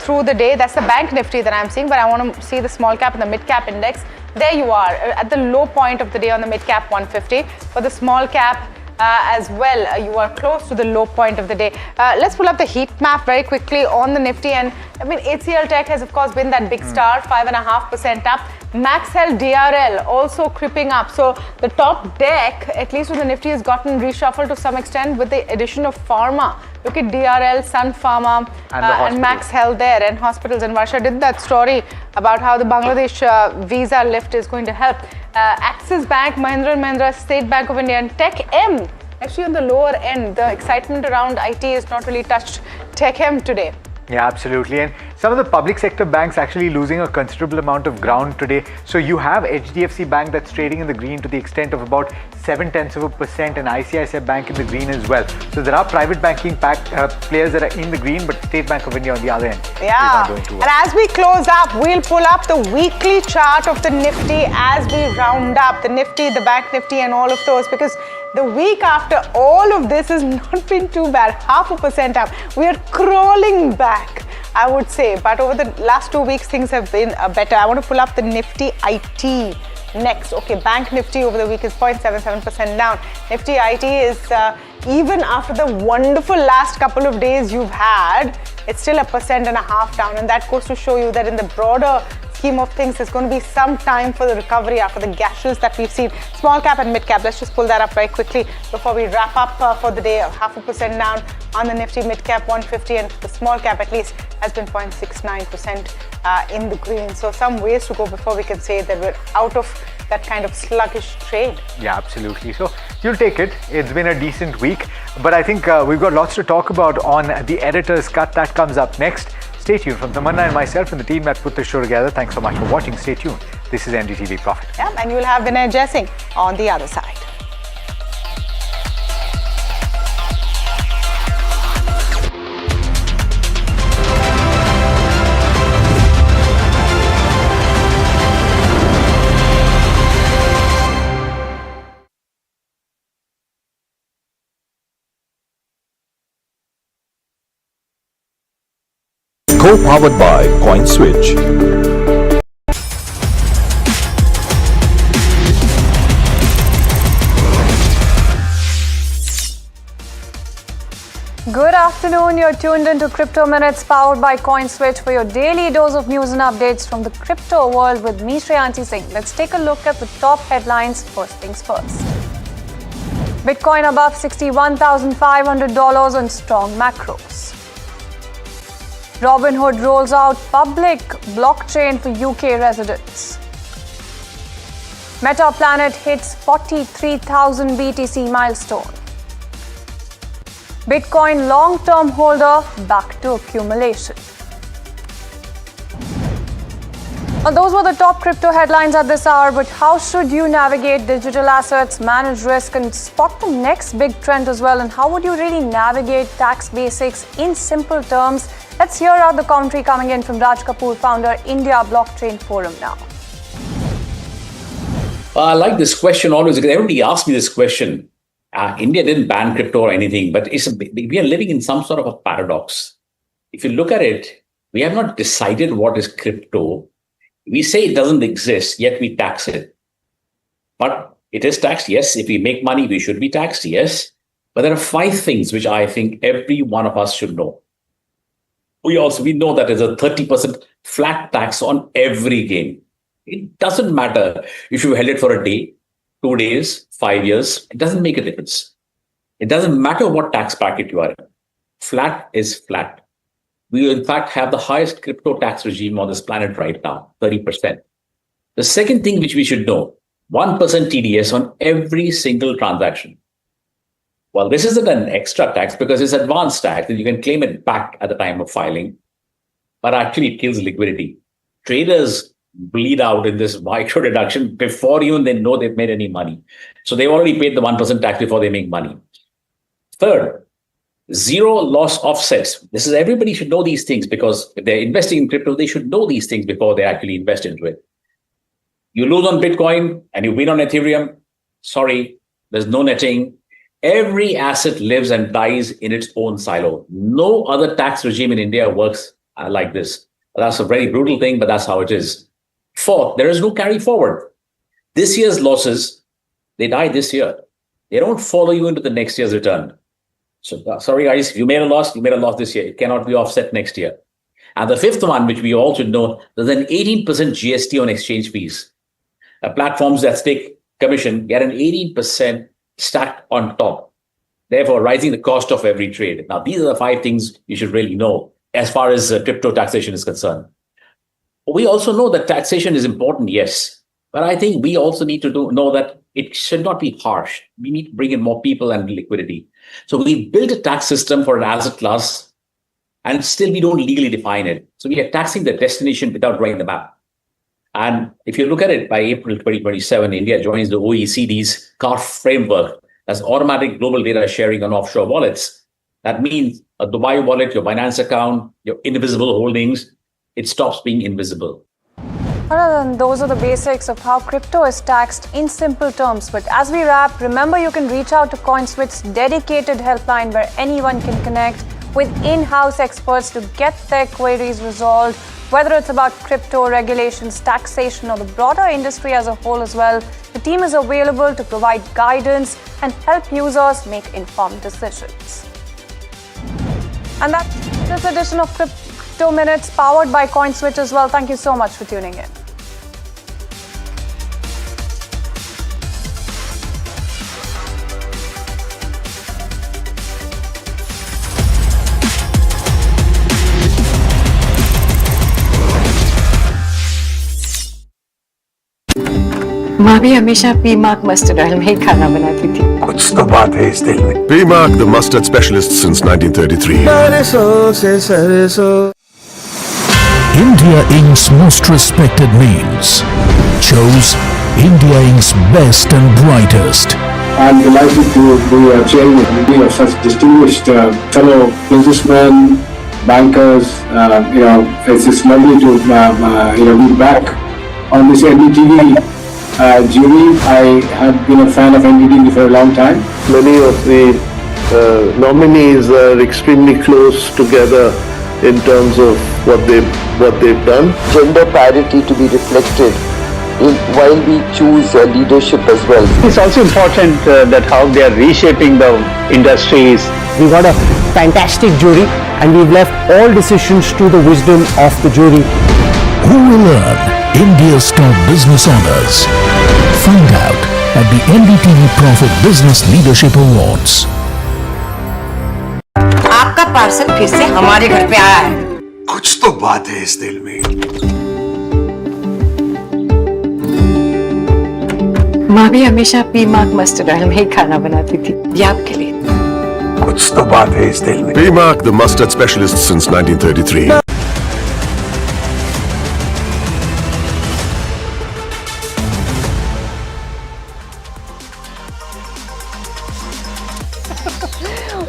through the day. That's the bank Nifty that I'm seeing, but I want to see the small cap and the mid cap index. There you are, at the low point of the day on the mid cap 150. For the small cap, as well, you are close to the low point of the day. Let's pull up the heat map very quickly on the Nifty, and I mean HCL Tech has of course been that big star, 5.5% up. Maxell DRL also creeping up. So the top deck, at least with the Nifty, has gotten reshuffled to some extent with the addition of pharma. Look at DRL, Sun Pharma, and Maxell there, and hospitals. And Varsha did that story about how the Bangladesh visa lift is going to help. Axis Bank, Mahindra & Mahindra, State Bank of India, and Tech M. Actually on the lower end, the excitement around IT has not really touched Tech M today. Yeah, absolutely. And some of the public sector banks actually losing a considerable amount of ground today. So you have HDFC Bank that's trading in the green to the extent of about 0.7%, and ICICI Bank in the green as well. So there are private banking players that are in the green, but State Bank of India on the other end is not doing too well. And as we close up, we'll pull up the weekly chart of the Nifty as we round up the Nifty, the Bank Nifty, and all of those, because the week after all of this has not been too bad. 0.5% up. We are crawling back, I would say. But over the last 2 weeks, things have been better. I want to pull up the Nifty IT next. Okay, Bank Nifty over the week is 0.77% down. Nifty IT is, even after the wonderful last couple of days you've had, it's still 1.5% down. And that goes to show you that in the broader scheme of things, there's going to be some time for the recovery after the gashes that we've seen. Small cap and mid cap, let's just pull that up very quickly before we wrap up for the day. 0.5% down on the Nifty, mid cap 150, and the small cap at least has been 0.69% in the green. So some ways to go before we can say that we're out of that kind of sluggish trade. Yeah, absolutely. So you'll take it. It's been a decent week, but I think we've got lots to talk about on the editor's cut. That comes up next. Stay tuned. From Tamanna and myself and the team that put the show together, thanks so much for watching. Stay tuned. This is NDTV Profit. Yeah, and you'll have Vinay Jessing on the other side. Co-powered by CoinSwitch. Good afternoon, you're tuned into Crypto Minutes powered by CoinSwitch for your daily dose of news and updates from the crypto world with me, Shreyanshi Singh. Let's take a look at the top headlines first things first. Bitcoin above $61,500 on strong macros. Robinhood rolls out public blockchain for UK residents. Meta Planet hits 43,000 BTC milestone. Bitcoin long-term holder back to accumulation. Well, those were the top crypto headlines at this hour, but how should you navigate digital assets, manage risk, and spot the next big trend as well? And how would you really navigate tax basics in simple terms? Let's hear out the commentary coming in from Raj Kapoor, founder, India Blockchain Forum now. I like this question always because everybody asks me this question. India didn't ban crypto or anything, but we are living in some sort of a paradox. If you look at it, we have not decided what is crypto. We say it doesn't exist, yet we tax it. But it is taxed, yes. If we make money, we should be taxed, yes. But there are 5 things which I think every one of us should know. We know that there's a 30% flat tax on every game. It doesn't matter if you held it for a day, 2 days, 5 years. It doesn't make a difference. It doesn't matter what tax bracket you are in. Flat is flat. We, in fact, have the highest crypto tax regime on this planet right now, 30%. The second thing which we should know, 1% TDS on every single transaction. Well, this isn't an extra tax because it's advanced tax and you can claim it back at the time of filing. But actually, it kills liquidity. Traders bleed out in this micro deduction before even they know they've made any money. So they've already paid the 1% tax before they make money. Third, zero loss offsets. Everybody should know these things because if they're investing in crypto, they should know these things before they actually invest into it. You lose on Bitcoin and you win on Ethereum. Sorry, there's no netting. Every asset lives and dies in its own silo. No other tax regime in India works like this. That's a very brutal thing, but that's how it is. Fourth, there is no carry forward. This year's losses, they die this year. They don't follow you into the next year's return. So sorry guys, if you made a loss this year. It cannot be offset next year. And the fifth one, which we all should know, there's an 18% GST on exchange fees. Platforms that take commission get an 18% stacked on top, therefore rising the cost of every trade. Now, these are the 5 things you should really know as far as crypto taxation is concerned. We also know that taxation is important, yes, but I think we also need to know that it should not be harsh. We need to bring in more people and liquidity. So we built a tax system for an asset class, and still we don't legally define it. So we are taxing the destination without drawing the map. And if you look at it, by April 2027, India joins the OECD's CARF framework as automatic global data sharing on offshore wallets. That means a Dubai wallet, your Binance account, your invisible holdings, it stops being invisible. And those are the basics of how crypto is taxed in simple terms. But as we wrap, remember you can reach out to CoinSwitch's dedicated helpline where anyone can connect with in-house experts to get their queries resolved, whether it's about crypto, regulations, taxation, or the broader industry as a whole as well. The team is available to provide guidance and help users make informed decisions. And that's this edition of Crypto Minutes powered by CoinSwitch as well. Thank you so much for tuning in. माँ भी हमेशा पीमार्क mustard oil में ही खाना बनाती थी। कुछ तो बात है इस दिल में। P-Mark, the mustard specialist since 1933. सरसों से सरसों India Inc.'s most respected names, chose India Inc.'s best and brightest. I'm delighted to be chairing a committee of such distinguished fellow businessmen, bankers. It's just lovely to be back on this NDTV jury. I have been a fan of NDTV for a long time. Many of the nominees are extremely close together in terms of what they've done. Gender parity to be reflected while we choose leadership as well. It's also important that how they are reshaping the industries. We got a fantastic jury and we've left all decisions to the wisdom of the jury. Who will earn India's top business honors? Find out at the NDTV Profit Business Leadership Awards. आपका parcel फिर से हमारे घर पे आया है। कुछ तो बात है इस दिल में। माँ भी हमेशा पीमार्क मस्टर्ड ऑयल में ही खाना बनाती थी, ये आपके लिए। कुछ तो बात है इस दिल में। P-Mark, the mustard specialist since 1933.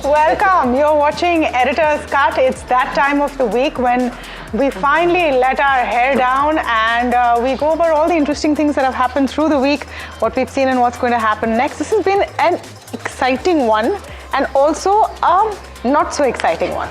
Welcome. You're watching Editor's Cut. It's that time of the week when we finally let our hair down and we go over all the interesting things that have happened through the week, what we've seen and what's going to happen next. This has been an exciting one and also a not so exciting one.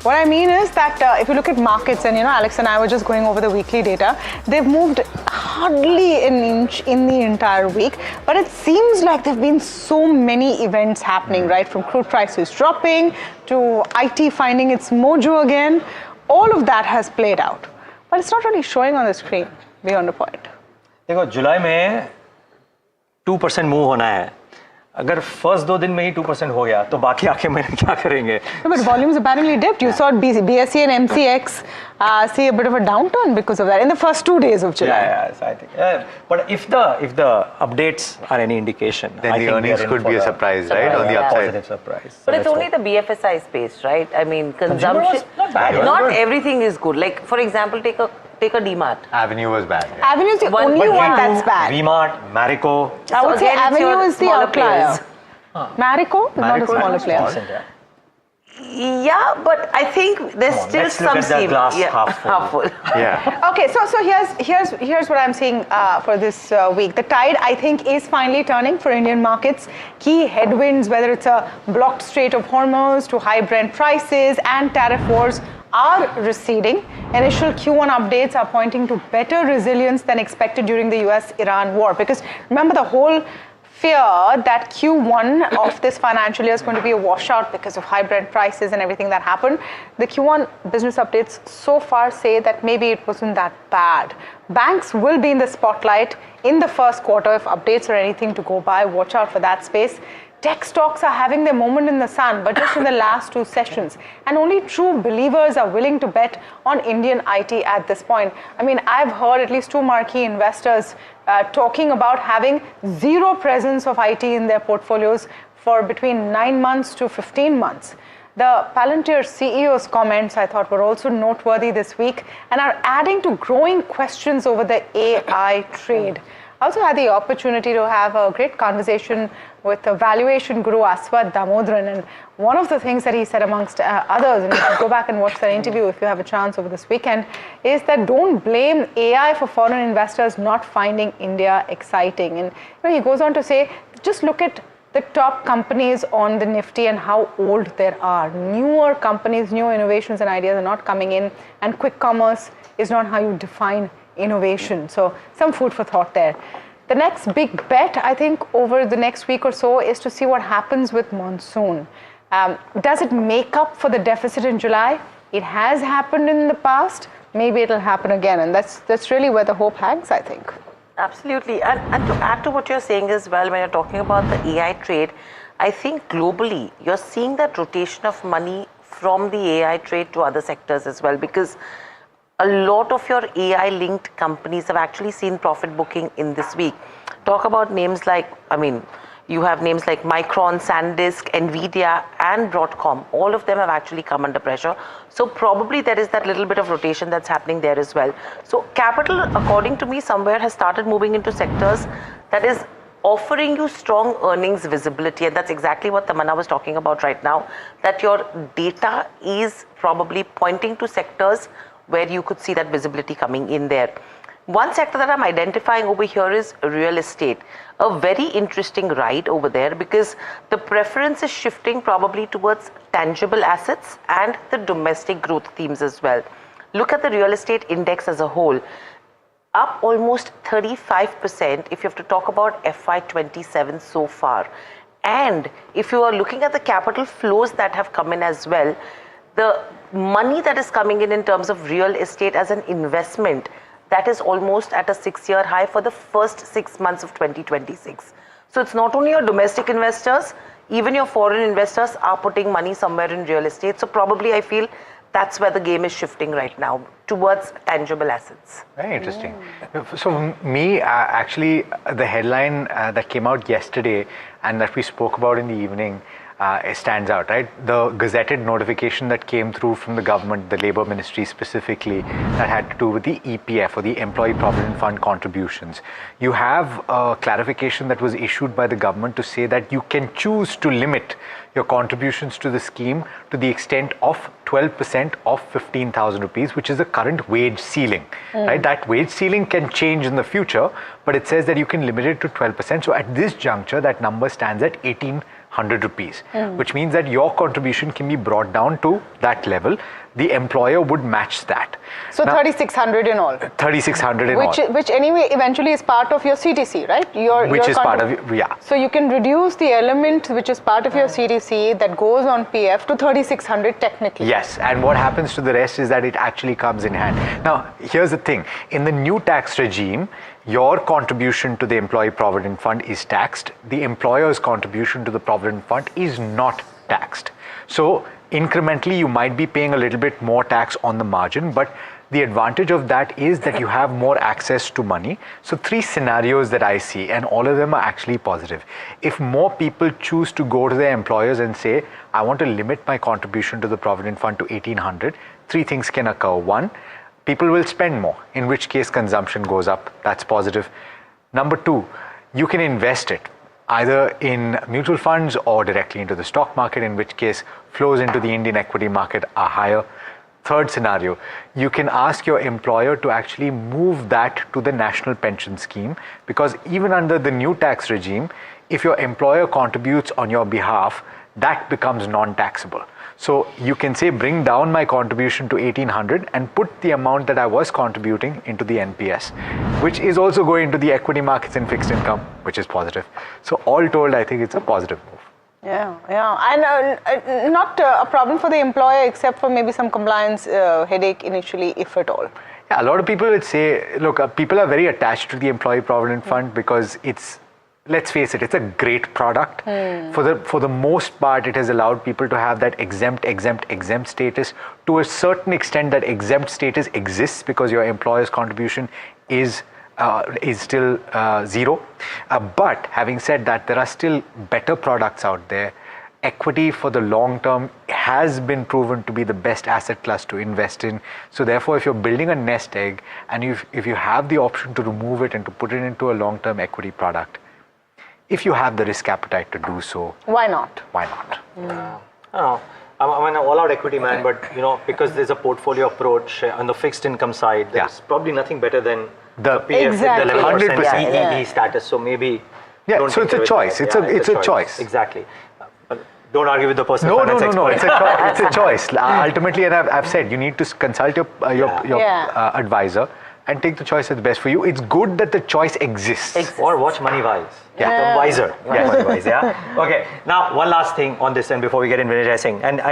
What I mean is that if you look at markets, and Alex and I were just going over the weekly data, they've moved hardly an inch in the entire week, but it seems like there have been so many events happening, right? From crude prices dropping to IT finding its mojo again. All of that has played out, but it's not really showing on the screen beyond a point. देखो जुलाई में 2% move होना है, अगर first 2 दिन में ही 2% हो गया तो बाकी आके महीने क्या करेंगे? But volumes apparently dipped. You saw BSE and MCX see a bit of a downturn because of that in the first 2 days of July. Yeah, I think. But if the updates are any indication, then I the think earnings could be a surprise, right? On the upside. Positive surprise. But it's only the BFSI space, right? I mean, consumption. Not bad. Not everything is good. Like for example, take a DMart. Avenue was bad. Yeah. Avenue is the only one that's bad. DMart, Marico. I would say Avenue is the outlier. Marico is not a smaller player. Yeah, but I think there's still some seam. Half full. Yeah. Okay, so here's what I'm seeing for this week. The tide, I think, is finally turning for Indian markets. Key headwinds, whether it's a blocked Strait of Hormuz to high Brent prices and tariff wars, are receding. Initial Q1 updates are pointing to better resilience than expected during the US-Iran war. Because remember, the whole fear that Q1 of this financial year is going to be a washout because of high Brent prices and everything that happened. The Q1 business updates so far say that maybe it wasn't that bad. Banks will be in the spotlight in the first quarter if updates are anything to go by. Watch out for that space. Tech stocks are having their moment in the sun, but just in the last 2 sessions. And only true believers are willing to bet on Indian IT at this point. I mean, I've heard at least 2 marquee investors talking about having zero presence of IT in their portfolios for between 9 months to 15 months. The Palantir CEO's comments, I thought, were also noteworthy this week and are adding to growing questions over the AI trade. I also had the opportunity to have a great conversation with the valuation guru Aswad Damodran, and one of the things that he said amongst others, and you should go back and watch that interview if you have a chance over this weekend, is that don't blame AI for foreign investors not finding India exciting. And he goes on to say, just look at the top companies on the Nifty and how old there are. Newer companies, new innovations and ideas are not coming in, and quick commerce is not how you define innovation. So some food for thought there. The next big bet, I think, over the next week or so is to see what happens with monsoon. Does it make up for the deficit in July? It has happened in the past. Maybe it'll happen again. And that's really where the hope hangs, I think. Absolutely. And to add to what you're saying as well, when you're talking about the AI trade, I think globally, you're seeing that rotation of money from the AI trade to other sectors as well, because a lot of your AI-linked companies have actually seen profit booking in this week. Talk about names like, I mean, You have names like Micron, SanDisk, Nvidia, and Broadcom. All of them have actually come under pressure. So probably there is that little bit of rotation that's happening there as well. So capital, according to me, somewhere has started moving into sectors that is offering you strong earnings visibility. And that's exactly what Tamanna was talking about right now, that your data is probably pointing to sectors where you could see that visibility coming in there. One sector that I'm identifying over here is real estate. A very interesting ride over there because the preference is shifting probably towards tangible assets and the domestic growth themes as well. Look at the real estate index as a whole. Up almost 35% if you have to talk about FY27 so far. And if you are looking at the capital flows that have come in as well, the money that is coming in terms of real estate as an investment, that is almost at a 6-year high for the first 6 months of 2026. So it's not only your domestic investors, even your foreign investors are putting money somewhere in real estate. So probably I feel that's where the game is shifting right now, towards tangible assets. Very interesting. So me, actually, the headline that came out yesterday and that we spoke about in the evening, it stands out, right? The gazetted notification that came through from the government, the Labour Ministry specifically, that had to do with the EPF or the Employee Provident Fund contributions. You have a clarification that was issued by the government to say that you can choose to limit your contributions to the scheme to the extent of 12% of 15,000 rupees, which is the current wage ceiling, right? That wage ceiling can change in the future, but it says that you can limit it to 12%. So at this juncture, that number stands at 1,800 rupees, which means that your contribution can be brought down to that level. The employer would match that. So 3,600 in all. 3,600 in all. Which anyway eventually is part of your CTC, right? Which is part of, yeah. So you can reduce the element which is part of your CTC that goes on PF to 3,600 technically. Yes, and what happens to the rest is that it actually comes in hand. Now, here's the thing. In the new tax regime, your contribution to the Employee Provident Fund is taxed. The employer's contribution to the Provident Fund is not taxed. So incrementally, you might be paying a little bit more tax on the margin, but the advantage of that is that you have more access to money. So 3 scenarios that I see, and all of them are actually positive. If more people choose to go to their employers and say, I want to limit my contribution to the Provident Fund to 1,800, 3 things can occur. 1, people will spend more, in which case consumption goes up. That's positive. Number 2, you can invest it either in mutual funds or directly into the stock market, in which case flows into the Indian equity market are higher. Third scenario, you can ask your employer to actually move that to the national pension scheme, because even under the new tax regime, if your employer contributes on your behalf, that becomes non-taxable. So you can say, bring down my contribution to 1,800 and put the amount that I was contributing into the NPS, which is also going to the equity markets and fixed income, which is positive. So all told, I think it's a positive move. Yeah, and not a problem for the employer except for maybe some compliance headache initially, if at all. Yeah, a lot of people would say, look, people are very attached to the Employee Provident Fund because it's, let's face it, it's a great product. For the most part, it has allowed people to have that exempt status. To a certain extent, that exempt status exists because your employer's contribution is still zero. But having said that, there are still better products out there. Equity for the long term has been proven to be the best asset class to invest in. So therefore, if you're building a nest egg and if you have the option to remove it and to put it into a long-term equity product, if you have the risk appetite to do so, why not? Why not? I'm an all-out equity man, but because there's a portfolio approach on the fixed income side, there's probably nothing better than the PF, exactly. the 11% EE status. So maybe so it's a choice. It's a choice. Exactly. Don't argue with the person. No. It's a choice. Ultimately, and I've said, you need to consult your advisor and take the choice that's best for you. It's good that the choice exists. Or watch Money Wise. The wiser. Money Wise. Okay. Now, one last thing on this, and before we get into energizing, and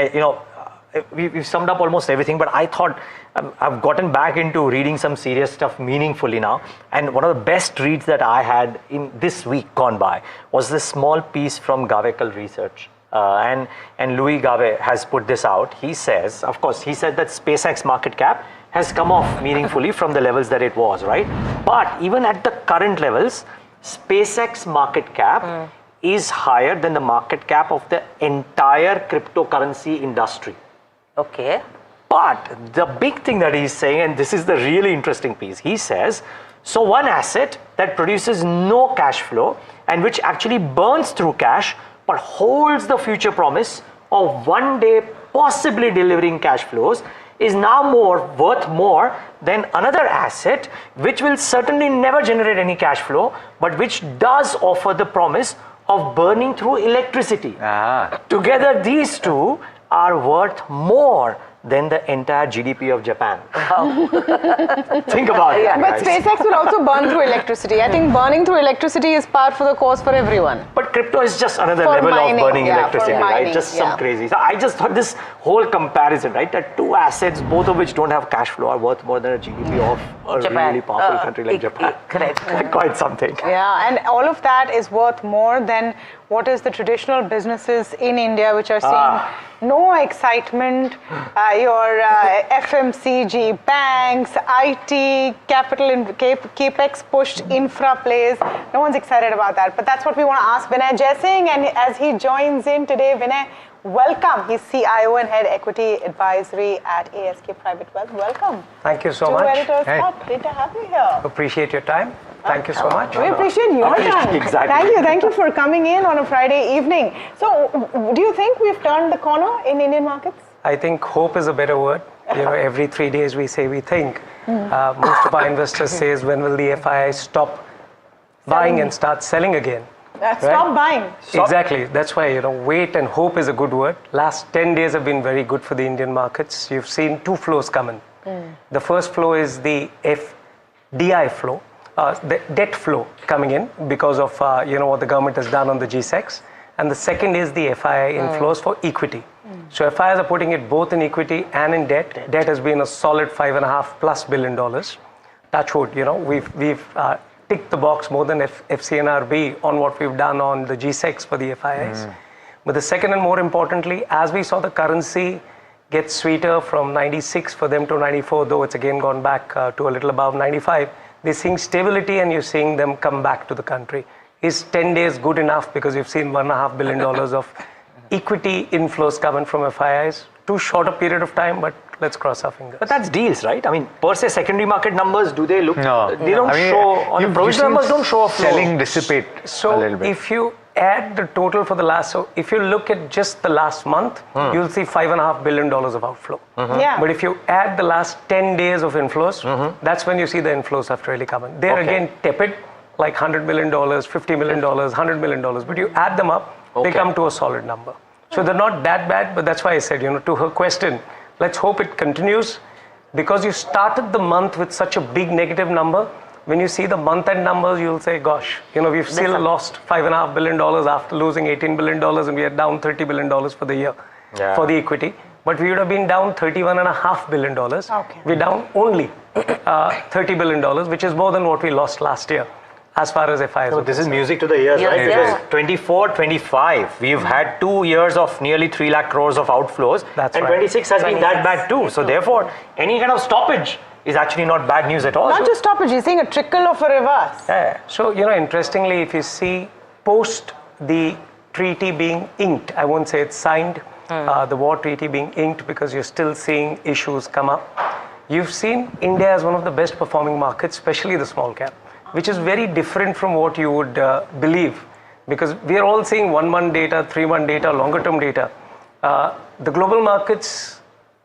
we've summed up almost everything, but I thought I've gotten back into reading some serious stuff meaningfully now. And one of the best reads that I had in this week gone by was this small piece from Gavekal Research. And Louis Gave has put this out. He says, of course, he said that SpaceX market cap has come off meaningfully from the levels that it was, right? But even at the current levels, SpaceX market cap is higher than the market cap of the entire cryptocurrency industry. Okay. But the big thing that he's saying, and this is the really interesting piece, he says, so one asset that produces no cash flow and which actually burns through cash but holds the future promise of one day possibly delivering cash flows is now worth more than another asset which will certainly never generate any cash flow but which does offer the promise of burning through electricity. Together these two are worth more than the entire GDP of Japan. Think about it. But SpaceX will also burn through electricity. I think burning through electricity is par for the course for everyone. But crypto is just another For level mining, of burning yeah, electricity, for mining, right? Just yeah. some crazy. So I just thought this whole comparison, right? That two assets, both of which don't have cash flow, are worth more than a GDP of a Japan. really powerful country like Japan. Correct. Quite something. Yeah, and all of that is worth more than what is the traditional businesses in India which are seeing no excitement. Your FMCG, banks, IT, capital, capex pushed infra plays. No one's excited about that. But that's what we want to ask Vinay Jaising. And as he joins in today, Vinay, welcome. He's CIO and Head Equity Advisory at ASK Private Wealth. Welcome. Thank you so to much. Editor's Cup. Great to have you here. Appreciate your time. Thank you so much. We appreciate your time. Exactly. Thank you for coming in on a Friday evening. So, do you think we've turned the corner in Indian markets? I think hope is a better word. Every 3 days we say we think. Most of our investors says, when will the FII stop buying and start selling again? Stop buying. Exactly. That's why, wait and hope is a good word. Last 10 days have been very good for the Indian markets. You've seen two flows come in. The first flow is the FDI flow. The debt flow coming in because of what the government has done on the G-Secs, and the second is the FII inflows for equity. So FIIs are putting it both in equity and in debt. Debt has been a solid $5.5+ billion. Touch wood, we've ticked the box more than FCNRB on what we've done on the G-Secs for the FIIs. But the second and more importantly, as we saw the currency get sweeter from 96 for them to 94, though it's again gone back to a little above 95. They're seeing stability and you're seeing them come back to the country. Is 10 days good enough? Because you've seen $1.5 billion of equity inflows coming from FIIs. Too short a period of time, but let's cross our fingers. But that's deals, right? I mean, per se, secondary market numbers, do they look? No. They don't show, on the provisional numbers don't show a flow. Selling dissipate a little bit. If you add the total for the last, so if you look at just the last month, you'll see $5.5 billion of outflow. Yeah. But if you add the last 10 days of inflows, that's when you see the inflows have really come in. They're again tepid, like $100 million, $50 million, $100 million. But you add them up, they come to a solid number. So they're not that bad, but that's why I said, to her question, let's hope it continues. Because you started the month with such a big negative number, when you see the month-end numbers, you'll say, gosh, we've still lost $5.5 billion after losing $18 billion, and we are down $30 billion for the year for the equity. But we would have been down $31.5 billion. Okay. We're down only $30 billion, which is more than what we lost last year, as far as FIIs. So this is music to the ears, right? Yeah. Because 24, 25, we've had 2 years of nearly 3 lakh crores of outflows. That's and right. 26 has been that bad too. So therefore, any kind of stoppage is actually not bad news at all. Not just stoppage, you're seeing a trickle of a reverse. Yeah. So, interestingly, if you see post the treaty being inked, I won't say it's signed, the war treaty being inked, because you're still seeing issues come up. You've seen India as one of the best performing markets, especially the small cap, which is very different from what you would believe, because we are all seeing 1-month data, 3-month data, longer term data. The global markets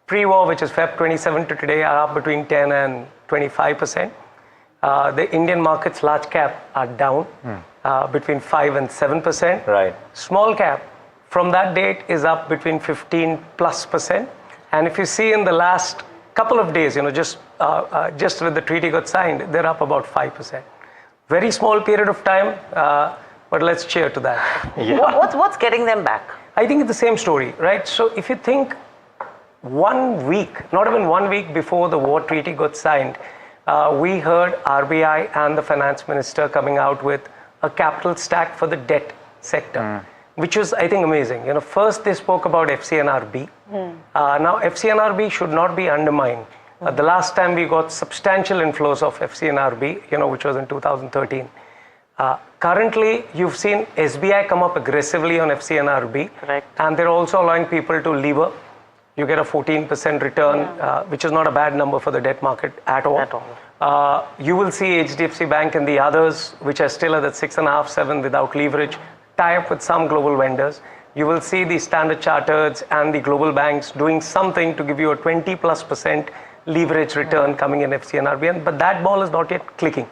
pre-war, which is Feb 27 to today, are up between 10 and 25%. The Indian markets, large cap, are down between 5 and 7%. Right. Small cap, from that date, is up between 15+%. And if you see in the last couple of days, just when the treaty got signed, they're up about 5%. Very small period of time, but let's cheer to that. What's getting them back? I think it's the same story, right? So if you think 1 week, not even 1 week before the war treaty got signed, we heard RBI and the finance minister coming out with a capital stack for the debt sector, which was, I think, amazing. First they spoke about FCNRB. Now FCNRB should not be undermined. The last time we got substantial inflows of FCNRB, which was in 2013. Currently, you've seen SBI come up aggressively on FCNRB. Correct. And they're also allowing people to lever. You get a 14% return, which is not a bad number for the debt market at all. You will see HDFC Bank and the others, which are still at that 6.5, 7 without leverage, tie up with some global vendors. You will see the Standard Chartered and the global banks doing something to give you a 20+% leverage return coming in FCNRB. But that ball is not yet clicking.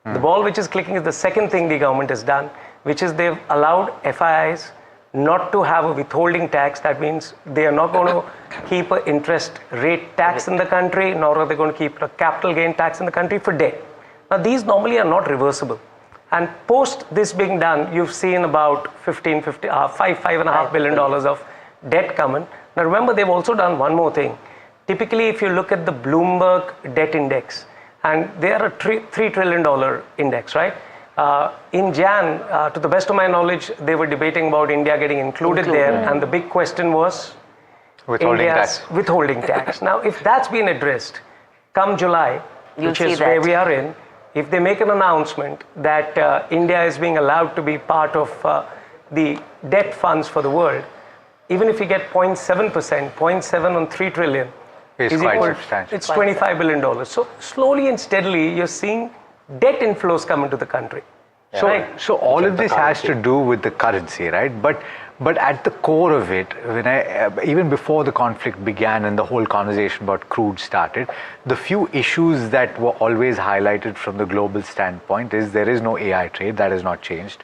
The ball which is clicking is the second thing the government has done, which is they've allowed FIIs not to have a withholding tax. That means they are not going to keep an interest rate tax in the country, nor are they going to keep a capital gain tax in the country for debt. Now, these normally are not reversible. And post this being done, you've seen about $5.5 billion of debt coming. Now, remember, they've also done one more thing. Typically, if you look at the Bloomberg debt index, and they are a $3 trillion index, right? In Jan, to the best of my knowledge, they were debating about India getting included there, and the big question was withholding tax. Now, if that's been addressed, come July, which is where we are in, if they make an announcement that India is being allowed to be part of the debt funds for the world, even if you get 0.7%, 0.7 on 3 trillion, is quite substantial. It's $25 billion. So slowly and steadily, you're seeing debt inflows come into the country. So all of this has to do with the currency, right? But at the core of it, even before the conflict began and the whole conversation about crude started, the few issues that were always highlighted from the global standpoint is there is no AI trade, that has not changed.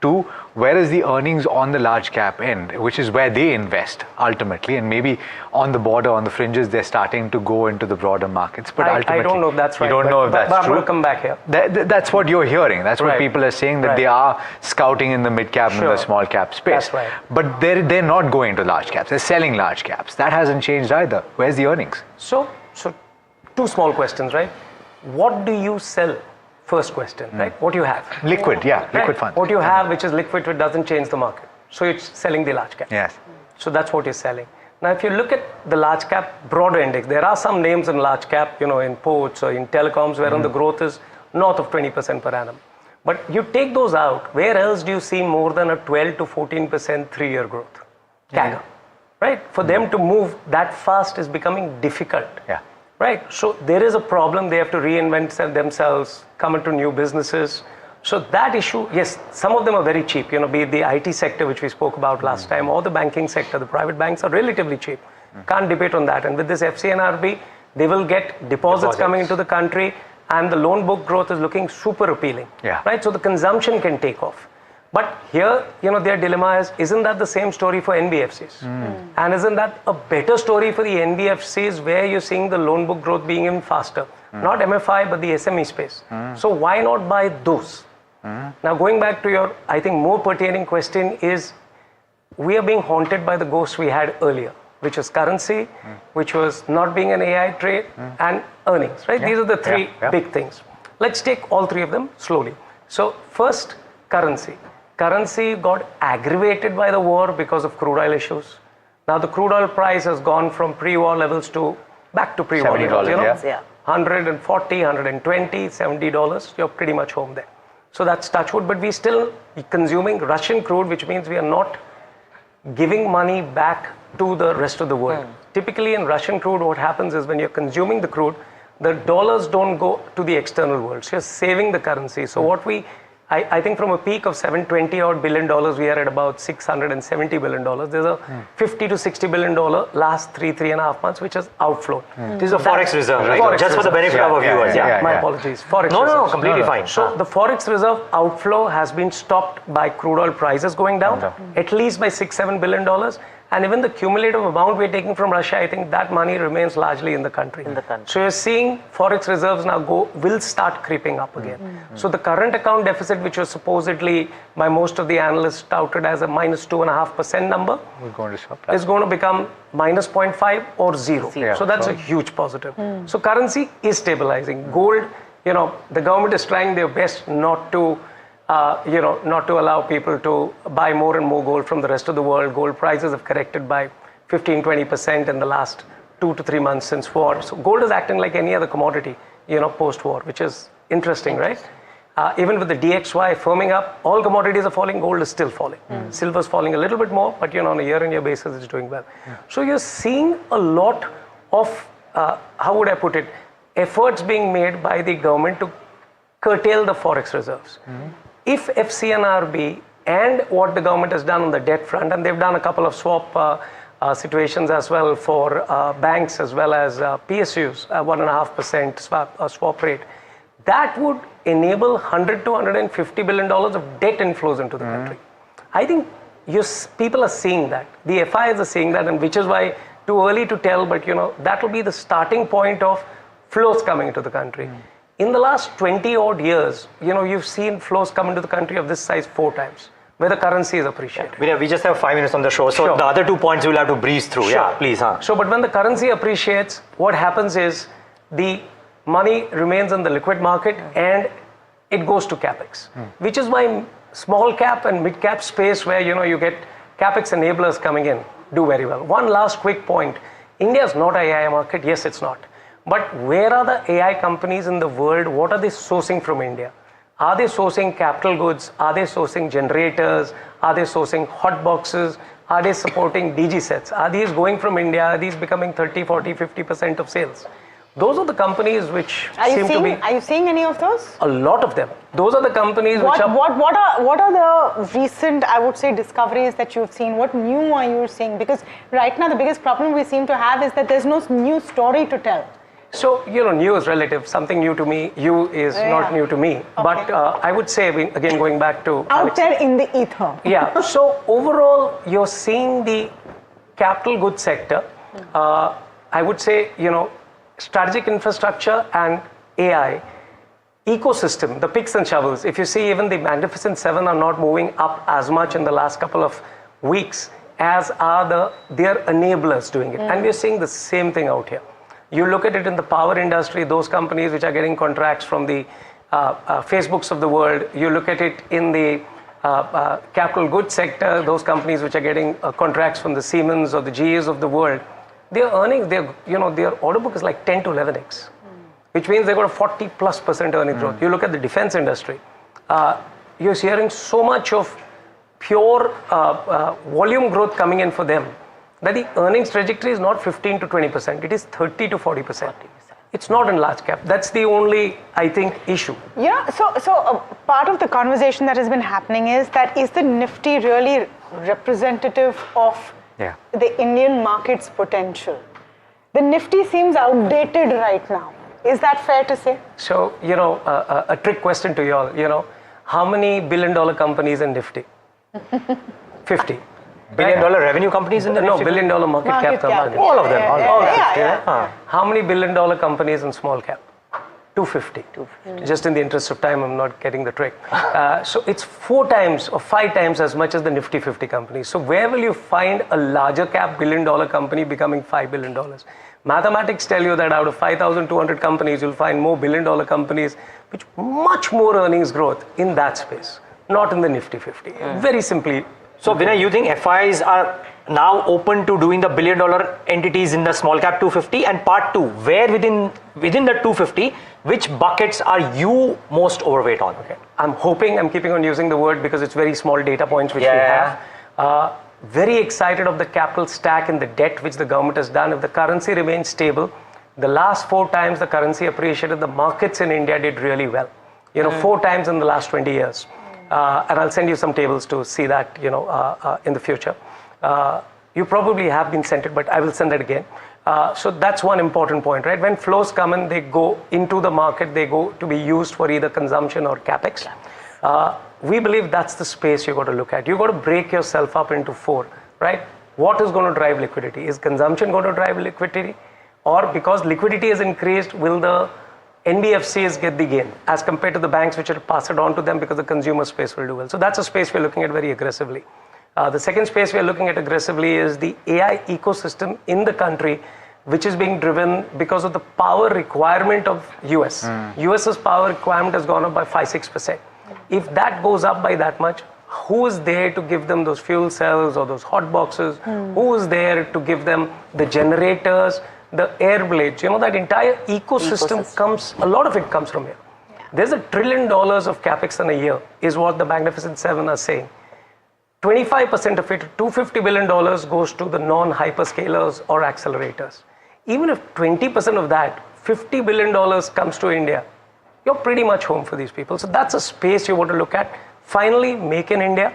Two, where is the earnings on the large cap end, which is where they invest ultimately, and maybe on the border, on the fringes, they're starting to go into the broader markets. But ultimately, I don't know if that's right. You don't know if that's true. But I'm going to come back here. That's what you're hearing. That's what people are saying, that they are scouting in the mid cap and the small cap space. That's right. But they're not going to large caps. They're selling large caps. That hasn't changed either. Where's the earnings? So two small questions, right? What do you sell? First question, right? What you have. Liquid, liquid funds. What you have, which is liquid, which doesn't change the market. So it's selling the large cap. Yes. So that's what you're selling. Now, if you look at the large cap broader index, there are some names in large cap, in ports or in telecoms, wherein the growth is north of 20% per annum. But you take those out, where else do you see more than a 12 to 14% 3-year growth? CAGR, right? For them to move that fast is becoming difficult. Right? So there is a problem. They have to reinvent themselves, come into new businesses. So that issue, yes, some of them are very cheap, be it the IT sector, which we spoke about last time, or the banking sector. The private banks are relatively cheap. Can't debate on that. And with this FCNRB, they will get deposits coming into the country, and the loan book growth is looking super appealing. Right? So the consumption can take off. But here, their dilemma is, isn't that the same story for NBFCs? And isn't that a better story for the NBFCs where you're seeing the loan book growth being even faster? Not MFI, but the SME space. So why not buy those? Now, going back to your, I think, more pertaining question is, we are being haunted by the ghosts we had earlier, which was currency, which was not being an AI trade, and earnings, right? These are the three big things. Let's take all three of them slowly. So first, currency. Currency got aggravated by the war because of crude oil issues. Now the crude oil price has gone from pre-war levels to back to pre-war levels. $140, $120, $70. You're pretty much home there. So that's touch wood. But we still consuming Russian crude, which means we are not giving money back to the rest of the world. Typically in Russian crude, what happens is when you're consuming the crude, the dollars don't go to the external world. So you're saving the currency. So what I think from a peak of $720 billion, we are at about $670 billion. There's a $50 to $60 billion last 3.5 months, which has outflowed. This is a forex reserve, right? Just for the benefit of our viewers. My apologies. Forex No, completely fine. So the forex reserve outflow has been stopped by crude oil prices going down, at least by $6-7 billion. And even the cumulative amount we're taking from Russia, I think that money remains largely in the country. So you're seeing forex reserves now will start creeping up again. So the current account deficit, which was supposedly by most of the analysts touted as a minus 2.5% number, is going to become minus 0.5 or 0. So that's a huge positive. So currency is stabilizing. Gold, the government is trying their best not to allow people to buy more and more gold from the rest of the world. Gold prices have corrected by 15-20% in the last 2 to 3 months since war. So gold is acting like any other commodity, post-war, which is interesting, right? Even with the DXY firming up, all commodities are falling, gold is still falling. Silver's falling a little bit more, but on a year-on-year basis, it's doing well. So you're seeing a lot of, how would I put it, efforts being made by the government to curtail the forex reserves. If FCNRB and what the government has done on the debt front, and they've done a couple of swap situations as well for banks as well as PSUs, 1.5% swap rate, that would enable $100 to $150 billion of debt inflows into the country. I think people are seeing that. The FIs are seeing that, and which is why too early to tell, but that will be the starting point of flows coming into the country. In the last 20 odd years, you've seen flows come into the country of this size 4 times, where the currency is appreciated. We just have 5 minutes on the show, so the other 2 points we'll have to breeze through. Sure. Yeah, please. So, but when the currency appreciates, what happens is the money remains in the liquid market and it goes to capex, which is why small cap and mid cap space where you get capex enablers coming in do very well. One last quick point: India is not an AI market. Yes, it's not. But where are the AI companies in the world? What are they sourcing from India? Are they sourcing capital goods? Are they sourcing generators? Are they sourcing hot boxes? Are they supporting DG sets? Are these going from India? Are these becoming 30, 40, 50% of sales? Those are the companies which seem to be. Are you seeing any of those? A lot of them. Those are the companies which are. What are the recent, I would say, discoveries that you've seen? What new are you seeing? Because right now the biggest problem we seem to have is that there's no new story to tell. So, new is relative. Something new to me, you is not new to me. Okay. But I would say, again, going back to. Out there in the ether. Yeah. So, overall, you're seeing the capital goods sector. I would say, strategic infrastructure and AI ecosystem, the picks and shovels. If you see, even the Magnificent Seven are not moving up as much in the last couple of weeks as are their enablers doing it. And we're seeing the same thing out here. You look at it in the power industry, those companies which are getting contracts from the Facebooks of the world. You look at it in the capital goods sector, those companies which are getting contracts from the Siemens or the GEs of the world. Their earnings, their order book is like 10 to 11x, which means they've got a 40+% earning growth. You look at the defense industry, you're hearing so much of pure volume growth coming in for them that the earnings trajectory is not 15 to 20%, it is 30 to 40%. It's not in large cap. That's the only, I think, issue. Yeah, so part of the conversation that has been happening is the Nifty really representative of the Indian market's potential? The Nifty seems outdated right now. Is that fair to say? So, a trick question to you all, how many billion-dollar companies in Nifty? 50. Billion-dollar revenue companies in the Nifty? No, billion-dollar market cap companies. All of them. How many billion-dollar companies in small cap? 250. Just in the interest of time, I'm not getting the trick. So it's 4 times or 5 times as much as the Nifty 50 companies. So where will you find a larger cap billion-dollar company becoming $5 billion? Mathematics tell you that out of 5,200 companies, you'll find more billion-dollar companies which much more earnings growth in that space, not in the Nifty 50. Very simply. So Vinay, you think FIs are now open to doing the billion-dollar entities in the small cap 250? And part 2, where within the 250, which buckets are you most overweight on? Okay. I'm keeping on using the word because it's very small data points which we have. Very excited of the capital stack and the debt which the government has done. If the currency remains stable, the last 4 times the currency appreciated, the markets in India did really well. 4 times in the last 20 years. And I'll send you some tables to see that, in the future. You probably have been sent it, but I will send it again. So that's one important point, right? When flows come in, they go into the market, they go to be used for either consumption or capex. We believe that's the space you've got to look at. You've got to break yourself up into 4, right? What is going to drive liquidity? Is consumption going to drive liquidity? Or because liquidity has increased, will the NBFCs get the gain as compared to the banks which will pass it on to them because the consumer space will do well? So that's a space we're looking at very aggressively. The second space we're looking at aggressively is the AI ecosystem in the country, which is being driven because of the power requirement of US. US's power requirement has gone up by 5-6%. If that goes up by that much, who is there to give them those fuel cells or those hot boxes? Who is there to give them the generators, the air blades? That entire ecosystem comes, a lot of it comes from here. There's $1 trillion of capex in a year, is what the Magnificent Seven are saying. 25% of it, $250 billion, goes to the non-hyperscalers or accelerators. Even if 20% of that, $50 billion comes to India, you're pretty much home for these people. So that's a space you want to look at. Finally, make in India.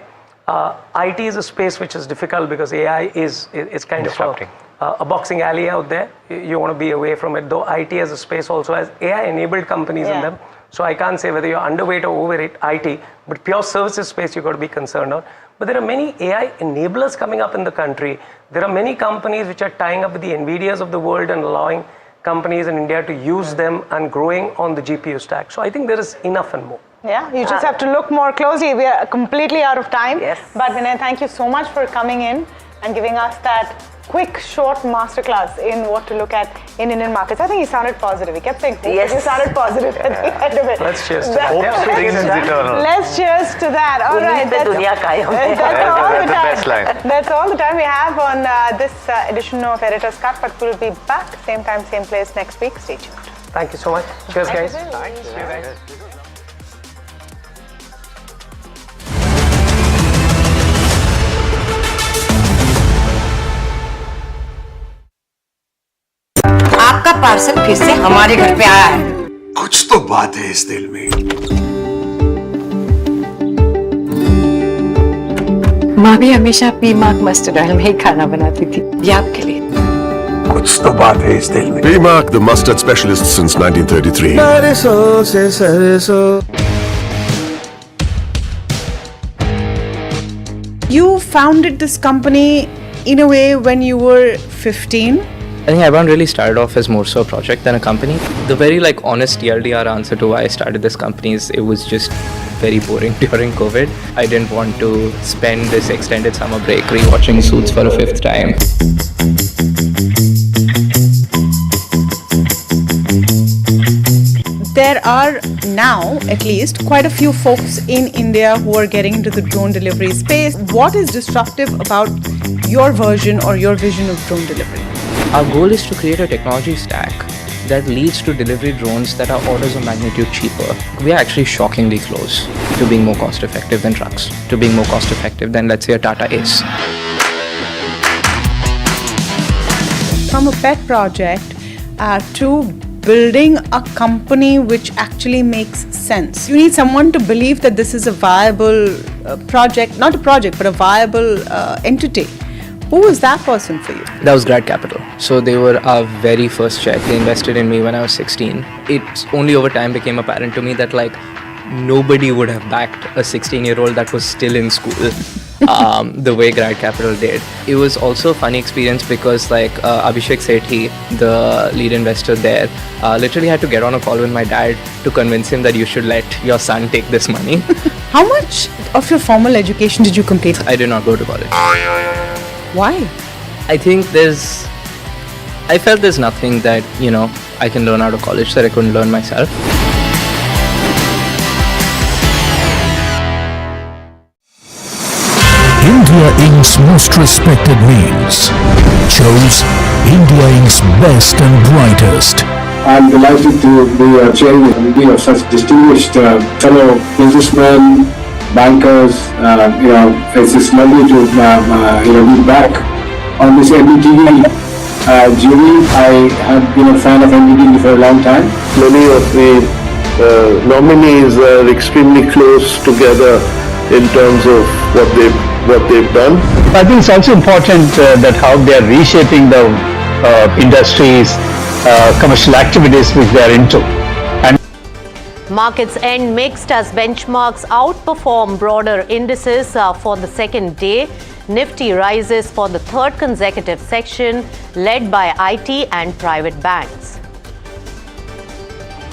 IT is a space which is difficult because AI is kind disrupting. of a boxing alley out there. You want to be away from it, though IT as a space also has AI-enabled companies in them. So I can't say whether you're underweight or overweight IT, but pure services space you've got to be concerned on. But there are many AI enablers coming up in the country. There are many companies which are tying up with the NVIDIAs of the world and allowing companies in India to use them and growing on the GPU stack. So I think there is enough and more. Yeah, you just have to look more closely. We are completely out of time. Yes. But Vinay, thank you so much for coming in and giving us that quick, short masterclass in what to look at in Indian markets. I think he sounded positive. He kept saying hope, but you sounded positive at the end of it. Let's cheers to that. Hope springs eternal. Let's cheers to that. All right. That's all the best line. That's all the time we have on this edition of Editor's Cut, but we'll be back same time, same place next week. Stay tuned. Thank you so much. Cheers, guys. Thank you. आपका parcel फिर से हमारे घर पे आया है। कुछ तो बात है इस दिल में। माँ भी हमेशा पीमाक मस्टर्ड ऑयल में ही खाना बनाती थी, ये आपके लिए। कुछ तो बात है इस दिल में। P-Mark, the mustard specialist since 1933. सरसों से सरसों। You founded this company in a way when you were 15. I think everyone really started off as more so a project than a company. The very honest TLDR answer to why I started this company is it was just very boring during COVID. I didn't want to spend this extended summer break rewatching Suits for a 5th time. There are now, at least, quite a few folks in India who are getting into the drone delivery space. What is disruptive about your version or your vision of drone delivery? Our goal is to create a technology stack that leads to delivery drones that are orders of magnitude cheaper. We are actually shockingly close to being more cost effective than trucks, to being more cost effective than, let's say, a Tata Ace. From a pet project to building a company which actually makes sense. You need someone to believe that this is a viable project, not a project, but a viable entity. Who was that person for you? That was Grad Capital. So they were our very first check. They invested in me when I was 16. It's only over time became apparent to me that nobody would have backed a 16-year-old that was still in school the way Grad Capital did. It was also a funny experience because Abhishek Sethi, the lead investor there, literally had to get on a call with my dad to convince him that you should let your son take this money. How much of your formal education did you complete? I did not go to college. Why? I think I felt there's nothing that, I can learn out of college that I couldn't learn myself. India Inc.'s most respected names chose India Inc.'s best and brightest. I'm delighted to be chairing a committee of such distinguished fellow businessmen, bankers. It's lovely to be back on this NDTV jury. I have been a fan of NDTV for a long time. Many of the nominees are extremely close together in terms of what they've done. I think it's also important that how they are reshaping the industries, commercial activities which they are into. Markets end mixed as benchmarks outperform broader indices for the second day. Nifty rises for the third consecutive session, led by IT and private banks.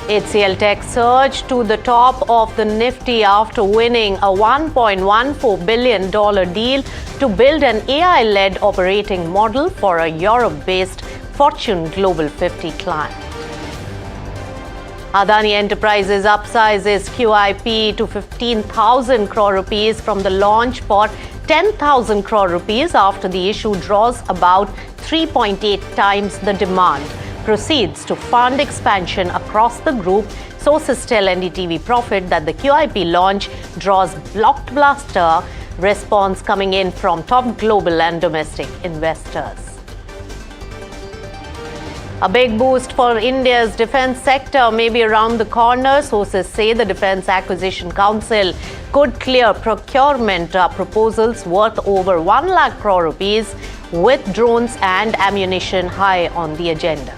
HCL Tech surged to the top of the Nifty after winning a $1.14 billion deal to build an AI-led operating model for a Europe-based Fortune Global 50 client. Adani Enterprises upsizes QIP to 15,000 crore rupees from the launch for 10,000 crore rupees after the issue draws about 3.8 times the demand. proceeds to fund expansion across the group. Sources tell NDTV Profit that the QIP launch draws blockbuster response coming in from top global and domestic investors. A big boost for India's defence sector may be around the corner. Sources say the Defence Acquisition Council could clear procurement proposals worth over 1 lakh crore rupees, with drones and ammunition high on the agenda.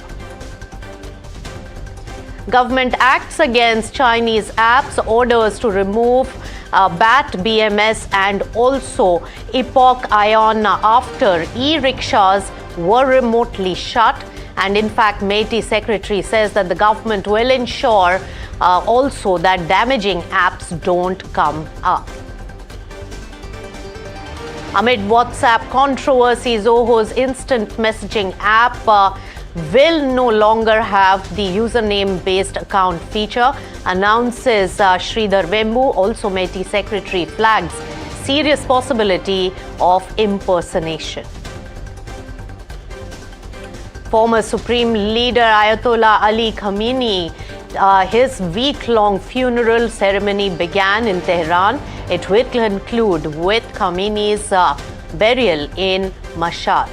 Government acts against Chinese apps, orders to remove BAT, BMS and also Epoch Ion after e-rickshaws were remotely shut. And in fact, MeitY Secretary says that the government will ensure also that damaging apps don't come up. Amid WhatsApp controversy, Zoho's instant messaging app will no longer have the username-based account feature, announces Sridhar Vembu. Also, MeitY Secretary flags serious possibility of impersonation. Former Supreme Leader Ayatollah Ali Khamenei, his week-long funeral ceremony began in Tehran. It will conclude with Khamenei's burial in Mashhad.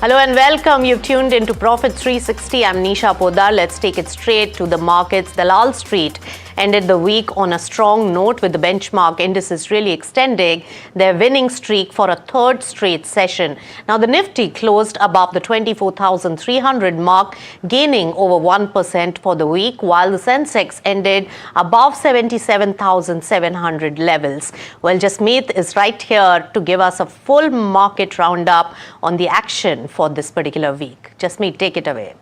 Hello and welcome. You've tuned into Profit 360. I'm Nisha Podar. Let's take it straight to the markets. Dalal Street ended the week on a strong note, with the benchmark indices really extending their winning streak for a third straight session. Now, the Nifty closed above the 24,300 mark, gaining over 1% for the week, while the Sensex ended above 77,700 levels. Well, Jasmeet is right here to give us a full market roundup on the action for this particular week. Jasmeet, take it away.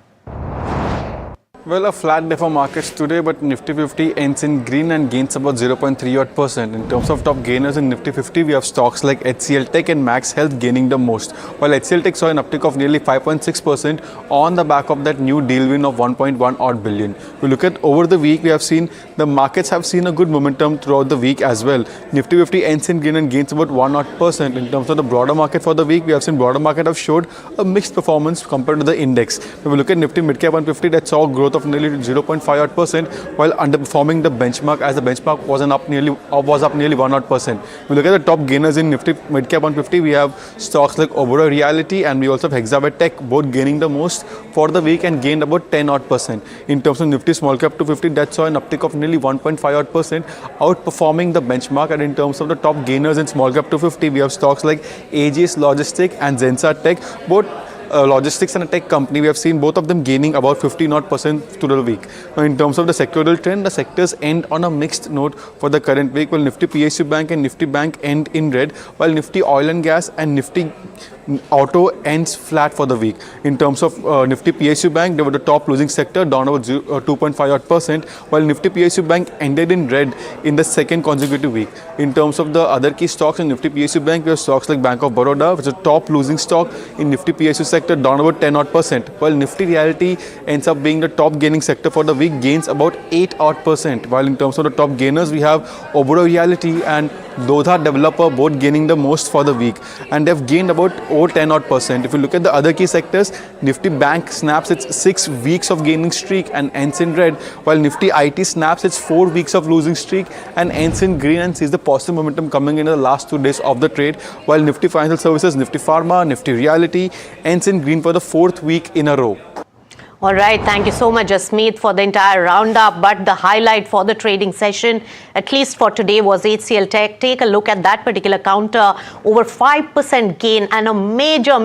Well, a flat day for markets today, but Nifty 50 ends in green and gains about 0.3%. In terms of top gainers in Nifty 50, we have stocks like HCL Tech and Max Health gaining the most, while HCL Tech saw an uptick of nearly 5.6% on the back of that new deal win of 1.1 odd billion. We look at over the week, we have seen the markets have seen a good momentum throughout the week as well. Nifty 50 ends in green and gains about 1%. In terms of the broader market for the week, we have seen broader market have showed a mixed performance compared to the index. If we look at Nifty Midcap 150, that saw growth of nearly 0.5%, while underperforming the benchmark, as the benchmark was up nearly 1%. We look at the top gainers in Nifty Midcap 150. We have stocks like Oberoi Realty and we also have Hexaware Tech, both gaining the most for the week and gained about 10%. In terms of Nifty Small Cap 250, that saw an uptick of nearly 1.5%, outperforming the benchmark. And in terms of the top gainers in Small Cap 250, we have stocks like AGS Logistics and Zensa Tech, both logistics and a tech company. We have seen both of them gaining about 50% through the week. Now, in terms of the sectoral trend, the sectors end on a mixed note for the current week. While Nifty PSU Bank and Nifty Bank end in red, while Nifty Oil and Gas and Nifty Auto ends flat for the week. In terms of Nifty PSU Bank, they were the top losing sector, down about 2.5%, while Nifty PSU Bank ended in red in the second consecutive week. In terms of the other key stocks in Nifty PSU Bank, we have stocks like Bank of Baroda, which is a top losing stock in Nifty PSU sector, down about 10%, while Nifty Realty ends up being the top gaining sector for the week, gains about 8%. While in terms of the top gainers, we have Oberoi Realty and Dodha Developer, both gaining the most for the week, and they've gained about over 10%. If you look at the other key sectors, Nifty Bank snaps its 6 weeks of gaining streak and ends in red, while Nifty IT snaps its 4 weeks of losing streak and ends in green and sees the positive momentum coming in the last 2 days of the trade, while Nifty Financial Services, Nifty Pharma, Nifty Realty ends in green for the 4th week in a row. All right, thank you so much, Jasmeet, for the entire roundup. But the highlight for the trading session, at least for today, was HCL Tech. Take a look at that particular counter, over 5% gain and a major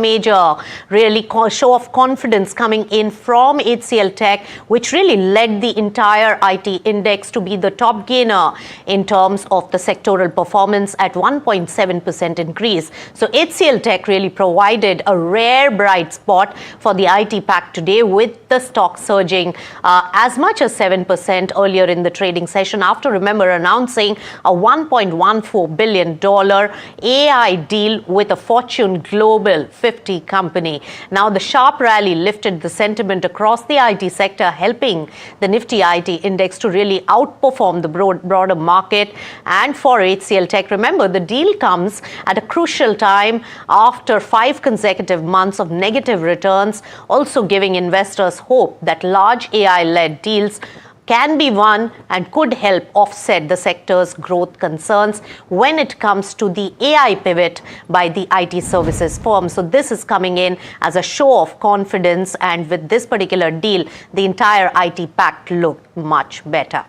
really show of confidence coming in from HCL Tech, which really led the entire IT index to be the top gainer in terms of the sectoral performance at 1.7% increase. So HCL Tech really provided a rare bright spot for the IT pack today, with the stock surging as much as 7% earlier in the trading session after, remember, announcing a $1.14 billion AI deal with a Fortune Global 50 company. Now, the sharp rally lifted the sentiment across the IT sector, helping the Nifty IT index to really outperform the broader market. And for HCL Tech, remember, the deal comes at a crucial time after 5 consecutive months of negative returns, also giving investors hope that large AI-led deals can be won and could help offset the sector's growth concerns when it comes to the AI pivot by the IT services firm. So this is coming in as a show of confidence, and with this particular deal, the entire IT pact looked much better.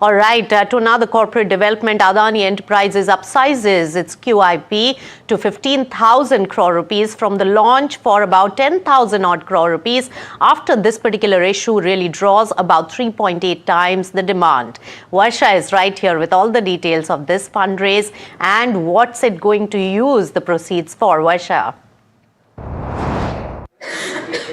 All right, to another corporate development, Adani Enterprises upsizes its QIP to 15,000 crore rupees from the launch for about 10,000 odd crore rupees after this particular issue really draws about 3.8 times the demand. Varsha is right here with all the details of this fundraise and what's it going to use the proceeds for. Varsha.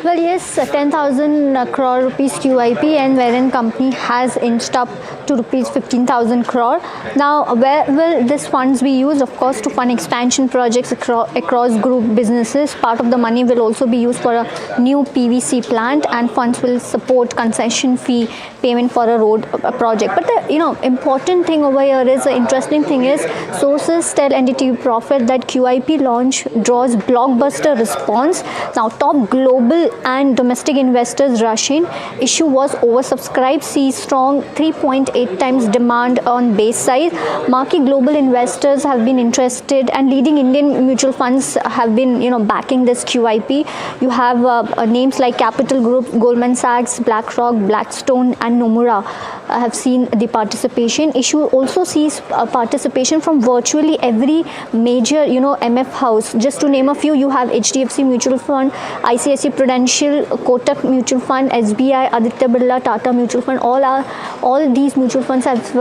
Well, yes, 10,000 crore rupees QIP, and wherein company has inched up to rupees 15,000 crore. Now, where will these funds be used? Of course, to fund expansion projects across group businesses. Part of the money will also be used for a new PVC plant, and funds will support concession fee payment for a road project. But the important thing over here is, the interesting thing is, sources tell NDTV Profit that QIP launch draws blockbuster response. Now, top global and domestic investors rush in. Issue was oversubscribed, sees strong 3.8 times demand on base size. Marquee global investors have been interested, and leading Indian mutual funds have been backing this QIP. You have names like Capital Group, Goldman Sachs, BlackRock, Blackstone and Nomura have seen the participation. Issue also sees participation from virtually every major MF house. Just to name a few, you have HDFC Mutual Fund, ICICI Prudential, Kotak Mutual Fund, SBI, Aditya Birla, Tata Mutual Fund. All these mutual funds have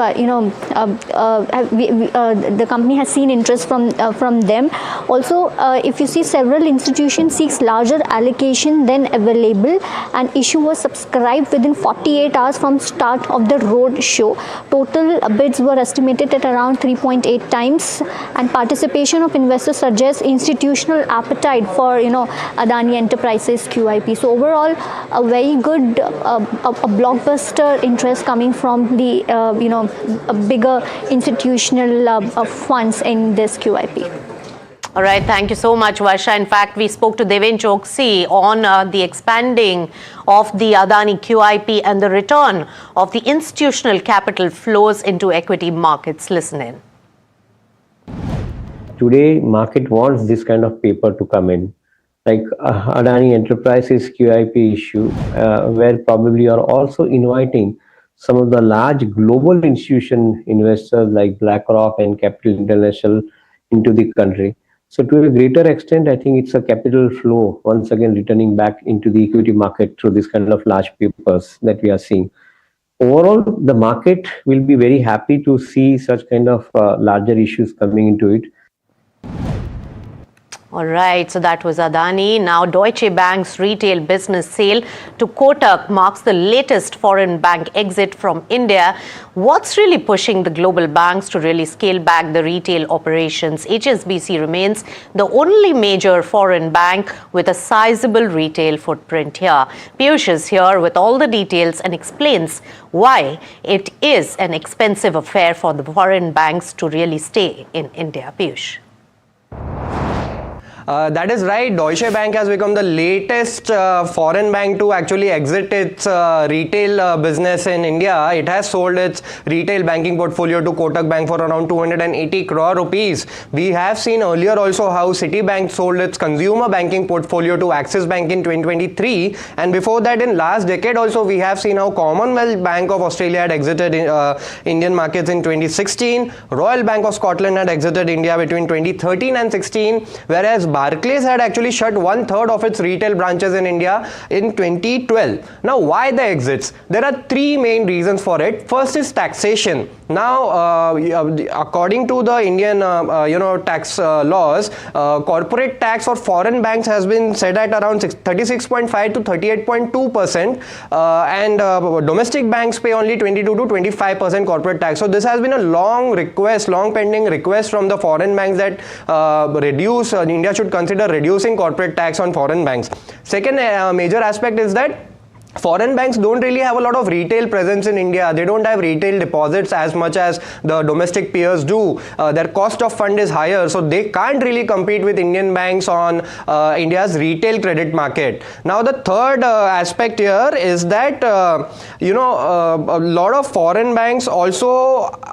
the company has seen interest from them. Also, if you see, several institutions seeks larger allocation than available, and issue was subscribed within 48 hours from start of the road show. Total bids were estimated at around 3.8 times, and participation of investors suggests institutional appetite for Adani Enterprises QIP. So overall, a very good a blockbuster interest coming from the bigger institutional funds in this QIP. All right, thank you so much, Varsha. In fact, we spoke to Deven Choksi on the expanding of the Adani QIP and the return of the institutional capital flows into equity markets. Listen in. Today, market wants this kind of paper to come in, like Adani Enterprises QIP issue, where probably you are also inviting some of the large global institution investors like BlackRock and Capital International into the country. So to a greater extent, I think it's a capital flow once again returning back into the equity market through this kind of large papers that we are seeing. Overall, the market will be very happy to see such kind of larger issues coming into it. All right, so that was Adani. Now, Deutsche Bank's retail business sale to Kotak marks the latest foreign bank exit from India. What's really pushing the global banks to really scale back the retail operations? HSBC remains the only major foreign bank with a sizable retail footprint here. Piyush is here with all the details and explains why it is an expensive affair for the foreign banks to really stay in India. Piyush. That is right. Deutsche Bank has become the latest foreign bank to actually exit its retail business in India. It has sold its retail banking portfolio to Kotak Bank for around 280 crore rupees. We have seen earlier also how Citibank sold its consumer banking portfolio to Axis Bank in 2023, and before that in last decade also we have seen how Commonwealth Bank of Australia had exited Indian markets in 2016. Royal Bank of Scotland had exited India between 2013 and 16, whereas Barclays had actually shut 1/3 of its retail branches in India in 2012. Now, why the exits? There are three main reasons for it. First is taxation. Now, according to the Indian, tax laws, corporate tax for foreign banks has been set at around 36.5 to 38.2%, and domestic banks pay only 22 to 25% corporate tax. So this has been a long pending request from the foreign banks that India should consider reducing corporate tax on foreign banks. Second major aspect is that foreign banks don't really have a lot of retail presence in India. They don't have retail deposits as much as the domestic peers do. Their cost of fund is higher, so they can't really compete with Indian banks on India's retail credit market. Now, the third aspect here is that a lot of foreign banks also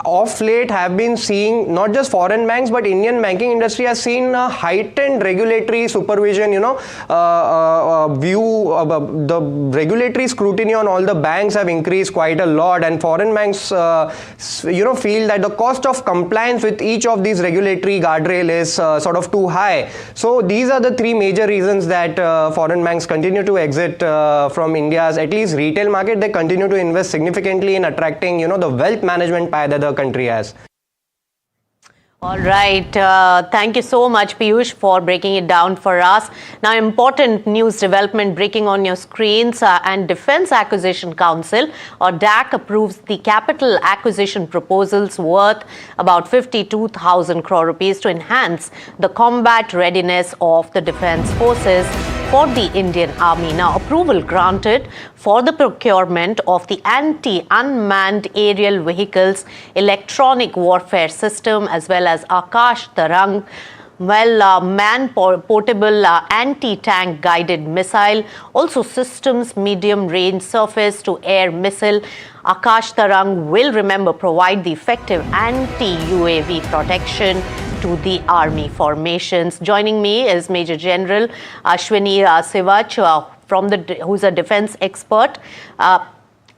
of late have been seeing, not just foreign banks, but Indian banking industry has seen a heightened regulatory supervision, the regulatory scrutiny on all the banks have increased quite a lot, and foreign banks feel that the cost of compliance with each of these regulatory guardrail is sort of too high. So these are the three major reasons that foreign banks continue to exit from India's at least retail market. They continue to invest significantly in attracting the wealth management pie that the country has. All right. Thank you so much, Piyush, for breaking it down for us. Now, important news development breaking on your screens. And Defence Acquisition Council, or DAC, approves the capital acquisition proposals worth about 52,000 crore rupees to enhance the combat readiness of the defence forces for the Indian Army. Now, approval granted for the procurement of the anti-unmanned aerial vehicles electronic warfare system as well as Akash Tarang, man-portable anti-tank guided missile, also systems medium-range surface-to-air missile. Akash Tarang will, remember, provide the effective anti-UAV protection to the army formations. Joining me is Major General Ashwini Sivach, who's a defense expert.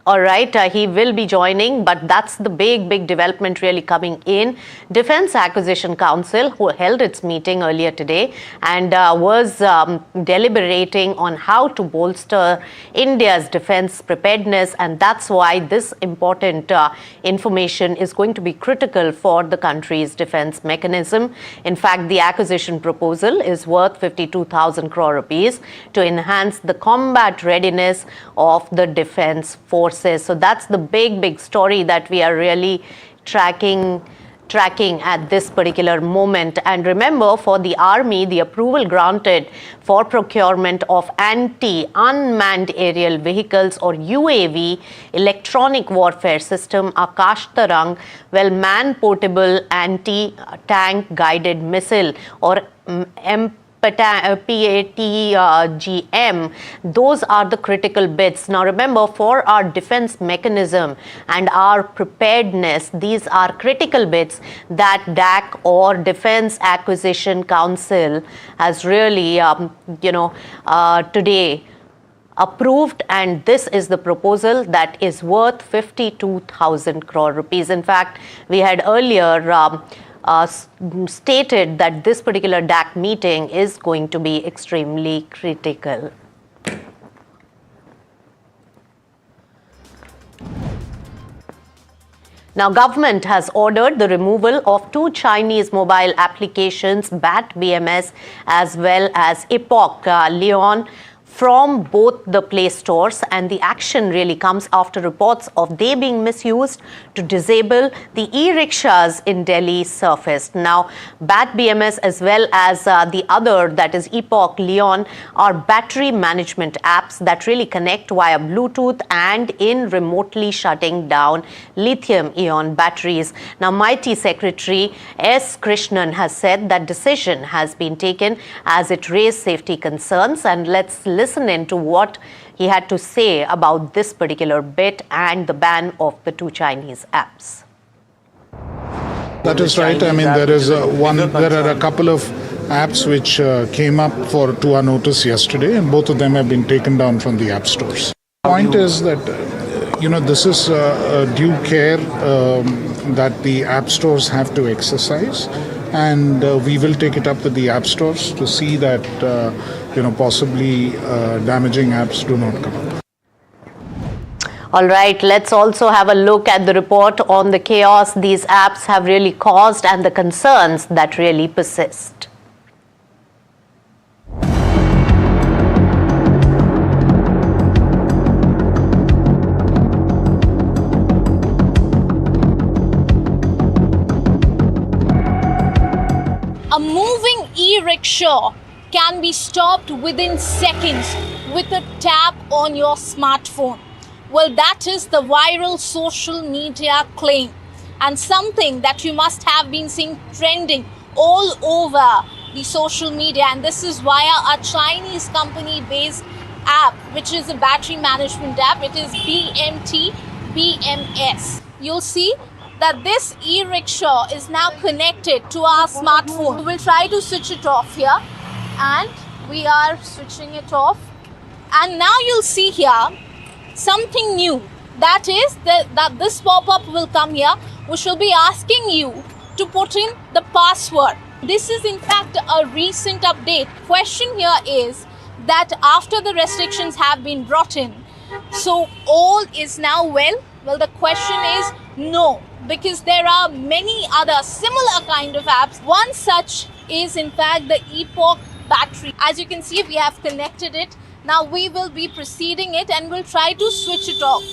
All right, he will be joining, but that's the big development really coming in. Defence Acquisition Council, who held its meeting earlier today and was deliberating on how to bolster India's defence preparedness, and that's why this important information is going to be critical for the country's defence mechanism. In fact, the acquisition proposal is worth 52,000 crore rupees to enhance the combat readiness of the defence forces. So that's the big story that we are really tracking at this particular moment. And remember, for the army, the approval granted for procurement of anti-unmanned aerial vehicles or UAV electronic warfare system Akash Tarang, man-portable anti-tank guided missile or PATGM, those are the critical bits. Now remember, for our defense mechanism and our preparedness, these are critical bits that DAC or Defense Acquisition Council has really, today approved, and this is the proposal that is worth 52,000 crore rupees. In fact, we had earlier stated that this particular DAC meeting is going to be extremely critical. Now, government has ordered the removal of 2 Chinese mobile applications, BAT BMS as well as Epoch Leon, from both the Play Stores, and the action really comes after reports of they being misused to disable the e-rickshaws in Delhi surfaced. Now, BAT BMS as well as the other, that is Epoch Leon, are battery management apps that really connect via Bluetooth and in remotely shutting down lithium-ion batteries. Now, MeitY Secretary S. Krishnan has said that decision has been taken as it raised safety concerns, and let's listen into what he had to say about this particular bit and the ban of the 2 Chinese apps. That is right. I mean, there are a couple of apps which came up to our notice yesterday, and both of them have been taken down from the app stores. The point is that, this is due care that the app stores have to exercise and we will take it up with the app stores to see that possibly damaging apps do not come up. All right, let's also have a look at the report on the chaos these apps have really caused and the concerns that really persist. A moving e-rickshaw can be stopped within seconds with a tap on your smartphone. Well, that is the viral social media claim, and something that you must have been seeing trending all over the social media, and this is via a Chinese company based app, which is a battery management app. It is BMS. You'll see that this e-rickshaw is now connected to our smartphone. We'll try to switch it off here, and we are switching it off, and now you'll see here something new. That is that this pop-up will come here, which will be asking you to put in the password. This is in fact a recent update. Question here is that after the restrictions have been brought in, so all is now well? Well, the question is no, because there are many other similar kind of apps. One such is in fact the Epoch battery. As you can see, we have connected it. Now we will be proceeding it and we'll try to switch it off.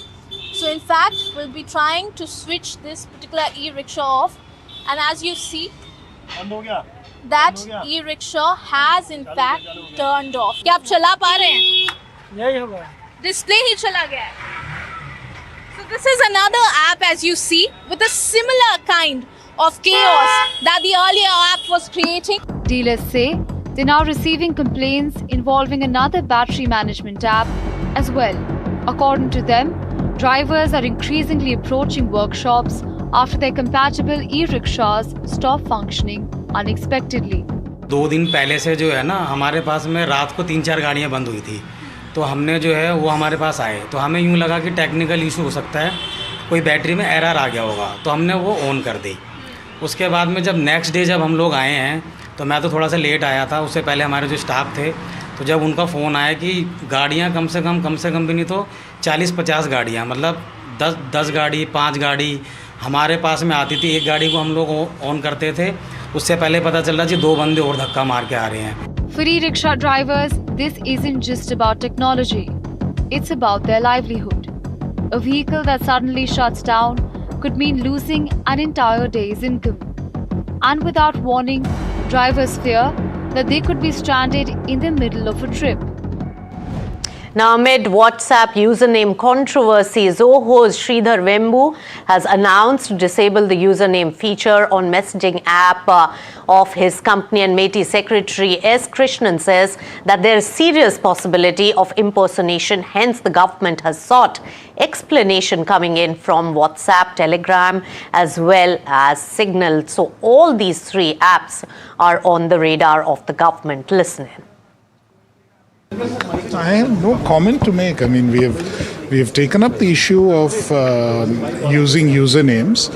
So in fact, we'll be trying to switch this particular e-rickshaw off. And as you see, that e-rickshaw has in fact turned off. क्या आप चला पा रहे हैं? Display ही चला गया है. So this is another app, as you see, with a similar kind of chaos that the earlier app was creating. Dealers say they're now receiving complaints involving another battery management app as well. According to them, drivers are increasingly approaching workshops after their compatible e-rickshaws stop functioning unexpectedly. 2 दिन पहले से जो है ना, हमारे पास में रात को 3-4 गाड़ियाँ बंद हुई थी, तो हमने जो है वो हमारे पास आए, तो हमें यूँ लगा कि टेक्निकल इशू हो सकता है, कोई बैटरी में एरर आ गया होगा, तो हमने वो ऑन कर दी. उसके बाद में जब नेक्स्ट डे जब हम लोग आए हैं, तो मैं तो थोड़ा सा लेट आया था, उससे पहले हमारे जो स्टाफ थे, तो जब उनका फ़ोन आया कि गाड़ियाँ कम से कम भी नहीं तो 40-50 गाड़ियाँ, मतलब 10 गाड़ी 5 गाड़ी हमारे पास में आती थी. एक गाड़ी को हम लोग ऑन करते थे, उससे पहले पता चल रहा कि 2 बंदे और धक्का मार के आ रहे हैं. For e-rickshaw drivers, this isn't just about technology. It's about their livelihood. A vehicle that suddenly shuts down could mean losing an entire day's income. And without warning, drivers fear that they could be stranded in the middle of a trip. Now, amid WhatsApp username controversy, Zoho's Sridhar Vembu has announced to disable the username feature on messaging app of his company, and MeitY Secretary S. Krishnan says that there is serious possibility of impersonation. Hence, the government has sought explanation coming in from WhatsApp, Telegram, as well as Signal. So, all these 3 apps are on the radar of the government. Listen in. I have no comment to make. I mean, we have taken up the issue of using usernames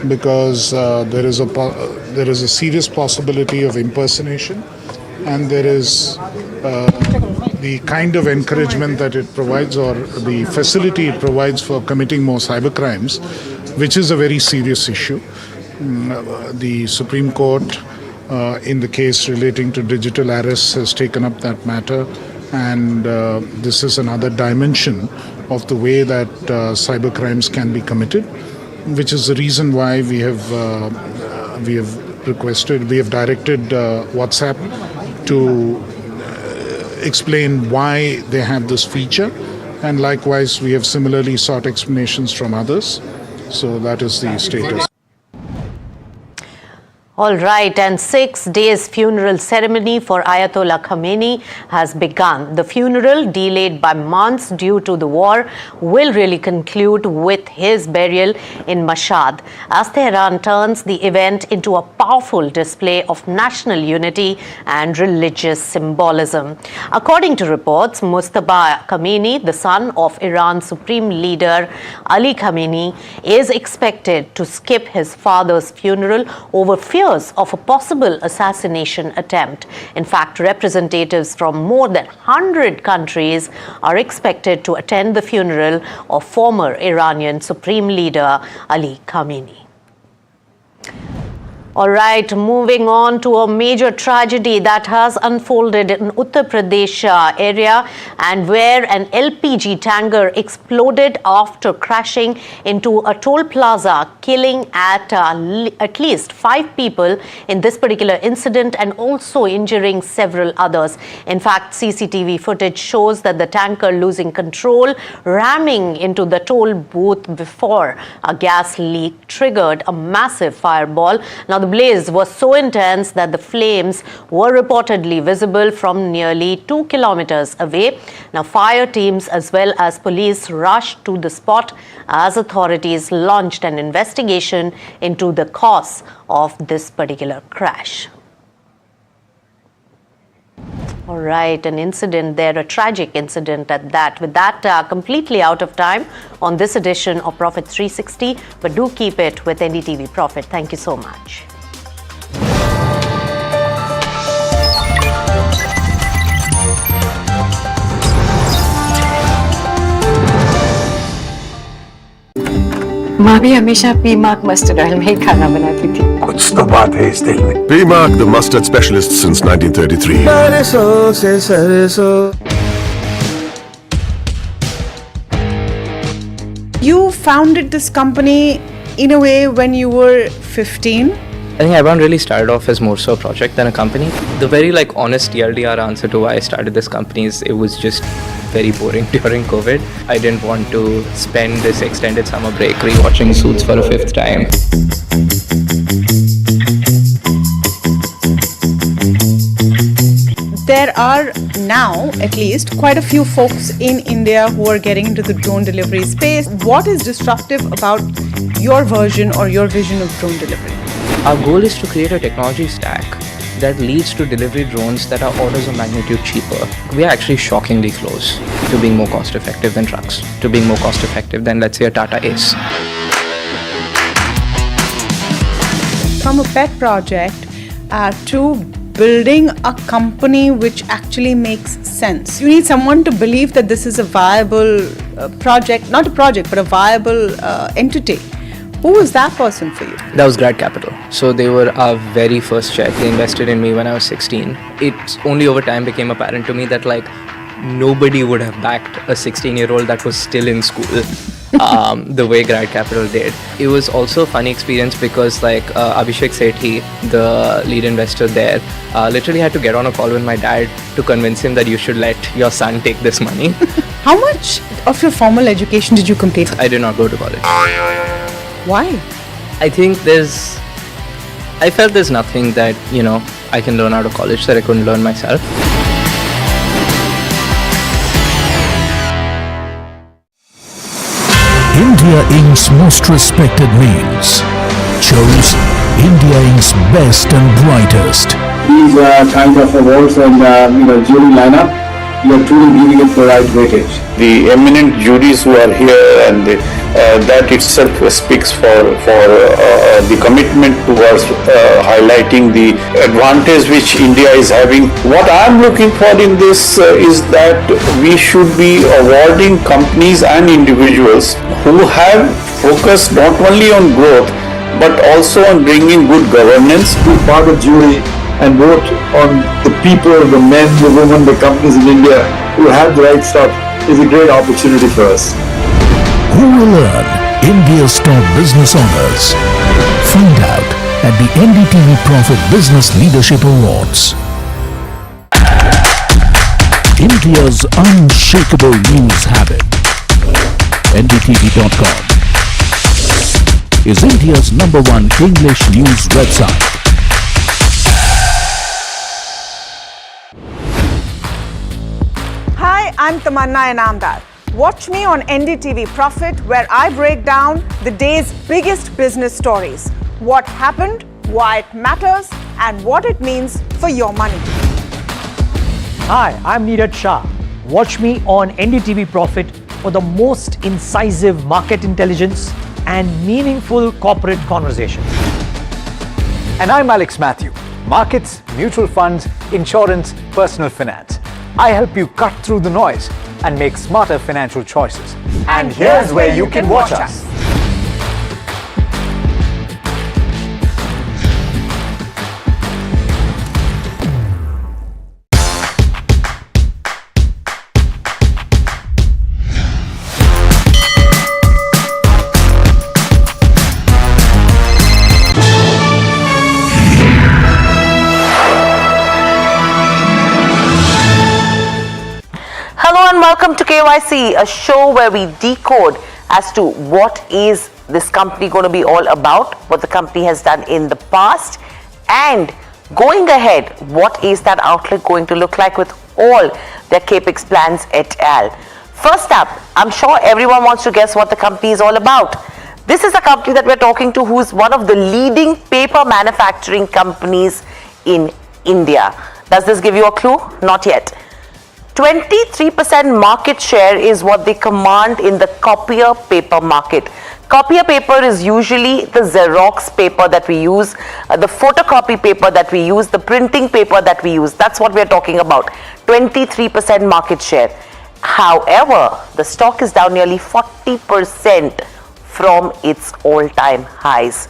because there is a serious possibility of impersonation, and there is the kind of encouragement that it provides, or the facility it provides for committing more cybercrimes, which is a very serious issue. The Supreme Court, in the case relating to digital arrests, has taken up that matter. And this is another dimension of the way that cybercrimes can be committed, which is the reason why we have directed WhatsApp to explain why they have this feature, and likewise we have similarly sought explanations from others. So that is the status. All right, and 6 days funeral ceremony for Ayatollah Khamenei has begun. The funeral, delayed by months due to the war, will really conclude with his burial in Mashhad, as Tehran turns the event into a powerful display of national unity and religious symbolism. According to reports, Mujtaba Khamenei, the son of Iran's supreme leader Ali Khamenei, is expected to skip his father's funeral over fear fears of a possible assassination attempt. In fact, representatives from more than 100 countries are expected to attend the funeral of former Iranian Supreme Leader Ali Khamenei. All right, moving on to a major tragedy that has unfolded in Uttar Pradesh area, and where an LPG tanker exploded after crashing into a toll plaza, killing at least 5 people in this particular incident and also injuring several others. In fact, CCTV footage shows that the tanker losing control, ramming into the toll booth before a gas leak triggered a massive fireball. Now, the blaze was so intense that the flames were reportedly visible from nearly 2 kilometers away. Now, fire teams as well as police rushed to the spot as authorities launched an investigation into the cause of this particular crash. All right, an incident there, a tragic incident at that. With that, completely out of time on this edition of Profit 360, but do keep it with NDTV Profit. Thank you so much. माँ भी हमेशा P mark mustard oil में ही खाना बनाती थी। कुछ तो बात है इस दिल में। P-Mark, the mustard specialist since 1933. सरसों से सरसों। You founded this company in a way when you were 15. I think everyone really started off as more so a project than a company. The very honest TLDR answer to why I started this company is it was just very boring during COVID. I didn't want to spend this extended summer break rewatching Suits for a 5th time. There are now, at least, quite a few folks in India who are getting into the drone delivery space. What is disruptive about your version or your vision of drone delivery? Our goal is to create a technology stack that leads to delivery drones that are orders of magnitude cheaper. We are actually shockingly close to being more cost effective than trucks, to being more cost effective than, let's say, a Tata Ace. From a pet project to building a company which actually makes sense. You need someone to believe that this is a viable project, not a project, but a viable entity. Who was that person for you? That was Grad Capital. So they were our very first check. They invested in me when I was 16. It's only over time became apparent to me that nobody would have backed a 16-year-old that was still in school the way Grad Capital did. It was also a funny experience because Abhishek Sethi, the lead investor there, literally had to get on a call with my dad to convince him that you should let your son take this money. How much of your formal education did you complete? I did not go to college. Why? I think I felt there's nothing that, I can learn out of college that I couldn't learn myself. India Inc.'s most respected names chose India Inc.'s best and brightest. These kind of awards and jury lineup, you are truly giving it the right weightage. The eminent juries who are here, and that itself speaks for the commitment towards highlighting the advantage which India is having. What I am looking for in this is that we should be awarding companies and individuals who have focused not only on growth but also on bringing good governance. Be part of jury and vote on the people, the men, the women, the companies in India who have the right stuff is a great opportunity for us. Who will earn India's top business honors? Find out at the NDTV Profit Business Leadership Awards. India's unshakable news habit. NDTV.com is India's #1 English news website. Hi, I'm Tamanna Inamdar. Watch me on NDTV Profit, where I break down the day's biggest business stories. What happened, why it matters, and what it means for your money. Hi, I'm Neeraj Shah. Watch me on NDTV Profit for the most incisive market intelligence and meaningful corporate conversations. And I'm Alex Matthew. Markets, mutual funds, insurance, personal finance. I help you cut through the noise and make smarter financial choices. And here's where you can watch us. Hello and welcome to KYC, a show where we decode as to what is this company going to be all about, what the company has done in the past, and going ahead, what is that outlook going to look like with all their capex plans et al. First up, I'm sure everyone wants to guess what the company is all about. This is a company that we're talking to who's one of the leading paper manufacturing companies in India. Does this give you a clue? Not yet. 23% market share is what they command in the copier paper market. Copier paper is usually the Xerox paper that we use, the photocopy paper that we use, the printing paper that we use. That's what we're talking about. 23% market share. However, the stock is down nearly 40% from its all-time highs.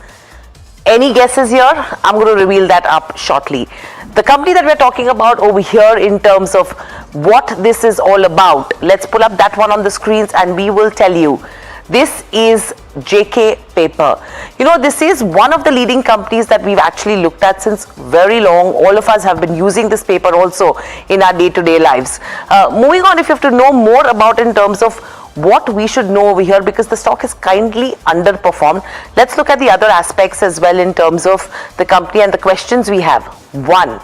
Any guesses here? I'm going to reveal that up shortly. The company that we're talking about over here in terms of what this is all about, let's pull up that one on the screens and we will tell you. This is JK Paper. You know, this is one of the leading companies that we've actually looked at since very long. All of us have been using this paper also in our day-to-day lives. Moving on, if you have to know more about in terms of what we should know over here, because the stock is kindly underperformed, let's look at the other aspects as well in terms of the company and the questions we have. One,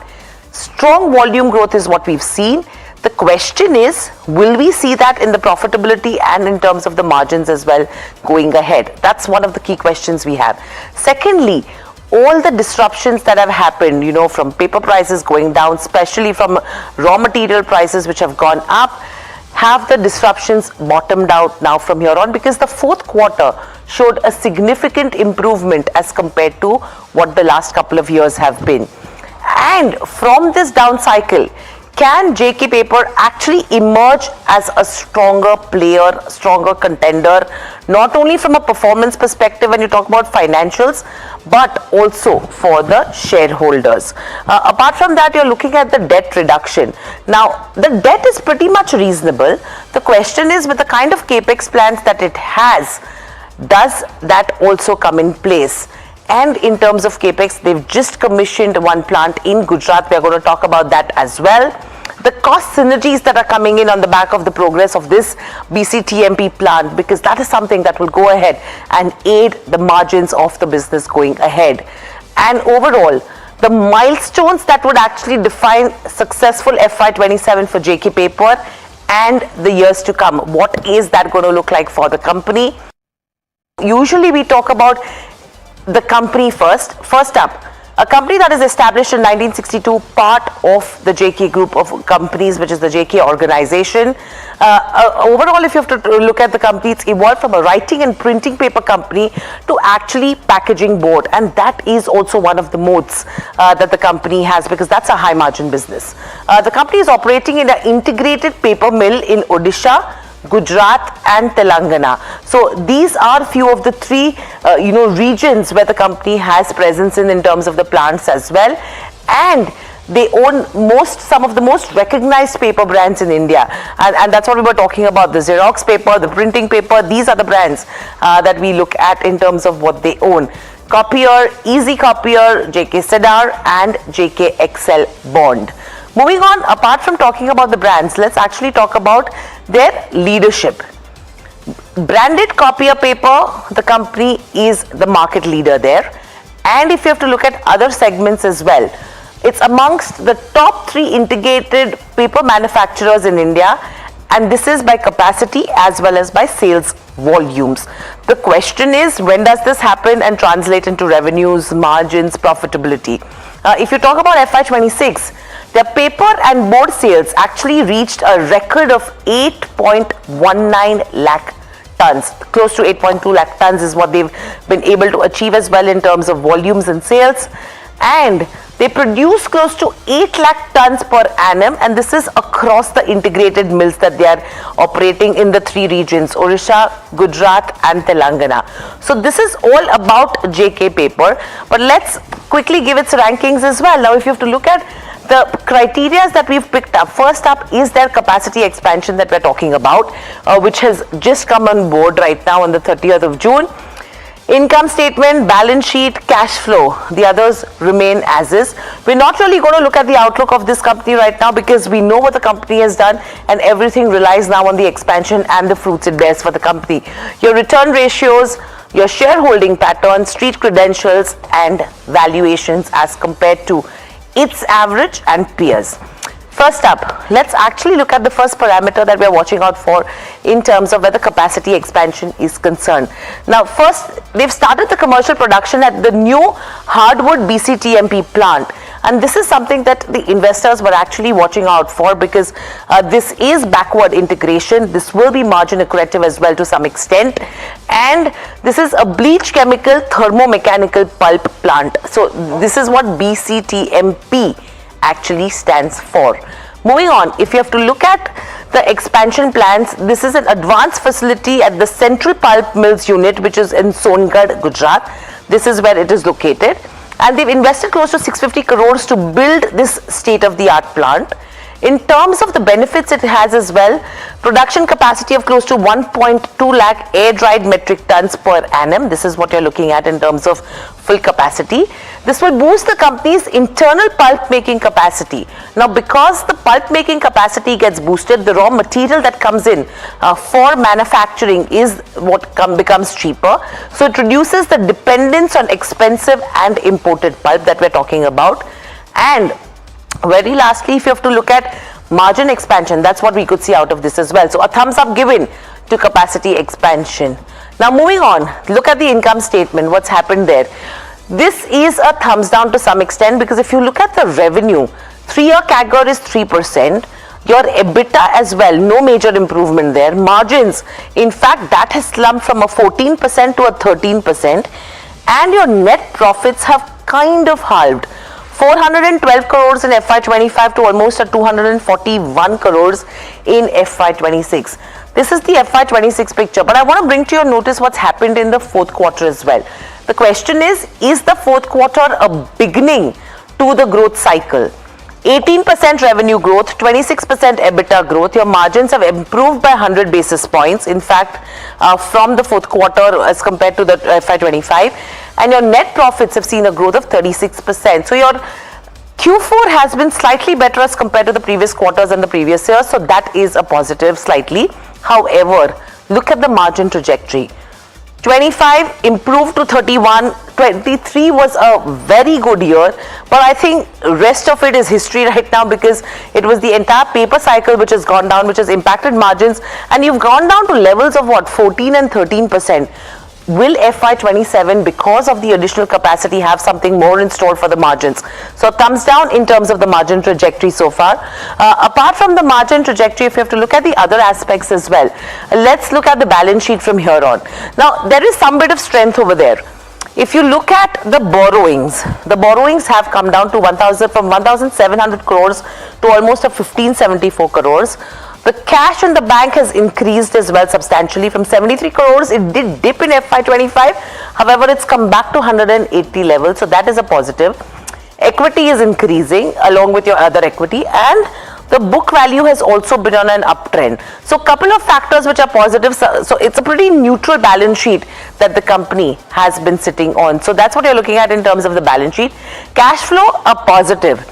strong volume growth is what we've seen. The question is, will we see that in the profitability and in terms of the margins as well going ahead? That's one of the key questions we have. Secondly, all the disruptions that have happened, you know, from paper prices going down, especially from raw material prices which have gone up, have the disruptions bottomed out now from here on? Because the fourth quarter showed a significant improvement as compared to what the last couple of years have been. And from this down cycle, can JK Paper actually emerge as a stronger player, stronger contender, not only from a performance perspective when you talk about financials, but also for the shareholders? Apart from that, you're looking at the debt reduction. Now, the debt is pretty much reasonable. The question is, with the kind of capex plans that it has, does that also come in place? And in terms of capex, they've just commissioned one plant in Gujarat. We're going to talk about that as well. The cost synergies that are coming in on the back of the progress of this BCTMP plant, because that is something that will go ahead and aid the margins of the business going ahead. And overall, the milestones that would actually define successful FY27 for JK Paper and the years to come. What is that going to look like for the company? Usually we talk about the company first. First up, a company that is established in 1962, part of the JK group of companies, which is the JK organization. Overall, if you have to look at the company, it's evolved from a writing and printing paper company to actually packaging board. And that is also one of the moats that the company has, because that's a high margin business. The company is operating in an integrated paper mill in Odisha, Gujarat and Telangana. So these are few of the three regions where the company has presence in terms of the plants as well, and they own some of the most recognized paper brands in India, and that's what we were talking about, the Xerox paper, the printing paper. These are the brands that we look at in terms of what they own. Copier, Easy Copier, JK Cedar and JK Excel Bond. Moving on, apart from talking about the brands, let's actually talk about their leadership. Branded copier paper, the company is the market leader there. And if you have to look at other segments as well, it's amongst the top 3 integrated paper manufacturers in India, and this is by capacity as well as by sales volumes. The question is, when does this happen and translate into revenues, margins, profitability? If you talk about FY26, their paper and board sales actually reached a record of 8.19 lakh tons. Close to 8.2 lakh tons is what they've been able to achieve as well in terms of volumes and sales. and they produce close to 8 lakh tons per annum, and this is across the integrated mills that they are operating in the 3 regions, Odisha, Gujarat and Telangana. So this is all about JK Paper, but let's quickly give its rankings as well. Now if you have to look at the criteria that we've picked up, first up is their capacity expansion that we're talking about, which has just come on board right now on the 30th of June. Income statement, balance sheet, cash flow, the others remain as is. We're not really going to look at the outlook of this company right now because we know what the company has done and everything relies now on the expansion and the fruits it bears for the company. Your return ratios, your shareholding pattern, street credentials and valuations as compared to its average and peers. First up, let's actually look at the first parameter that we're watching out for in terms of where the capacity expansion is concerned. Now, first, they've started the commercial production at the new hardwood BCTMP plant. And this is something that the investors were actually watching out for because this is backward integration. This will be margin accretive as well to some extent. And this is a bleach chemical thermomechanical pulp plant. So this is what BCTMP actually stands for. Moving on, if you have to look at the expansion plans, this is an advanced facility at the Central Pulp Mills unit, which is in Songarh, Gujarat. This is where it is located. And they've invested close to 650 crores to build this state-of-the-art plant. In terms of the benefits it has as well, production capacity of close to 1.2 lakh air-dried metric tons per annum. This is what you're looking at in terms of full capacity. This will boost the company's internal pulp making capacity. Now, because the pulp making capacity gets boosted, the raw material that comes in for manufacturing is what becomes cheaper. So it reduces the dependence on expensive and imported pulp that we're talking about. And very lastly, if you have to look at margin expansion, that's what we could see out of this as well. So a thumbs up given to capacity expansion. Now moving on, look at the income statement, what's happened there. This is a thumbs down to some extent because if you look at the revenue, 3-year CAGR is 3%. Your EBITDA as well, no major improvement there. Margins, in fact, that has slumped from a 14% to a 13%. And your net profits have kind of halved. 412 crores in FY25 to almost at 241 crores in FY26. This is the FY26 picture, but I want to bring to your notice what's happened in the fourth quarter as well. The question is the fourth quarter a beginning to the growth cycle? 18% revenue growth, 26% EBITDA growth. Your margins have improved by 100 basis points. In fact, from the fourth quarter as compared to the FY25. And your net profits have seen a growth of 36%. So your Q4 has been slightly better as compared to the previous quarters and the previous year. So that is a positive slightly. However, look at the margin trajectory. 25 improved to 31. 23 was a very good year, but I think rest of it is history right now because it was the entire paper cycle which has gone down, which has impacted margins, and you've gone down to levels of what, 14 and 13%. Will FY27, because of the additional capacity, have something more in store for the margins? So thumbs down in terms of the margin trajectory so far. Apart from the margin trajectory, if you have to look at the other aspects as well, let's look at the balance sheet from here on. Now, there is some bit of strength over there. If you look at the borrowings have come down to 1,700 crores to almost a 1,574 crores. The cash in the bank has increased as well substantially from 73 crores. It did dip in FY25. However, it's come back to 180 levels. So that is a positive. Equity is increasing along with your other equity, and the book value has also been on an uptrend. So a couple of factors which are positive. So it's a pretty neutral balance sheet that the company has been sitting on. So that's what you're looking at in terms of the balance sheet. Cash flow, a positive.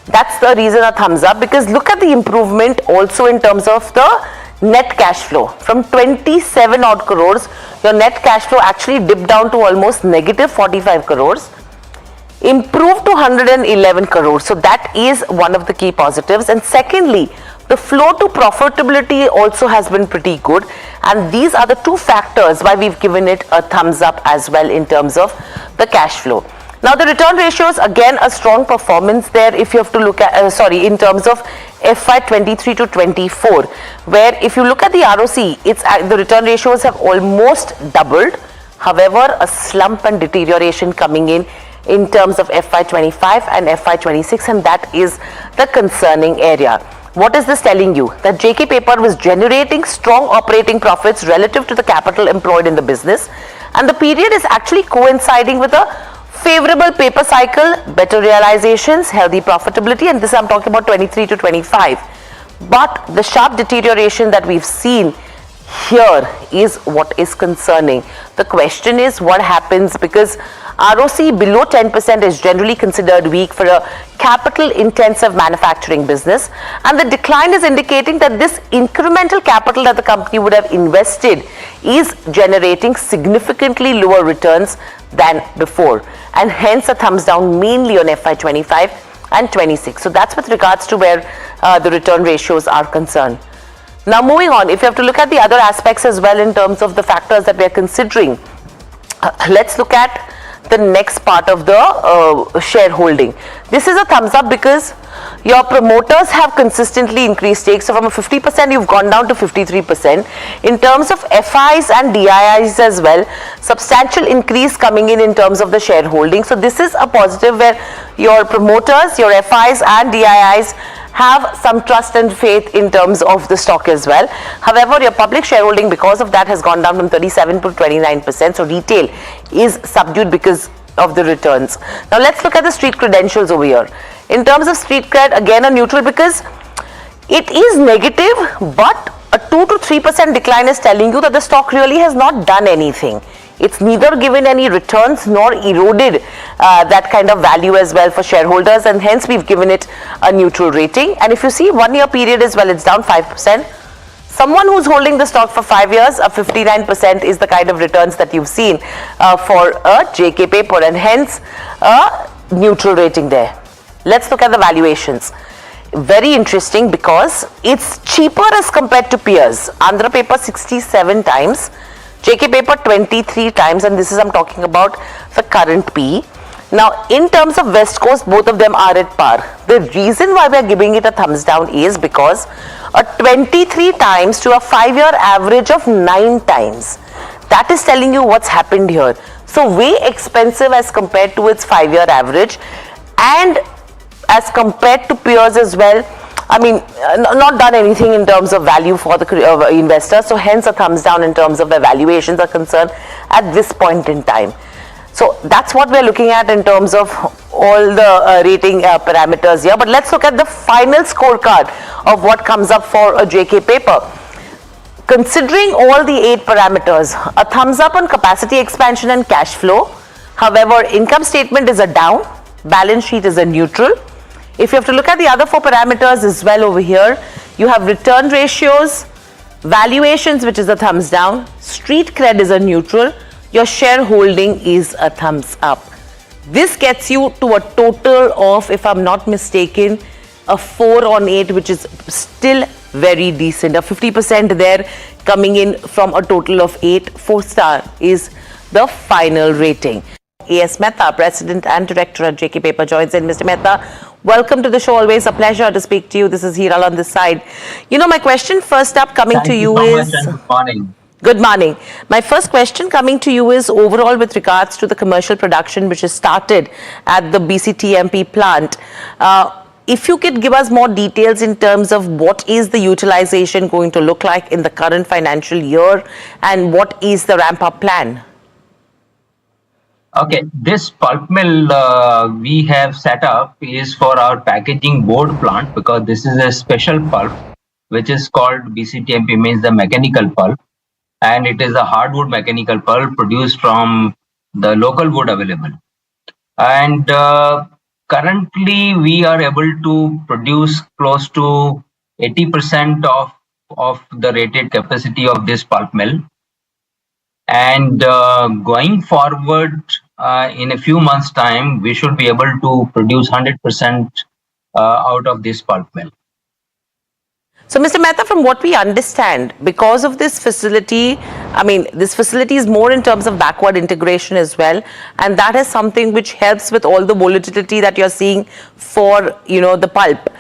That's the reason a thumbs up, because look at the improvement also in terms of the net cash flow. From 27 odd crores, your net cash flow actually dipped down to almost negative 45 crores. Improved to 111 crores. So that is one of the key positives. And secondly, the flow to profitability also has been pretty good. And these are the two factors why we've given it a thumbs up as well in terms of the cash flow. Now the return ratios, again a strong performance there if you have to look at, in terms of FY23 to 24, where if you look at the ROC, the return ratios have almost doubled. However, a slump and deterioration coming in in terms of FY25 and FY26, and that is the concerning area. What is this telling you? That JK Paper was generating strong operating profits relative to the capital employed in the business, and the period is actually coinciding with a favorable paper cycle, better realizations, healthy profitability, and this I'm talking about 23 to 25. But the sharp deterioration that we've seen here is what is concerning. The question is what happens, because ROC below 10% is generally considered weak for a capital intensive manufacturing business, and the decline is indicating that this incremental capital that the company would have invested is generating significantly lower returns than before, and hence a thumbs down mainly on FY25 and 26. So that's with regards to where the return ratios are concerned. Now moving on, if you have to look at the other aspects as well in terms of the factors that we are considering, let's look at the next part of the shareholding. This is a thumbs up because your promoters have consistently increased stakes. So from a 50% you've gone down to 53%. In terms of FIs and DIIs as well, substantial increase coming in terms of the shareholding. So this is a positive where your promoters, your FIs and DIIs have some trust and faith in terms of the stock as well. However, your public shareholding because of that has gone down from 37 to 29%. So retail is subdued because of the returns. Now let's look at the street credentials over here. In terms of street cred, again a neutral because it is negative, but a 2 to 3% decline is telling you that the stock really has not done anything. It's neither given any returns nor eroded that kind of value as well for shareholders, and hence we've given it a neutral rating. And if you see 1 year period as well, it's down 5%. Someone who's holding the stock for 5 years, a 59% is the kind of returns that you've seen for a JK Paper, and hence a neutral rating there. Let's look at the valuations. Very interesting because it's cheaper as compared to peers. Andhra Paper 67 times, JK Paper 23 times, and this is I'm talking about the current P. Now in terms of West Coast, both of them are at par. The reason why we are giving it a thumbs down is because a 23 times to a 5-year average of 9 times. That is telling you what's happened here. So way expensive as compared to its 5-year average, and as compared to peers as well. I mean, not done anything in terms of value for the investor. So hence a thumbs down in terms of the valuations are concerned at this point in time. So that's what we're looking at in terms of all the rating parameters here. But let's look at the final scorecard of what comes up for a JK Paper. Considering all the 8 parameters, a thumbs up on capacity expansion and cash flow. However, income statement is a down, balance sheet is a neutral. If you have to look at the other 4 parameters as well over here, you have return ratios, valuations, which is a thumbs down, street cred is a neutral, your shareholding is a thumbs up. This gets you to a total of, if I'm not mistaken, a 4 on 8, which is still very decent. A 50% there coming in from a total of 8. 4-star is the final rating. A.S. Mehta, President and Director at JK Paper, joins in. Mr. Mehta, welcome to the show. Always a pleasure to speak to you. This is Hiral on this side. You know, my question first up coming to you is... Good morning. Good morning. My first question coming to you is overall with regards to the commercial production which is started at the BCTMP plant. If you could give us more details in terms of what is the utilization going to look like in the current financial year and what is the ramp-up plan? Okay, this pulp mill we have set up is for our packaging board plant, because this is a special pulp which is called BCTMP, means the mechanical pulp, and it is a hardwood mechanical pulp produced from the local wood available. And currently we are able to produce close to 80% of the rated capacity of this pulp mill. And going forward, in a few months' time, we should be able to produce 100% out of this pulp mill. So, Mr. Mehta, from what we understand, because of this facility, I mean, this facility is more in terms of backward integration as well, and that is something which helps with all the volatility that you're seeing for, you know, the pulp.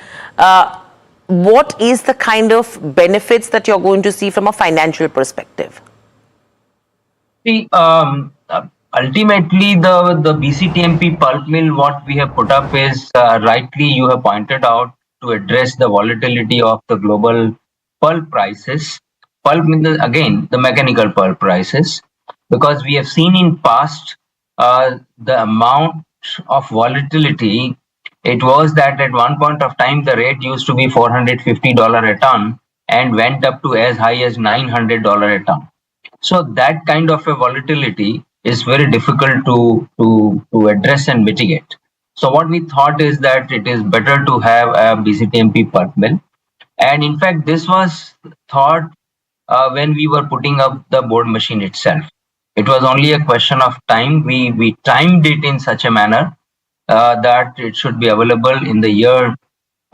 What is the kind of benefits that you're going to see from a financial perspective? See, ultimately the BCTMP pulp mill, what we have put up is rightly you have pointed out, to address the volatility of the global pulp prices. Pulp means again the mechanical pulp prices, because we have seen in past the amount of volatility. It was that at one point of time the rate used to be $450 a ton and went up to as high as $900 a ton. So that kind of a volatility is very difficult to address and mitigate. So what we thought is that it is better to have a BCTMP pulp mill. And in fact, this was thought when we were putting up the board machine itself. It was only a question of time. We timed it in such a manner that it should be available in the year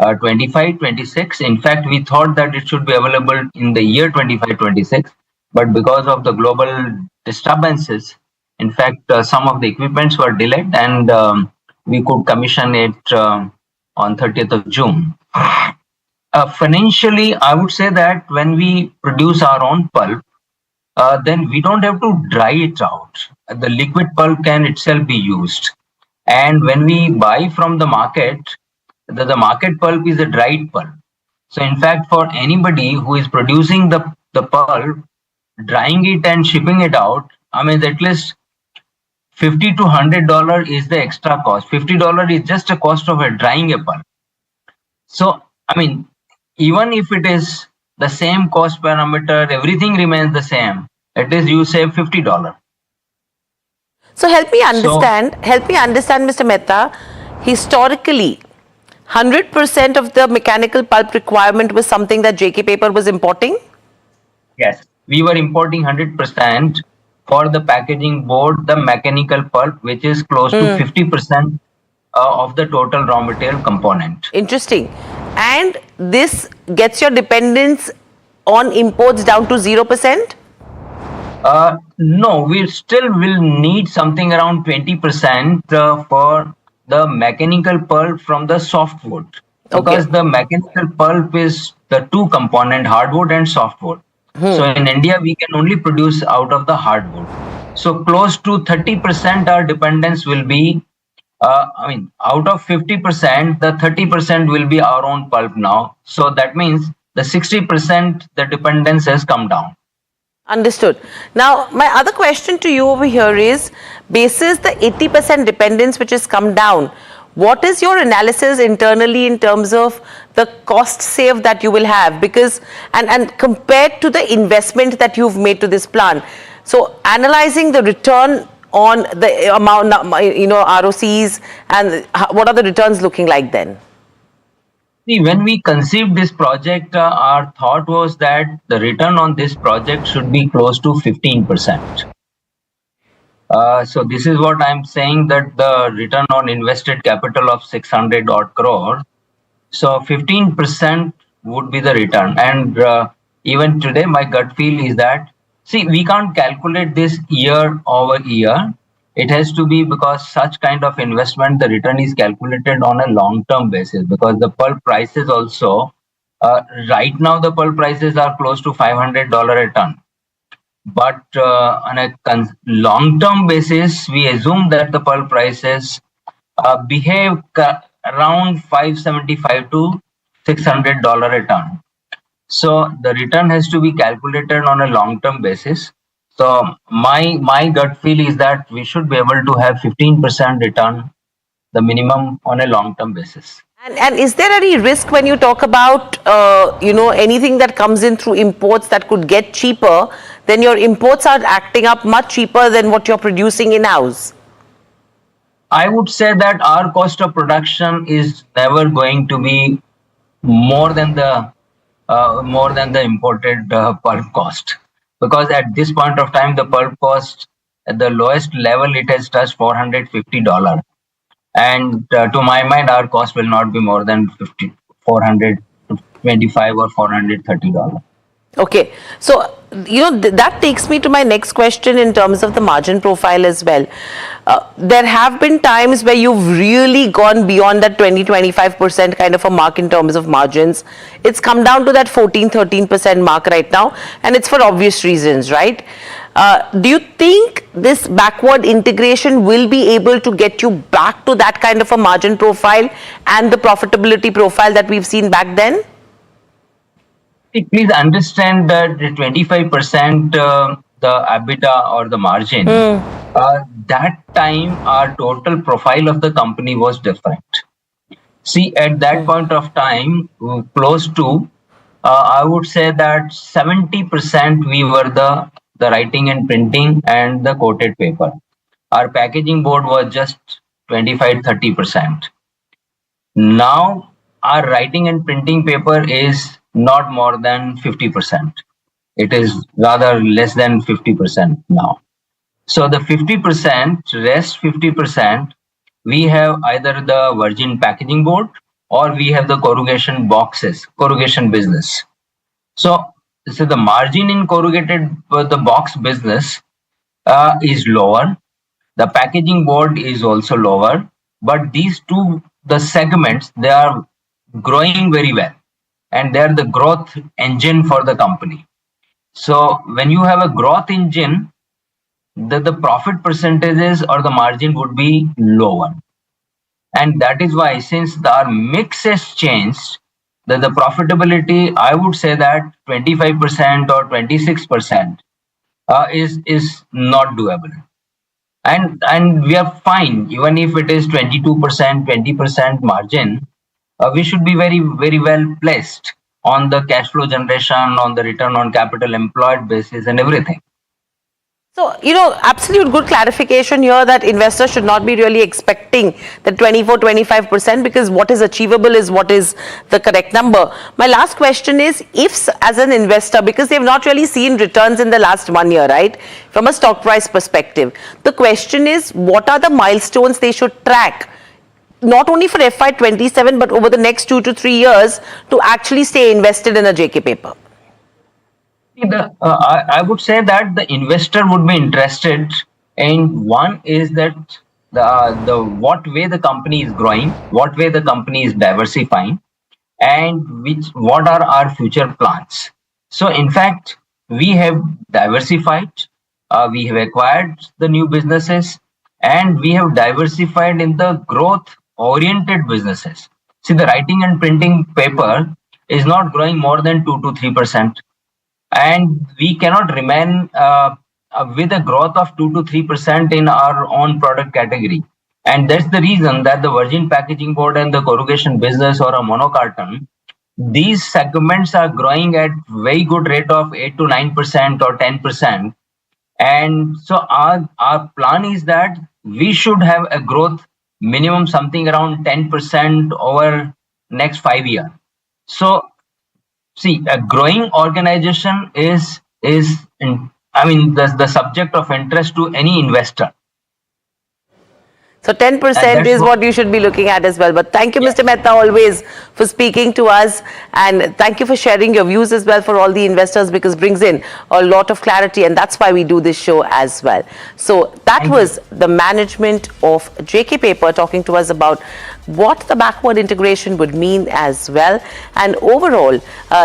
25-26. In fact, we thought that it should be available in the year 25-26, but because of the global disturbances, in fact, some of the equipments were delayed, and we could commission it on 30th of June. Financially, I would say that when we produce our own pulp, then we don't have to dry it out. The liquid pulp can itself be used. And when we buy from the market, the market pulp is a dried pulp. So in fact, for anybody who is producing the pulp, drying it and shipping it out, I mean, at least $50 to $100 is the extra cost. $50 is just a cost of drying a pulp. So, I mean, even if it is the same cost parameter, everything remains the same. At least you save $50. So help me understand, Mr. Mehta, historically, 100% of the mechanical pulp requirement was something that JK Paper was importing? Yes, we were importing 100% for the packaging board, the mechanical pulp, which is close to 50% of the total raw material component. Interesting. And this gets your dependence on imports down to 0%? No, we still will need something around 20% for the mechanical pulp from the softwood. Because the mechanical pulp is the two component, hardwood and softwood. So in India, we can only produce out of the hardwood. So close to 30% our dependence will be, I mean, out of 50%, the 30% will be our own pulp now. So that means the 60%, the dependence has come down. Understood. Now, my other question to you over here is, basis the 80% dependence which has come down, what is your analysis internally in terms of the cost save that you will have? Because, and compared to the investment that you've made to this plant, so analyzing the return on the amount, ROCs, and what are the returns looking like then? See, when we conceived this project, our thought was that the return on this project should be close to 15%. So this is what I'm saying, that the return on invested capital of 600 odd crore. So 15% would be the return. And even today, my gut feel is that, see, we can't calculate this year over year. It has to be, because such kind of investment, the return is calculated on a long-term basis, because the pulp prices also, right now the pulp prices are close to $500 a ton. But on a long-term basis, we assume that the pulp prices behave around $575 to $600 a ton. So the return has to be calculated on a long-term basis. So my gut feel is that we should be able to have 15% return, the minimum, on a long-term basis. And is there any risk when you talk about, anything that comes in through imports that could get cheaper, then your imports are acting up much cheaper than what you're producing in-house? I would say that our cost of production is never going to be more than the imported pulp cost. Because at this point of time, the pulp cost at the lowest level, it has touched $450. And to my mind, our cost will not be more than $425 or $430. Okay. So, that takes me to my next question in terms of the margin profile as well. There have been times where you've really gone beyond that 20-25% kind of a mark in terms of margins. It's come down to that 14-13% mark right now, and it's for obvious reasons, right? Do you think this backward integration will be able to get you back to that kind of a margin profile and the profitability profile that we've seen back then? Please understand that the 25% the EBITDA or the margin, that time our total profile of the company was different. See, at that point of time, close to, I would say that 70% we were the writing and printing and the coated paper. Our packaging board was just 25-30%. Now, our writing and printing paper is not more than 50%. It is rather less than 50% now. So the 50%, rest 50%, we have either the virgin packaging board or we have the corrugation boxes, corrugation business. So the margin in corrugated the box business is lower. The packaging board is also lower. But these two, the segments, they are growing very well. And they are the growth engine for the company. So when you have a growth engine, the profit percentages or the margin would be lower. And that is why, since our mix has changed, the profitability, I would say that 25% or 26% is not doable. And we are fine, even if it is 22%, 20% margin, we should be very, very well placed on the cash flow generation, on the return on capital employed basis and everything. So, absolute good clarification here that investors should not be really expecting the 24-25% because what is achievable is what is the correct number. My last question is, if as an investor, because they've not really seen returns in the last 1 year, right, from a stock price perspective, the question is, what are the milestones they should track? Not only for FY27, but over the next 2 to 3 years to actually stay invested in a JK paper? I would say that the investor would be interested in, one is that the what way the company is growing, what way the company is diversifying, and what are our future plans. So in fact, we have diversified, we have acquired the new businesses, and we have diversified in the growth oriented businesses. See, the writing and printing paper is not growing more than 2 to 3%. And we cannot remain with a growth of 2 to 3% in our own product category. And that's the reason that the virgin packaging board and the corrugation business or a monocarton, these segments are growing at very good rate of 8 to 9% or 10%. And so our plan is that we should have a growth minimum something around 10% over next 5 years. So see, a growing organization is the subject of interest to any investor. So 10% is what you should be looking at as well. But thank you, Mr. Mehta, always for speaking to us. And thank you for sharing your views as well for all the investors, because it brings in a lot of clarity. And that's why we do this show as well. So that was the management of JK Paper talking to us about what the backward integration would mean as well. And overall,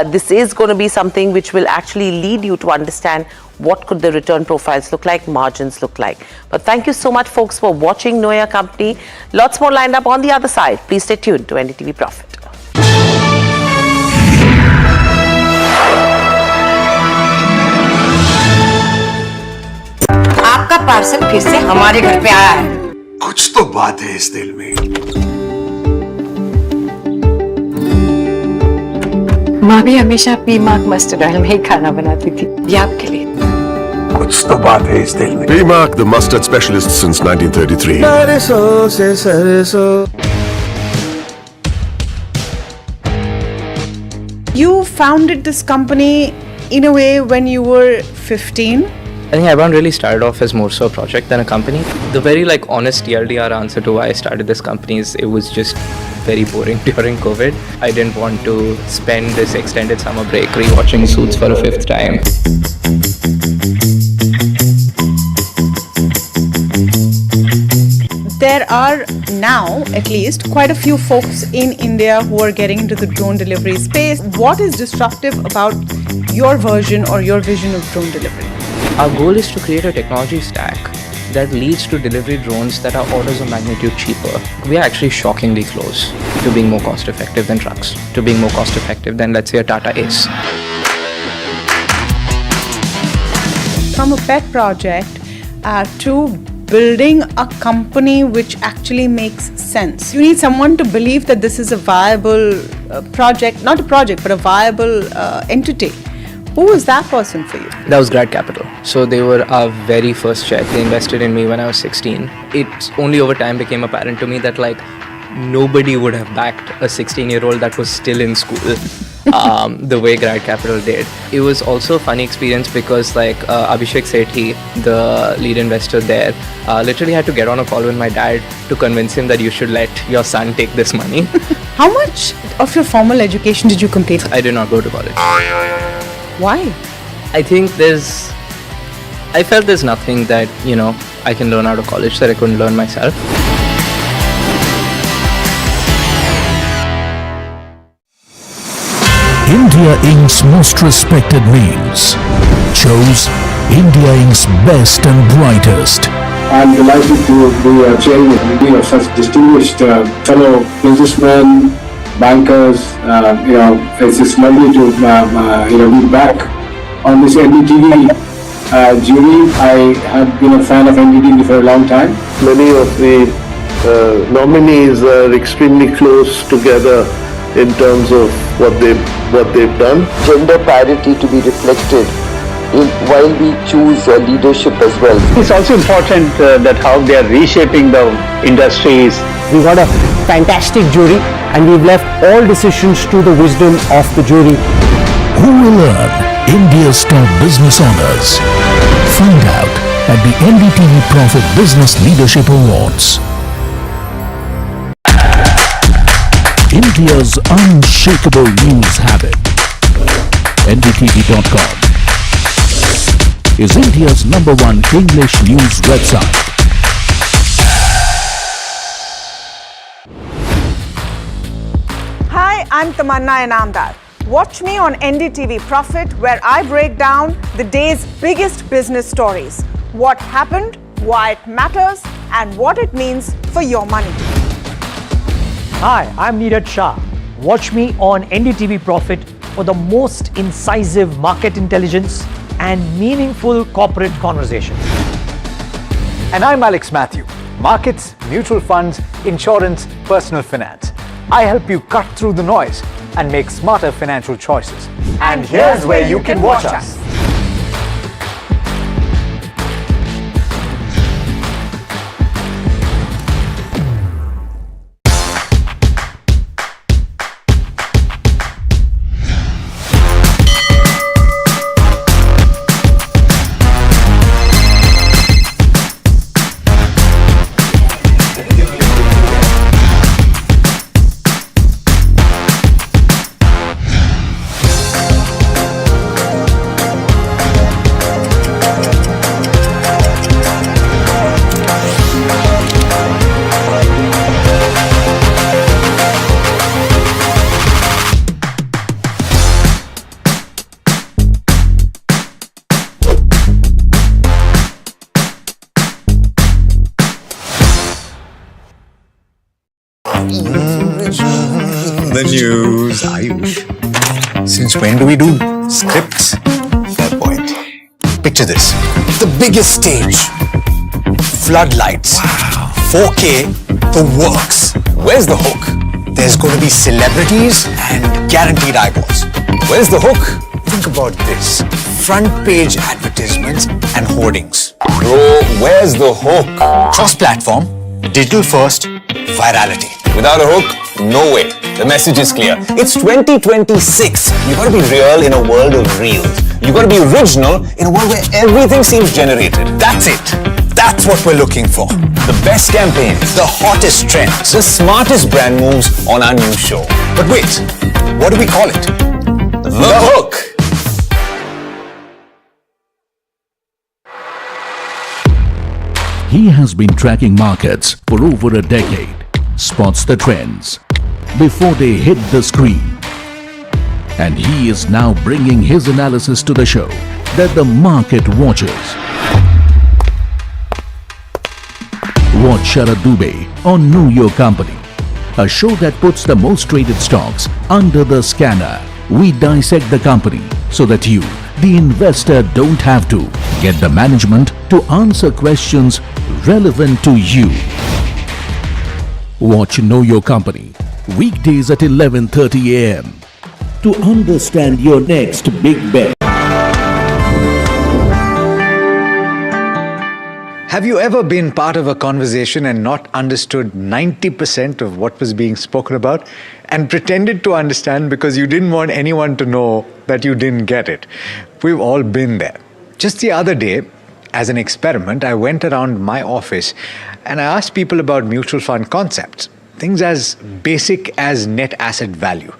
this is going to be something which will actually lead you to understand what could the return profiles look like, margins look like. But thank you so much, folks, for watching Know Your Company. Lots more lined up on the other side. Please stay tuned to NDTV Profit. आपका parcel फिर से हमारे घर पे आया है। कुछ तो बात है इस दिल में। माँ भी हमेशा पीमाक मस्टर्ड ऑयल में ही खाना बनाती थी, ये आपके लिए। कुछ तो बात है इस दिल में। P-Mark, the mustard specialist since 1933. सरसों से सरसों। You founded this company in a way when you were 15. I think everyone really started off as more so a project than a company. The very honest TLDR answer to why I started this company is it was just very boring during COVID. I didn't want to spend this extended summer break rewatching Suits for a 5th time. There are now, at least, quite a few folks in India who are getting into the drone delivery space. What is disruptive about your version or your vision of drone delivery? Our goal is to create a technology stack that leads to delivery drones that are orders of magnitude cheaper. We are actually shockingly close to being more cost effective than trucks, to being more cost effective than, let's say, a Tata Ace. From a pet project to building a company which actually makes sense. You need someone to believe that this is a viable project, not a project, but a viable entity. Who was that person for you? That was Grad Capital. So they were our very first check. They invested in me when I was 16. It's only over time became apparent to me that like nobody would have backed a 16-year-old that was still in school the way Grad Capital did. It was also a funny experience because like Abhishek Sethi, the lead investor there, literally had to get on a call with my dad to convince him that you should let your son take this money. How much of your formal education did you complete? I did not go to college. Why? I think I felt there's nothing that, I can learn out of college that I couldn't learn myself. India Inc.'s most respected names chose India Inc.'s best and brightest. I'm delighted to be chairman of such distinguished fellow businessmen, bankers. It's just lovely to be back on this NDTV jury. I have been a fan of NDTV for a long time. Many of the nominees are extremely close together in terms of what they've done. Gender parity to be reflected while we choose leadership as well. It's also important that how they are reshaping the industries. We got a fantastic jury and we've left all decisions to the wisdom of the jury. Who will earn India's top business honors? Find out at the NDTV Profit Business Leadership Awards. India's unshakable news habit. NDTV.com is India's #1 English news website. Hi, I'm Tamanna Inamdar. Watch me on NDTV Profit, where I break down the day's biggest business stories. What happened, why it matters, and what it means for your money. Hi, I'm Neeraj Shah. Watch me on NDTV Profit for the most incisive market intelligence and meaningful corporate conversations. And I'm Alex Matthew. Markets, mutual funds, insurance, personal finance. I help you cut through the noise and make smarter financial choices. And here's where you can watch us. The news, Ayush. Since when do we do scripts? Fair point. Picture this. The biggest stage. Floodlights. Wow. 4K. The works. Where's the hook? There's going to be celebrities and guaranteed eyeballs. Where's the hook? Think about this. Front page advertisements and hoardings. Bro, where's the hook? Cross-platform, digital first, virality. Without a hook, no way. The message is clear. It's 2026. You gotta be real in a world of reels. You gotta be original in a world where everything seems generated. That's it. That's what we're looking for. The best campaigns, the hottest trends, the smartest brand moves on our new show. But wait, what do we call it? The hook. He has been tracking markets for over a decade, spots the trends before they hit the screen. And he is now bringing his analysis to the show that the market watches. watch Sharad Dubey on Know Your Company, a show that puts the most traded stocks under the scanner. We dissect the company so that you, the investor, don't have to. Get the management to answer questions relevant to you. Watch Know Your Company weekdays at 11:30 a.m. to understand your next big bet. Have you ever been part of a conversation and not understood 90% of what was being spoken about and pretended to understand because you didn't want anyone to know that you didn't get it? We've all been there. Just the other day, as an experiment, I went around my office and I asked people about mutual fund concepts, things as basic as net asset value.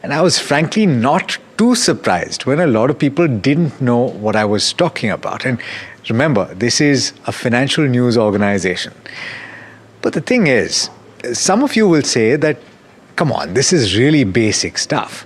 And I was frankly not too surprised when a lot of people didn't know what I was talking about. And remember, this is a financial news organization. But the thing is, some of you will say that, come on, this is really basic stuff.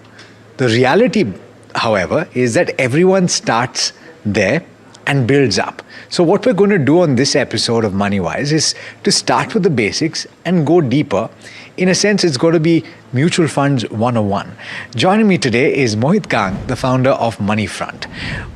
The reality, however, is that everyone starts there and builds up. So what we're going to do on this episode of MoneyWise is to start with the basics and go deeper. In a sense, it's going to be Mutual Funds 101. Joining me today is Mohit Kang, the founder of Moneyfront.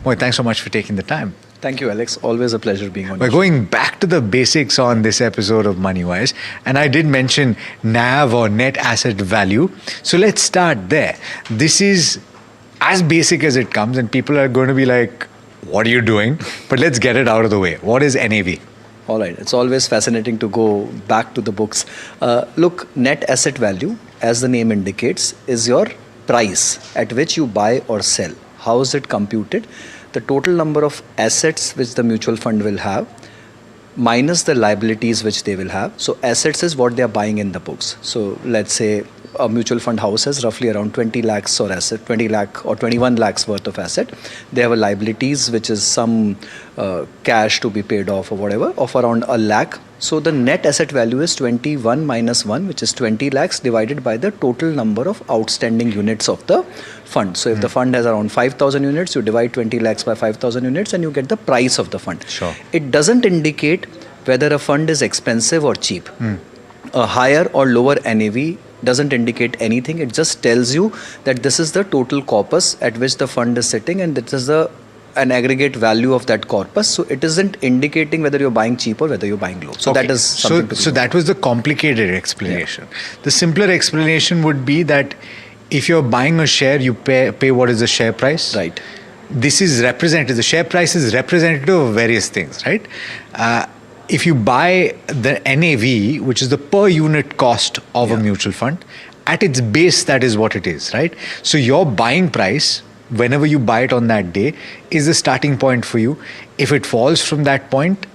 Mohit, thanks so much for taking the time. Thank you, Alex. Always a pleasure being on. We're going back to the basics on this episode of MoneyWise. And I did mention NAV or net asset value. So let's start there. This is as basic as it comes and people are going to be like, what are you doing? But let's get it out of the way. What is NAV? All right. It's always fascinating to go back to the books. Look, net asset value, as the name indicates, is your price at which you buy or sell. How is it computed? The total number of assets which the mutual fund will have minus the liabilities which they will have. So assets is what they are buying in the books. So let's say a mutual fund house has roughly around 20 lakhs or asset, 20 lakh or 21 lakhs worth of asset. They have a liabilities which is some cash to be paid off or whatever of around a lakh. So the net asset value is 21 minus 1, which is 20 lakhs divided by the total number of outstanding units of the fund. So if the fund has around 5,000 units, you divide 20 lakhs by 5,000 units and you get the price of the fund. Sure. It doesn't indicate whether a fund is expensive or cheap. A higher or lower NAV doesn't indicate anything. It just tells you that this is the total corpus at which the fund is sitting and this is an aggregate value of that corpus. So it isn't indicating whether you're buying cheap or whether you're buying low. So okay. That is something So that was the complicated explanation. Yeah. The simpler explanation would be that if you're buying a share, you pay what is the share price. Right. This is representative. The share price is representative of various things, right? If you buy the NAV, which is the per unit cost of a mutual fund, at its base, that is what it is, right? So your buying price, whenever you buy it on that day, is the starting point for you. If it falls from that point,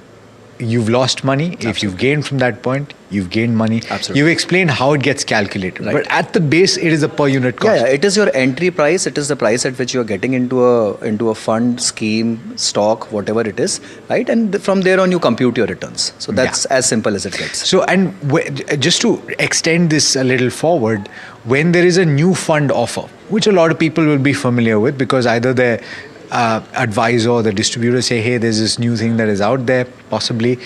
you've lost money. Absolutely. If you've gained from that point, you've gained money. Absolutely. You've explained how it gets calculated. Right. But at the base, it is a per unit cost. Yeah, it is your entry price. It is the price at which you are getting into a fund, scheme, stock, whatever it is, right? And from there on, you compute your returns. So that's as simple as it gets. So, and just to extend this a little forward, when there is a new fund offer, which a lot of people will be familiar with because either their advisor or the distributor say, hey, there's this new thing that is out there, possibly,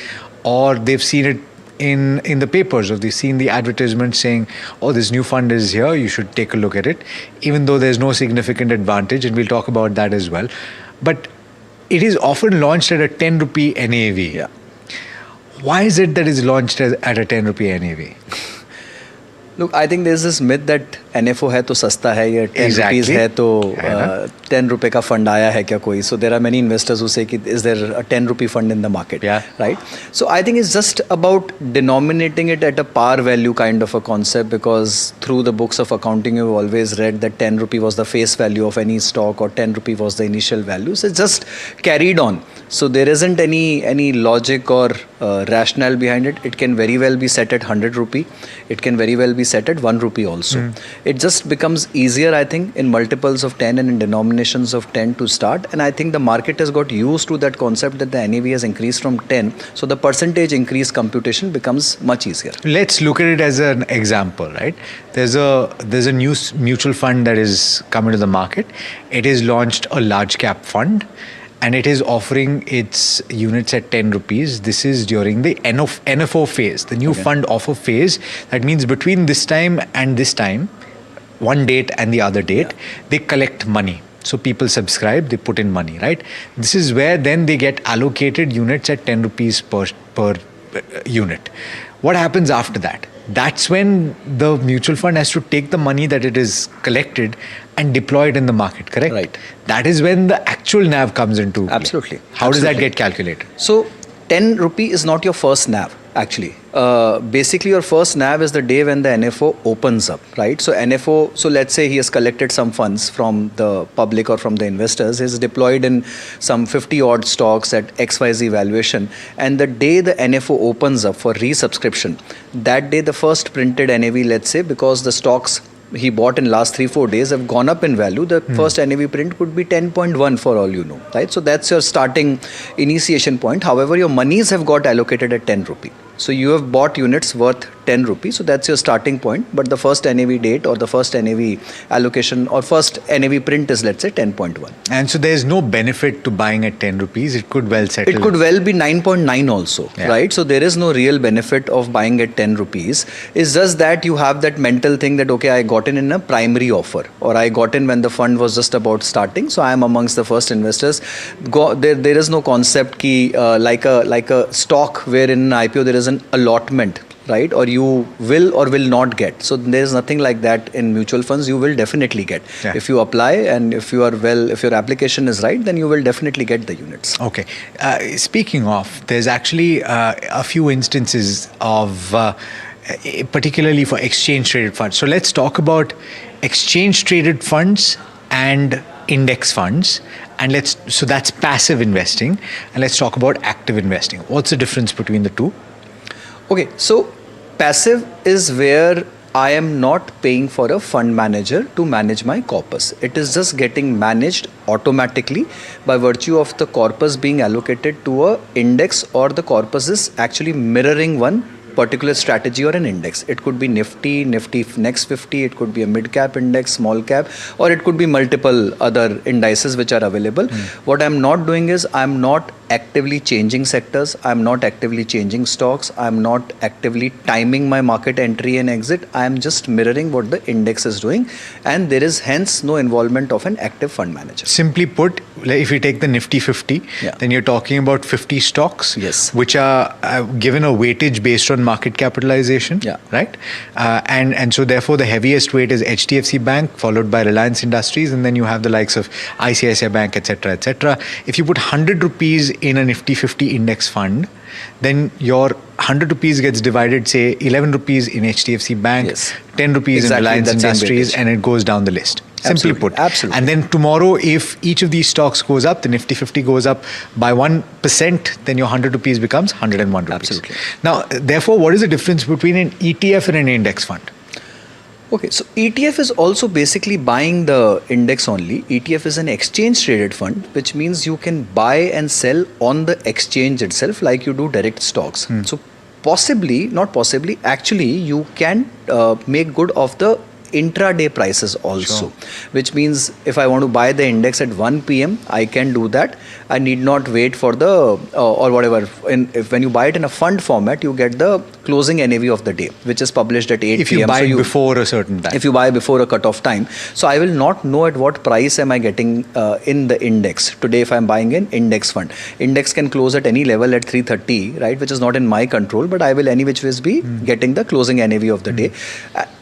or they've seen it in the papers, or they've seen the advertisement saying, oh, this new fund is here, you should take a look at it, even though there's no significant advantage, and we'll talk about that as well. But it is often launched at a 10 rupee NAV. Yeah. Why is it that it's launched at a 10 rupee NAV? Look, I think there's this myth that NFO है तो सस्ता है या 10 rupees है तो 10 रुपए का fund आया है क्या कोई. So there are many investors who say कि is there a 10 rupee fund in the market, right? So I think it's just about denominating it at a par value kind of a concept, because through the books of accounting you've always read that 10 rupee was the face value of any stock or 10 rupee was the initial value. So it's just carried on. So there isn't any logic or rationale behind it. It can very well be set at 100 rupee. It can very well be set at 1 rupee also. It just becomes easier, I think, in multiples of 10 and in denominations of 10 to start. And I think the market has got used to that concept that the NAV has increased from 10. So the percentage increase computation becomes much easier. Let's look at it as an example, right? There's a new mutual fund that is coming to the market. It is launched a large cap fund. and it is offering its units at 10 rupees. This is during the NFO phase, the new fund offer phase. That means between this time and this time, one date and the other date, they collect money. So people subscribe, they put in money, right? This is where then they get allocated units at 10 rupees per unit. What happens after that? That's when the mutual fund has to take the money that it is collected and deploy it in the market, correct? Right. That is when the actual NAV comes into play. Absolutely. How does that get calculated? So 10 rupee is not your first NAV actually. Basically your first NAV is the day when the NFO opens up, right? So NFO, so let's say he has collected some funds from the public or from the investors, he's deployed in some 50 odd stocks at XYZ valuation, and the day the NFO opens up for resubscription, that day the first printed NAV, let's say, because the stocks he bought in last 3-4 days have gone up in value, the first NAV print could be 10.1 for all you know, right? So that's your starting initiation point. However, your monies have got allocated at 10 rupee. So you have bought units worth 10 rupees. So that's your starting point. But the first NAV date or the first NAV allocation or first NAV print is, let's say, 10.1. And so there's no benefit to buying at 10 rupees. It could well settle. It could well be 9.9 also, right? So there is no real benefit of buying at 10 rupees. It's just that you have that mental thing that, okay, I got in a primary offer, or I got in when the fund was just about starting. So I am amongst the first investors. There is no concept ki, like a stock where in an IPO there is an allotment, right? Or you will or will not get. So there is nothing like that in mutual funds. You will definitely get. If you apply and if you are if your application is right, then you will definitely get the units. Okay. Speaking of, there's actually a few instances of particularly for exchange traded funds. So let's talk about exchange traded funds and index funds, and so that's passive investing, and let's talk about active investing. What's the difference between the two? Okay, so passive is where I am not paying for a fund manager to manage my corpus. It is just getting managed automatically by virtue of the corpus being allocated to a index, or the corpus is actually mirroring one particular strategy or an index. It could be Nifty Next 50, it could be a mid-cap index, small cap, or it could be multiple other indices which are available. What I'm not doing is I'm not actively changing sectors, I'm not actively changing stocks, I'm not actively timing my market entry and exit. I'm just mirroring what the index is doing, and there is hence no involvement of an active fund manager. Simply put, if you take the Nifty 50, then you're talking about 50 stocks, which are given a weightage based on market capitalization, right? And so therefore the heaviest weight is HDFC Bank, followed by Reliance Industries, and then you have the likes of ICICI Bank, etc., etc. If you put 100 rupees in a Nifty 50 index fund, then your 100 rupees gets divided, say 11 rupees in HDFC Bank, 10 rupees in Reliance Industries, and it goes down the list. Simply put. Absolutely. And then tomorrow, if each of these stocks goes up, the Nifty 50 goes up by 1%, then your 100 rupees becomes 101 rupees. Absolutely. Now, therefore, what is the difference between an ETF and an index fund? Okay, so ETF is also basically buying the index only. ETF is an exchange traded fund, which means you can buy and sell on the exchange itself like you do direct stocks. So actually you can make good of the intraday prices also, which means if I want to buy the index at 1 p.m. I can do that. I need not wait for the or whatever. When you buy it in a fund format, you get the closing NAV of the day, which is published at 8 p.m. If you buy before a certain time. If you buy before a cutoff time. So I will not know at what price am I getting in the index. Today, if I'm buying an index fund, index can close at any level at 330, right, which is not in my control, but I will any which ways be getting the closing NAV of the day.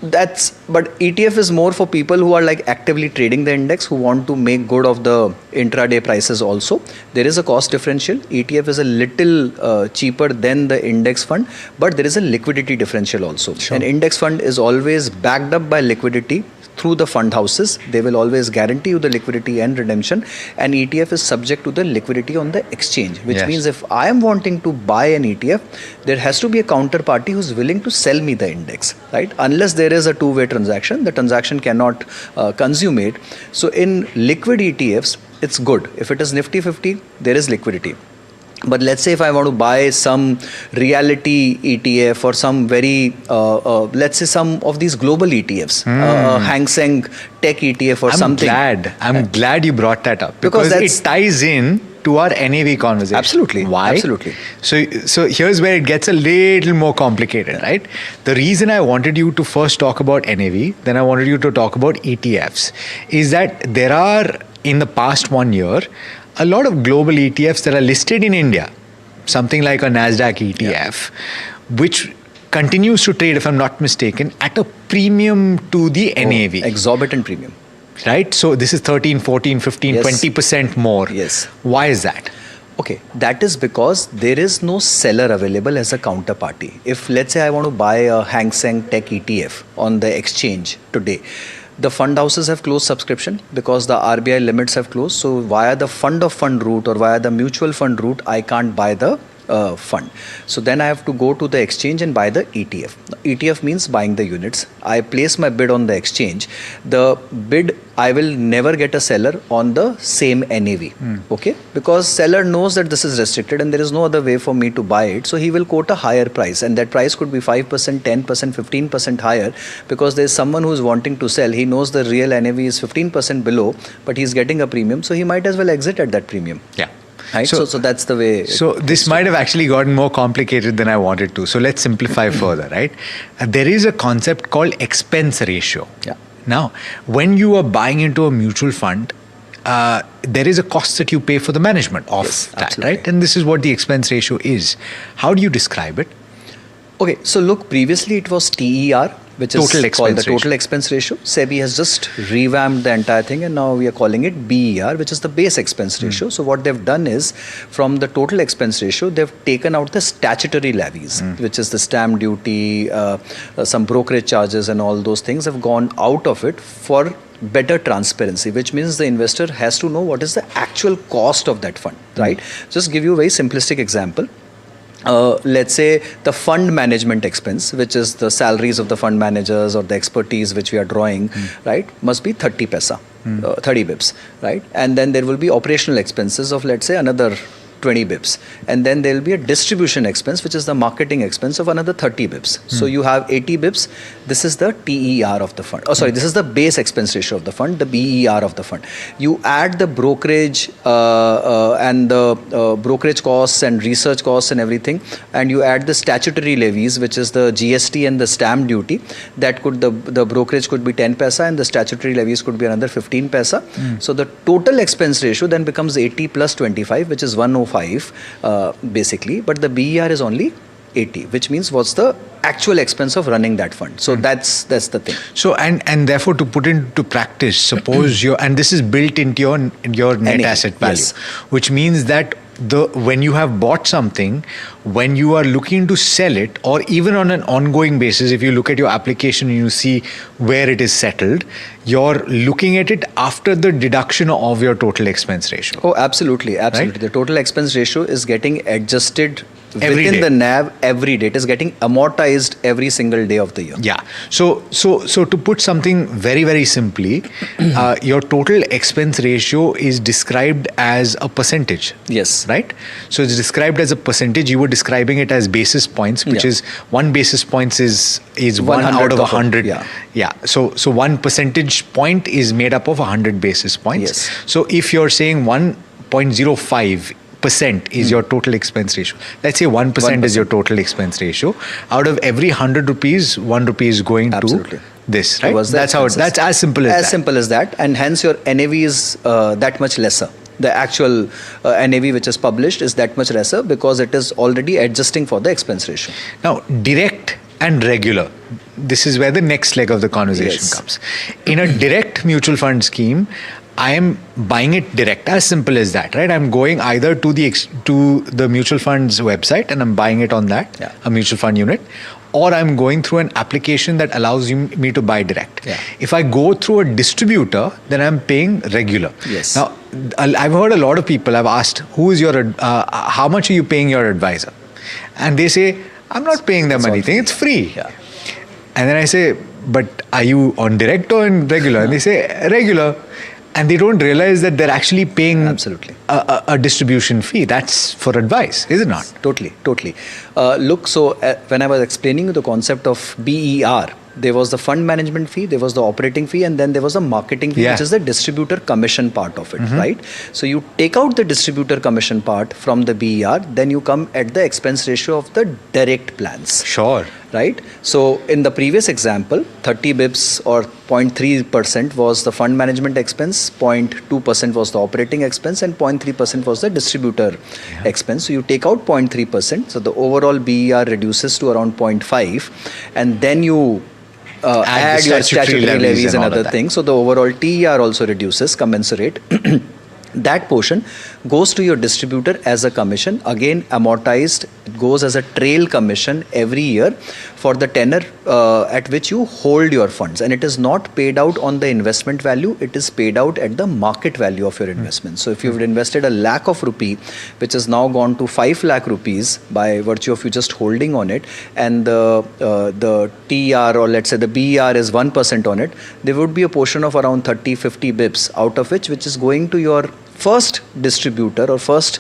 But ETF is more for people who are like actively trading the index, who want to make good of the intraday prices also. There is a cost differential. ETF is a little cheaper than the index fund, but there is a liquidity differential also. An index fund is always backed up by liquidity through the fund houses. They will always guarantee you the liquidity and redemption, and ETF is subject to the liquidity on the exchange, which means if I am wanting to buy an ETF, there has to be a counterparty who's willing to sell me the index, right? Unless there is a two-way transaction, the transaction cannot consummate. So in liquid ETFs, it's good. If it is Nifty 50, there is liquidity. But let's say if I want to buy some reality ETF or some very, let's say some of these global ETFs, Hang Seng Tech ETF or something. I'm glad you brought that up because it ties in to our NAV conversation. Absolutely. Why? Absolutely. So here's where it gets a little more complicated, right? The reason I wanted you to first talk about NAV, then I wanted you to talk about ETFs, is that there are, in the past 1 year, a lot of global ETFs that are listed in India, something like a NASDAQ ETF, which continues to trade, if I'm not mistaken, at a premium to the NAV. Exorbitant premium. Right? So this is 13, 14, 15, 20% more. Yes. Why is that? Okay, that is because there is no seller available as a counterparty. If, let's say, I want to buy a Hang Seng Tech ETF on the exchange today, the fund houses have closed subscription because the RBI limits have closed. So via the fund of fund route or via the mutual fund route, I can't buy the fund. So then I have to go to the exchange and buy the ETF. ETF means buying the units. I place my bid on the exchange. The bid, I will never get a seller on the same NAV. Okay? Because seller knows that this is restricted and there is no other way for me to buy it. So he will quote a higher price, and that price could be 5%, 10%, 15% higher, because there is someone who is wanting to sell. He knows the real NAV is 15% below, but he's getting a premium. So he might as well exit at that premium. Yeah. Right? So that's the way. So this might have actually gotten more complicated than I wanted to. So let's simplify further, right? There is a concept called expense ratio. Yeah. Now, when you are buying into a mutual fund, there is a cost that you pay for the management of that, absolutely. right? And this is what the expense ratio is. How do you describe it? Okay, so look, previously it was TER, which is called the total expense ratio. SEBI has just revamped the entire thing, and now we are calling it BER, which is the base expense ratio. So what they've done is, from the total expense ratio, they've taken out the statutory levies, which is the stamp duty, some brokerage charges, and all those things have gone out of it for better transparency, which means the investor has to know what is the actual cost of that fund, right? Just give you a very simplistic example. Let's say the fund management expense, which is the salaries of the fund managers or the expertise which we are drawing, right, must be 30 paisa, 30 bips, right? And then there will be operational expenses of, let's say, another 20 bips. And then there will be a distribution expense, which is the marketing expense of another 30 bips. So you have 80 bips. This is the TER of the fund. Oh, sorry, this is the base expense ratio of the fund, the BER of the fund. You add the brokerage and the brokerage costs and research costs and everything, and you add the statutory levies, which is the GST and the stamp duty. That could, the brokerage could be 10 paisa and the statutory levies could be another 15 paisa. So the total expense ratio then becomes 80 plus 25, which is 105 basically, but the BER is only 80, which means what's the actual expense of running that fund. So that's the thing. So and therefore, to put into practice, suppose and this is built into your net asset value, which means that when you have bought something, when you are looking to sell it, or even on an ongoing basis, if you look at your application and you see where it is settled, you're looking at it after the deduction of your total expense ratio. Oh, absolutely, absolutely. Right? The total expense ratio is getting adjusted within the NAV every day. It is getting amortized every single day of the year. Yeah. So to put something very, very simply, your total expense ratio is described as a percentage. Yes. Right? So it's described as a percentage. You were describing it as basis points, which is 1 basis points is 1 out of 100. Yeah. So 1 percentage point is made up of 100 basis points. Yes. So if you're saying 1.05% is your total expense ratio. Let's say 1% is your total expense ratio. Out of every 100 rupees, 1 rupee is going to this, right? That's as simple as that. As simple as that, and hence your NAV is that much lesser. The actual NAV which is published is that much lesser because it is already adjusting for the expense ratio. Now, direct and regular. This is where the next leg of the conversation comes. In a direct mutual fund scheme, I am buying it direct, as simple as that, right? I'm going either to the mutual fund's website and I'm buying it on that, a mutual fund unit, or I'm going through an application that allows me to buy direct. If I go through a distributor, then I'm paying regular. Yes. Now, I've heard a lot of people, I've asked, how much are you paying your advisor? And they say, I'm not paying them anything, it's free. And then I say, but are you on direct or in regular? And they say, regular. And they don't realize that they're actually paying a distribution fee. That's for advice, is it not? Totally. Look, so when I was explaining the concept of BER, there was the fund management fee, there was the operating fee, and then there was a marketing fee, which is the distributor commission part of it, right? So you take out the distributor commission part from the BER, then you come at the expense ratio of the direct plans. Sure. Right? So in the previous example, 30 bips or 0.3% was the fund management expense, 0.2% was the operating expense, and 0.3% was the distributor expense. So you take out 0.3%, so the overall BER reduces to around 0.5, and then you add your statutory levies and other things. So the overall TER also reduces commensurate. That portion goes to your distributor as a commission, again amortized, it goes as a trail commission every year for the tenor at which you hold your funds, and it is not paid out on the investment value, it is paid out at the market value of your investment. So if you've invested a lakh of rupee, which has now gone to 5 lakh rupees by virtue of you just holding on it, and the TER, or let's say the BER is 1% on it, there would be a portion of around 30-50 bips out of which is going to your first distributor or first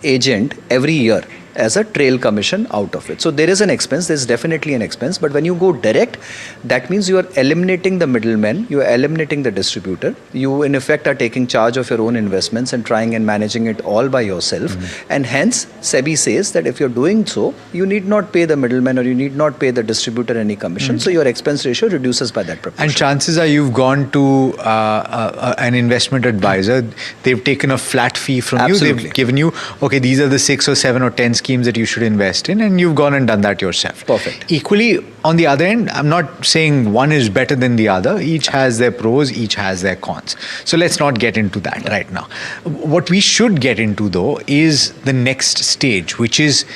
agent every year as a trail commission out of it. So there is an expense, there's definitely an expense, but when you go direct, that means you are eliminating the middleman, you are eliminating the distributor, you in effect are taking charge of your own investments and trying and managing it all by yourself, and hence SEBI says that if you're doing so, you need not pay the middleman or you need not pay the distributor any commission, so your expense ratio reduces by that proportion. And chances are you've gone to an investment advisor, they've taken a flat fee from you, they've given you, okay, these are the 6 or 7 or 10 schemes that you should invest in, and you've gone and done that yourself. Perfect. Equally, on the other end, I'm not saying one is better than the other. Each has their pros, each has their cons. So let's not get into that right now. What we should get into, though, is the next stage, which is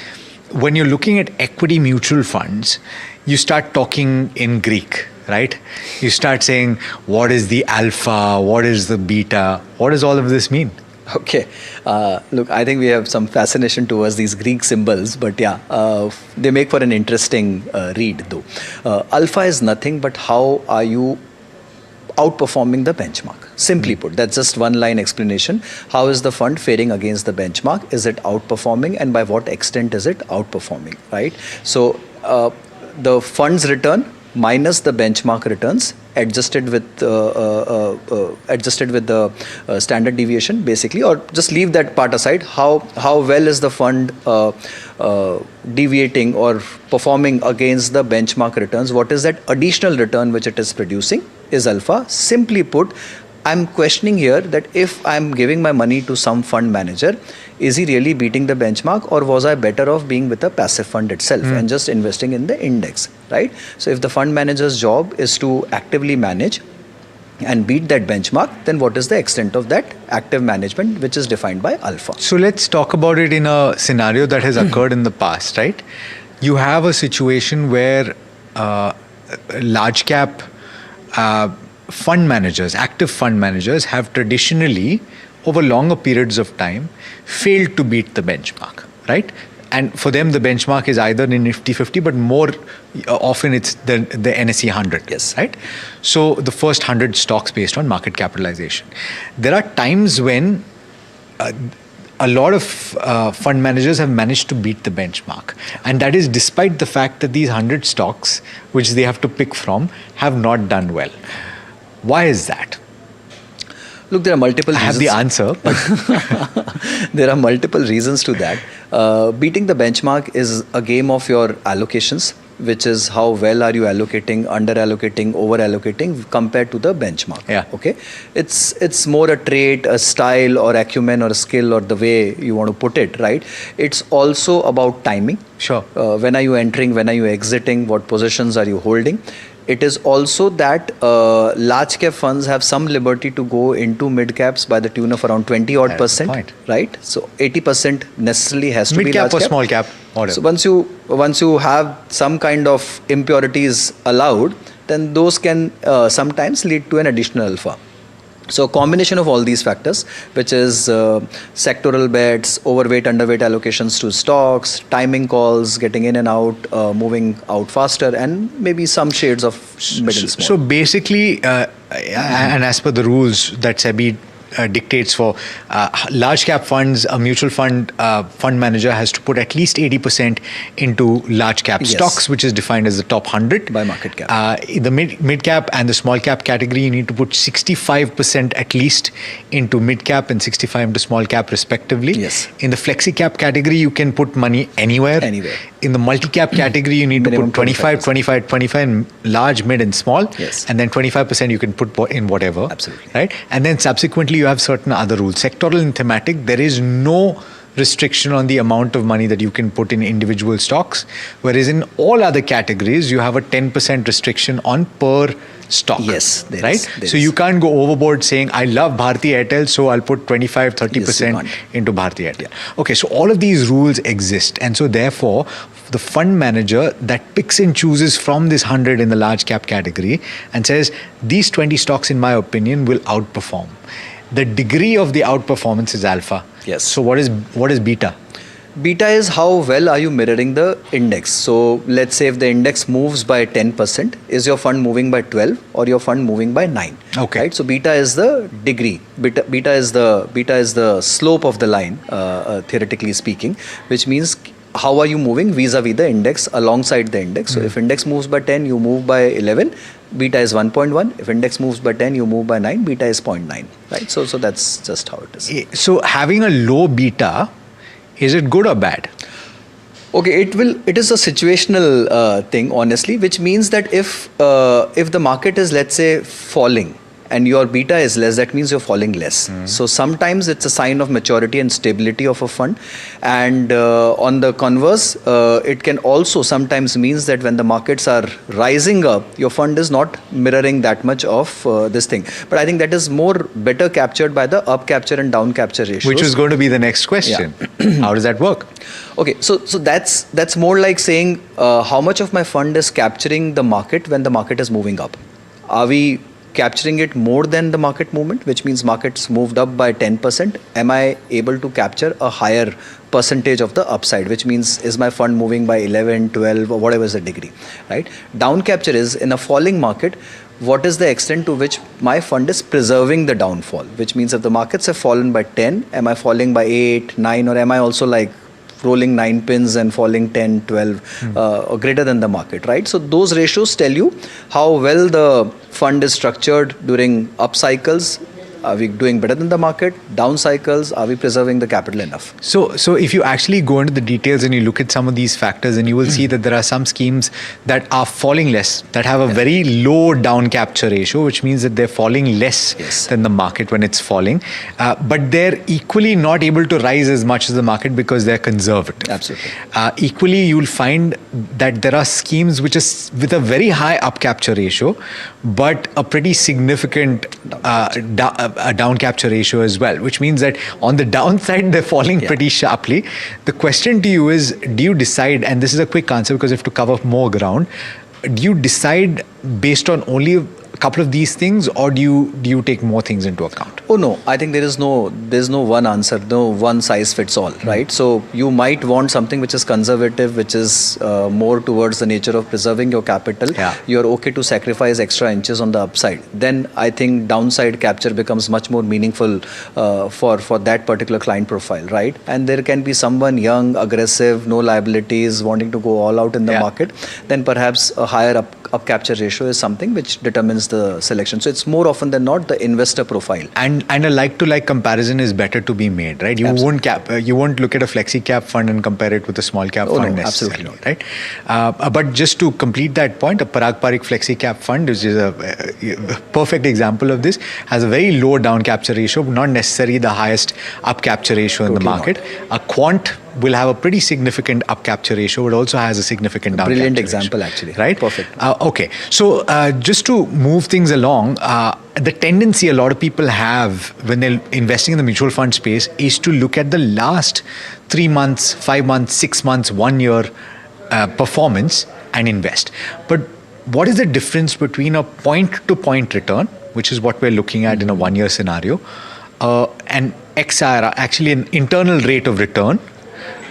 when you're looking at equity mutual funds, you start talking in Greek, right? You start saying, what is the alpha? What is the beta? What does all of this mean? Okay, look, I think we have some fascination towards these Greek symbols, but yeah, they make for an interesting read though. Alpha is nothing but how are you outperforming the benchmark. Simply put, that's just one line explanation. How is the fund faring against the benchmark? Is it outperforming, and by what extent is it outperforming, right? So the fund's return minus the benchmark returns adjusted with the standard deviation basically, or just leave that part aside. How well is the fund deviating or performing against the benchmark returns? What is that additional return which it is producing is alpha. Simply put, I'm questioning here that if I'm giving my money to some fund manager, is he really beating the benchmark, or was I better off being with a passive fund itself and just investing in the index, right? So if the fund manager's job is to actively manage and beat that benchmark, then what is the extent of that active management which is defined by alpha? So let's talk about it in a scenario that has occurred in the past, right? You have a situation where large cap fund managers, active fund managers have traditionally, over longer periods of time, failed to beat the benchmark, right? And for them, the benchmark is either in Nifty 50, but more often it's the NSE 100, yes, right? So the first 100 stocks based on market capitalization. There are times when a lot of fund managers have managed to beat the benchmark. And that is despite the fact that these 100 stocks, which they have to pick from, have not done well. Why is that? Look, there are multiple reasons. I have the answer, but there are multiple reasons to that. Beating the benchmark is a game of your allocations, which is how well are you allocating, under allocating, over allocating compared to the benchmark. Yeah. Okay. It's more a trait, a style, or acumen, or a skill, or the way you want to put it, right? It's also about timing. Sure. When are you entering? When are you exiting? What positions are you holding? It is also that large cap funds have some liberty to go into mid caps by the tune of around 20-odd%, right? So 80% necessarily has to be mid cap large or cap. small cap. Whatever. So once you have some kind of impurities allowed, then those can sometimes lead to an additional alpha. So a combination of all these factors, which is sectoral bets, overweight, underweight allocations to stocks, timing calls, getting in and out, moving out faster, and maybe some shades of mid and small. So basically, and as per the rules that SEBI dictates for large cap funds, a mutual fund manager has to put at least 80% into large cap stocks, which is defined as the top 100 by market cap. The mid cap and the small cap category, you need to put 65% at least into mid cap and 65 into small cap respectively. Yes. In the flexi cap category, you can put money anywhere. In the multi cap category, you need to put 25, 25, 25 in large, mid and small. Yes. And then 25% you can put in whatever. Absolutely. Right? And then subsequently you have certain other rules. Sectoral and thematic, there is no restriction on the amount of money that you can put in individual stocks, whereas in all other categories you have a 10% restriction on per stock. Yes, so you can't go overboard saying I love Bharti Airtel, so I'll put 25-30% into Bharti Airtel. Okay, so all of these rules exist, and so therefore the fund manager that picks and chooses from this 100 in the large cap category and says these 20 stocks in my opinion will outperform. The degree of the outperformance is alpha. Yes. So what is beta? Beta is how well are you mirroring the index. So let's say if the index moves by 10%, is your fund moving by 12 or your fund moving by 9? Okay. Right. So beta is the degree. Beta is the slope of the line, theoretically speaking, which means how are you moving vis-a-vis the index, alongside the index. So if index moves by 10, you move by 11. Beta is 1.1. If index moves by 10, you move by 9. Beta is 0.9. Right. So that's just how it is. So having a low beta, is it good or bad? Okay, it is a situational thing, honestly, which means that if the market is, let's say, falling and your beta is less, that means you're falling less. So sometimes it's a sign of maturity and stability of a fund, and on the converse, it can also sometimes means that when the markets are rising up, your fund is not mirroring that much of this thing. But I think that is better captured by the up capture and down capture ratios, which is going to be the next question. How does that work? Okay, so that's more like saying how much of my fund is capturing the market when the market is moving up. Are we capturing it more than the market movement, which means markets moved up by 10%? Am I able to capture a higher percentage of the upside, which means is my fund moving by 11, 12 or whatever is the degree, right? Down capture is in a falling market, what is the extent to which my fund is preserving the downfall, which means if the markets have fallen by 10, am I falling by 8, 9, or am I also like rolling 9 pins and falling 10, 12 or greater than the market, right? So those ratios tell you how well the fund is structured during up cycles. Are we doing better than the market? Down cycles, are we preserving the capital enough? So if you actually go into the details and you look at some of these factors, and you will see that there are some schemes that are falling less, that have a very low down capture ratio, which means that they're falling less than the market when it's falling. But they're equally not able to rise as much as the market because they're conservative. Absolutely. Equally, you'll find that there are schemes which is with a very high up capture ratio, but a pretty significant a down capture ratio as well, which means that on the downside they're falling pretty sharply. The question to you is, do you decide, and this is a quick answer because I have to cover more ground, do you decide based on only a couple of these things, or do you take more things into account? Oh no, I think there's no one answer, no one size fits all, right? So you might want something which is conservative, which is more towards the nature of preserving your capital. You're okay to sacrifice extra inches on the upside. Then I think downside capture becomes much more meaningful for that particular client profile, right? And there can be someone young, aggressive, no liabilities, wanting to go all out in the market. Then perhaps a higher up capture ratio is something which determines the selection. So it's more often than not the investor profile. And a like-to-like comparison is better to be made, right? You won't look at a flexi cap fund and compare it with a small cap fund necessarily, absolutely right? But just to complete that point, a Parag Parikh flexi cap fund, which is a perfect example of this, has a very low down capture ratio, not necessarily the highest up capture ratio in the market. A quant will have a pretty significant up capture ratio, but also has a significant down brilliant capture example ratio, actually, right? Perfect. Okay, so just to move things along, the tendency a lot of people have when they're investing in the mutual fund space is to look at the last 3 months, 5 months, 6 months, 1 year performance and invest. But what is the difference between a point-to-point return, which is what we're looking at in a 1 year scenario, and XIR, actually an internal rate of return,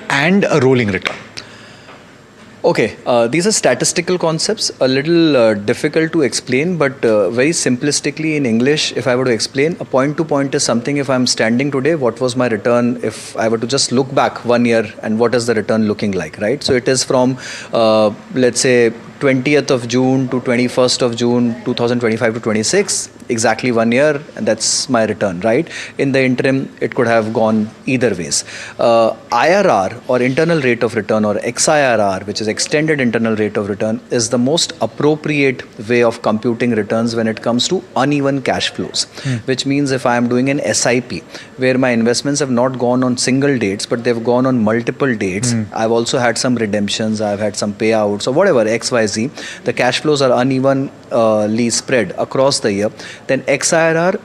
and a rolling return? Okay, these are statistical concepts, a little difficult to explain, but very simplistically in English, if I were to explain, a point to point is something. If I'm standing today, what was my return if I were to just look back 1 year and what is the return looking like, right? So it is from, let's say, 20th of June to 21st of June 2025 to 26, exactly 1 year, and that's my return, right? In the interim, it could have gone either ways. IRR, or internal rate of return, or XIRR, which is extended internal rate of return, is the most appropriate way of computing returns when it comes to uneven cash flows, which means if I am doing an SIP, where my investments have not gone on single dates, but they've gone on multiple dates, I've also had some redemptions, I've had some payouts, or whatever, XYZ, the cash flows are unevenly spread across the year, then XIRR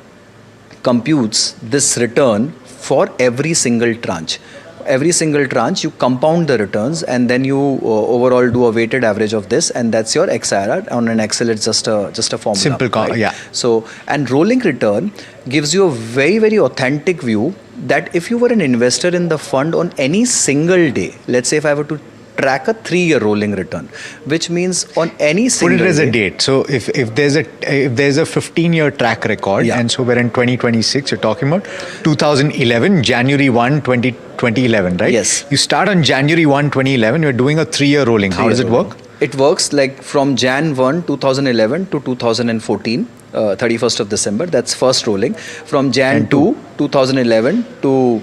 computes this return for every single tranche. Every single tranche, you compound the returns and then you overall do a weighted average of this, and that's your XIRR. On an Excel, it's just a formula. Simple, right? yeah. So, and rolling return gives you a very, very authentic view that if you were an investor in the fund on any single day, let's say if I were to track a 3-year rolling return, which means on any single put it as day, a date. So if there's a 15-year track record, and so we're in 2026, you're talking about 2011, January 1, 2011, right? Yes. You start on January 1, 2011, you're doing a 3-year rolling. How does it work? It works like from Jan 1, 2011 to 2014. 31st of December, that's first rolling. From Jan 2, 2011 to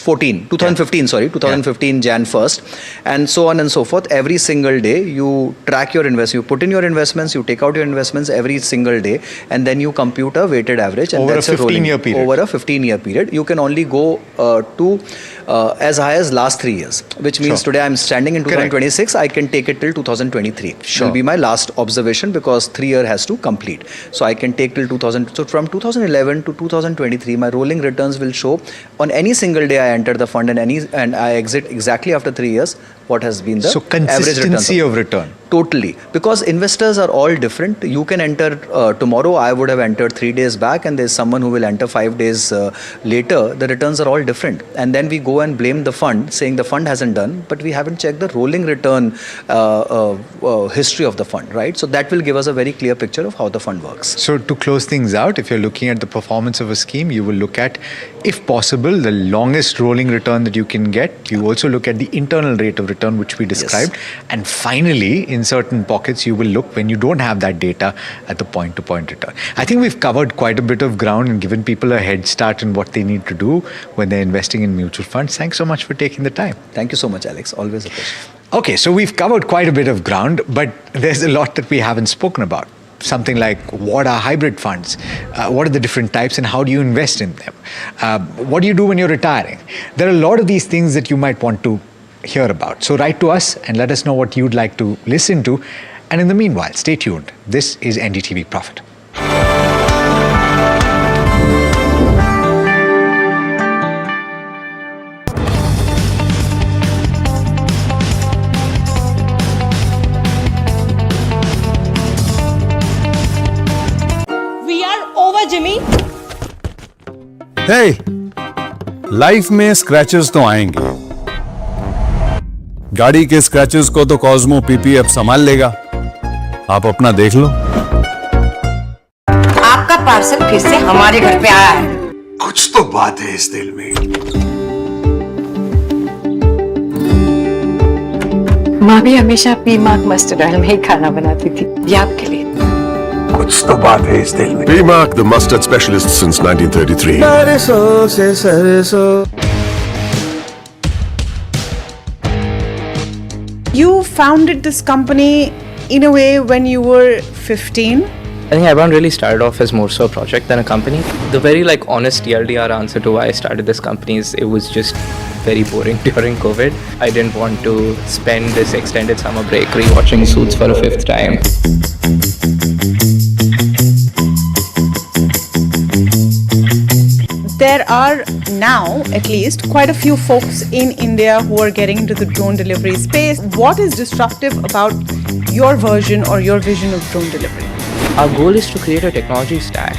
2015 Jan 1st, and so on and so forth. Every single day you track your investments, you put in your investments, you take out your investments every single day, and then you compute a weighted average, and over that's a 15-year period. Over a 15-year period. You can only go to as high as last 3 years, which means today I'm standing in 2026, I can take it till 2023. Sure. Will be my last observation because 3 year has to complete. So I can take till 2000. So from 2011 to 2023, my rolling returns will show on any single day I enter the fund and I exit exactly after 3 years what has been the so consistency of return. Totally, because investors are all different. You can enter tomorrow. I would have entered 3 days back, and there's someone who will enter 5 days later. The returns are all different, and then we go and blame the fund, saying the fund hasn't done, but we haven't checked the rolling return history of the fund, right? So that will give us a very clear picture of how the fund works. So to close things out, if you're looking at the performance of a scheme, you will look at, if possible, the longest rolling return that you can get. You also look at the internal rate of return, which we described, and finally, in certain pockets, you will look, when you don't have that data, at the point-to-point return. I think we've covered quite a bit of ground and given people a head start in what they need to do when they're investing in mutual funds. Thanks so much for taking the time. Thank you so much, Alex. Always a pleasure. Okay, so we've covered quite a bit of ground, but there's a lot that we haven't spoken about. Something like, what are hybrid funds? What are the different types and how do you invest in them? What do you do when you're retiring? There are a lot of these things that you might want to hear about. So write to us and let us know what you'd like to listen to. And in the meanwhile, stay tuned. This is NDTV Profit. We are over, Jimmy. Hey, life में scratches तो आएंगे। गाड़ी के scratches को तो Cosmo PPF संभाल लेगा। आप अपना देख लो। आपका पार्सल फिर से हमारे घर पे आया है। कुछ तो बात है इस दिल में। माँ भी हमेशा पीमाक मस्टर्ड ऑयल में ही खाना बनाती थी, ये आपके लिए। कुछ तो बात है इस दिल में। P-Mark, the mustard specialist since 1933. सरसों से सरसों। You founded this company in a way when you were 15. I think everyone really started off as more so a project than a company. The very honest TLDR answer to why I started this company is it was just very boring during COVID. I didn't want to spend this extended summer break rewatching Suits for a 5th time. There are now, at least, quite a few folks in India who are getting into the drone delivery space. What is disruptive about your version or your vision of drone delivery? Our goal is to create a technology stack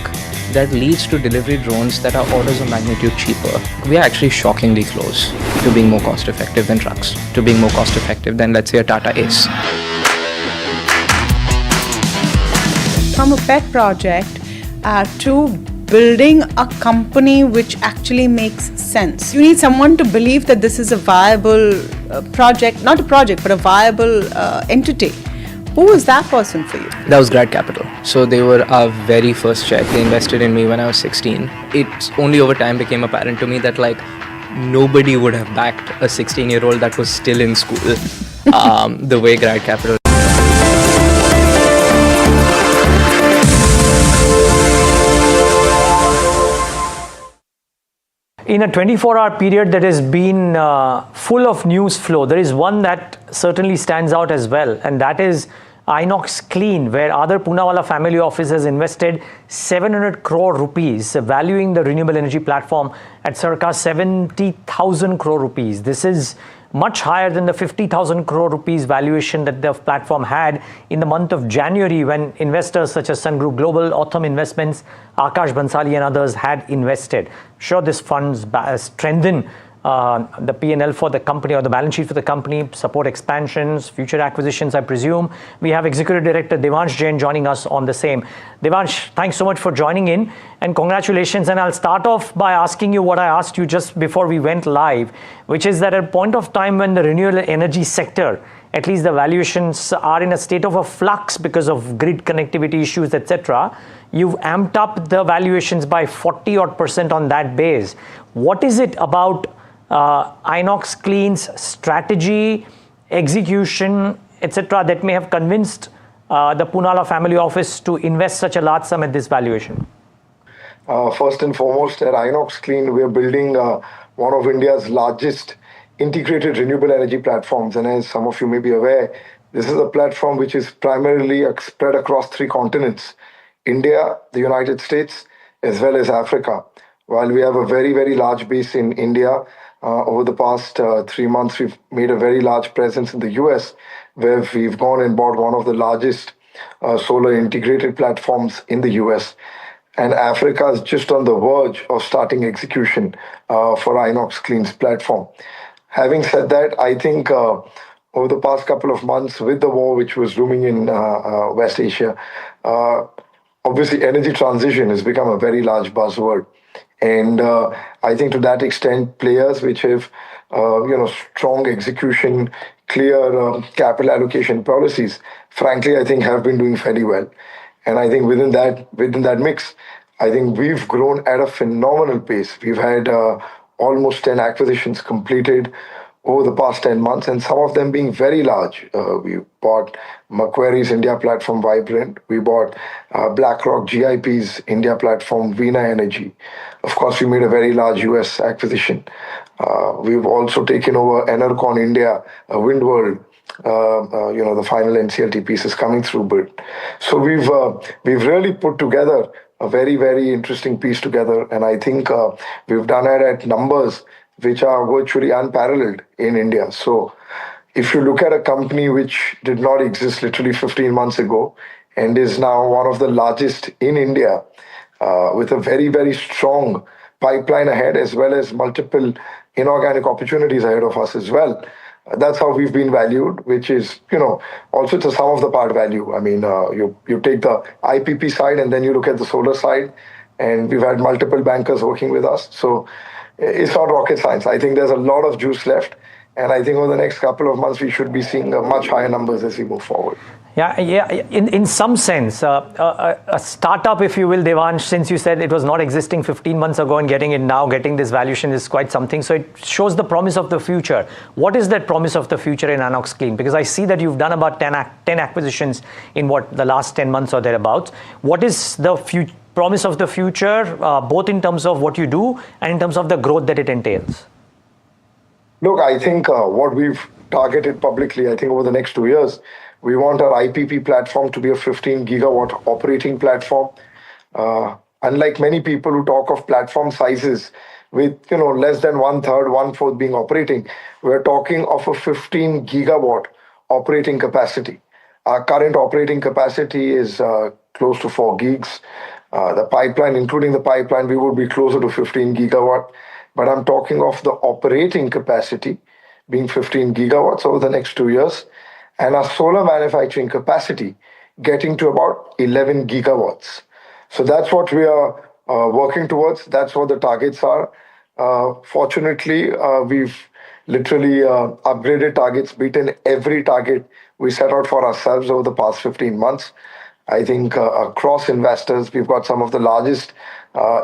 that leads to delivery drones that are orders of magnitude cheaper. We are actually shockingly close to being more cost effective than trucks, to being more cost effective than, let's say, a Tata Ace. From a pet project to building a company which actually makes sense. You need someone to believe that this is a viable project, not a project, but a viable entity. Who was that person for you? That was Grad Capital. So they were our very first check. They invested in me when I was 16. It's only over time became apparent to me that like nobody would have backed a 16-year-old that was still in school the way Grad Capital. In a 24-hour period that has been full of news flow, there is one that certainly stands out as well, and that is Inox Clean, where other Poonawalla family office has invested 700 crore rupees, valuing the renewable energy platform at circa 70,000 crore rupees. This is much higher than the 50,000 crore rupees valuation that the platform had in the month of January, when investors such as Sun Group Global, Autumn Investments, Akash Bansali and others had invested. Sure, this funds strengthen the P&L for the company, or the balance sheet for the company, support expansions, future acquisitions, I presume. We have Executive Director Devansh Jain joining us on the same. Devansh, thanks so much for joining in, and congratulations. And I'll start off by asking you what I asked you just before we went live, which is that at a point of time when the renewable energy sector, at least the valuations are in a state of a flux because of grid connectivity issues, etc., you've amped up the valuations by 40% on that base. What is it about Inox Clean's strategy, execution, etc., that may have convinced the Poonawalla family office to invest such a large sum at this valuation? First and foremost, at Inox Clean, we are building one of India's largest integrated renewable energy platforms. And as some of you may be aware, this is a platform which is primarily spread across 3 continents: India, the United States, as well as Africa. While we have a very, very large base in India, over the past 3 months, we've made a very large presence in the US, where we've gone and bought one of the largest solar integrated platforms in the US. And Africa is just on the verge of starting execution for Inox Clean's platform. Having said that, I think over the past couple of months, with the war which was looming in West Asia, obviously energy transition has become a very large buzzword. And I think to that extent, players which have strong execution, clear capital allocation policies, frankly, I think have been doing fairly well. And I think within that mix, I think we've grown at a phenomenal pace. We've had almost 10 acquisitions completed over the past 10 months, and some of them being very large. We bought Macquarie's India platform, Vibrant. We bought BlackRock GIP's India platform, Veena Energy. Of course, we made a very large US acquisition. We've also taken over Enercon India, Windworld. The final NCLT piece is coming through. But so we've really put together a very, very interesting piece together. And I think we've done it at numbers which are virtually unparalleled in India. So if you look at a company which did not exist literally 15 months ago and is now one of the largest in India, with a very, very strong pipeline ahead, as well as multiple inorganic opportunities ahead of us as well. That's how we've been valued, which is, also it's a sum of the part value. I mean, you take the IPP side and then you look at the solar side, and we've had multiple bankers working with us. So it's not rocket science. I think there's a lot of juice left. And I think over the next couple of months, we should be seeing much higher numbers as we move forward. Yeah. In some sense, a startup, if you will, Devansh, since you said it was not existing 15 months ago and getting this valuation is quite something. So it shows the promise of the future. What is that promise of the future in Inox Clean? Because I see that you've done about 10 acquisitions in the last 10 months or thereabouts. What is the promise of the future, both in terms of what you do and in terms of the growth that it entails? Look, I think what we've targeted publicly, I think over the next 2 years, we want our IPP platform to be a 15 gigawatt operating platform. Unlike many people who talk of platform sizes with less than 1/3, 1/4 being operating, we're talking of a 15 gigawatt operating capacity. Our current operating capacity is close to 4 gigs. The pipeline, including the pipeline, we would be closer to 15 gigawatt. But I'm talking of the operating capacity being 15 gigawatts over the next 2 years, and our solar manufacturing capacity getting to about 11 gigawatts. So that's what we are working towards. That's what the targets are. Fortunately, we've literally upgraded targets, beaten every target we set out for ourselves over the past 15 months. I think across investors, we've got some of the largest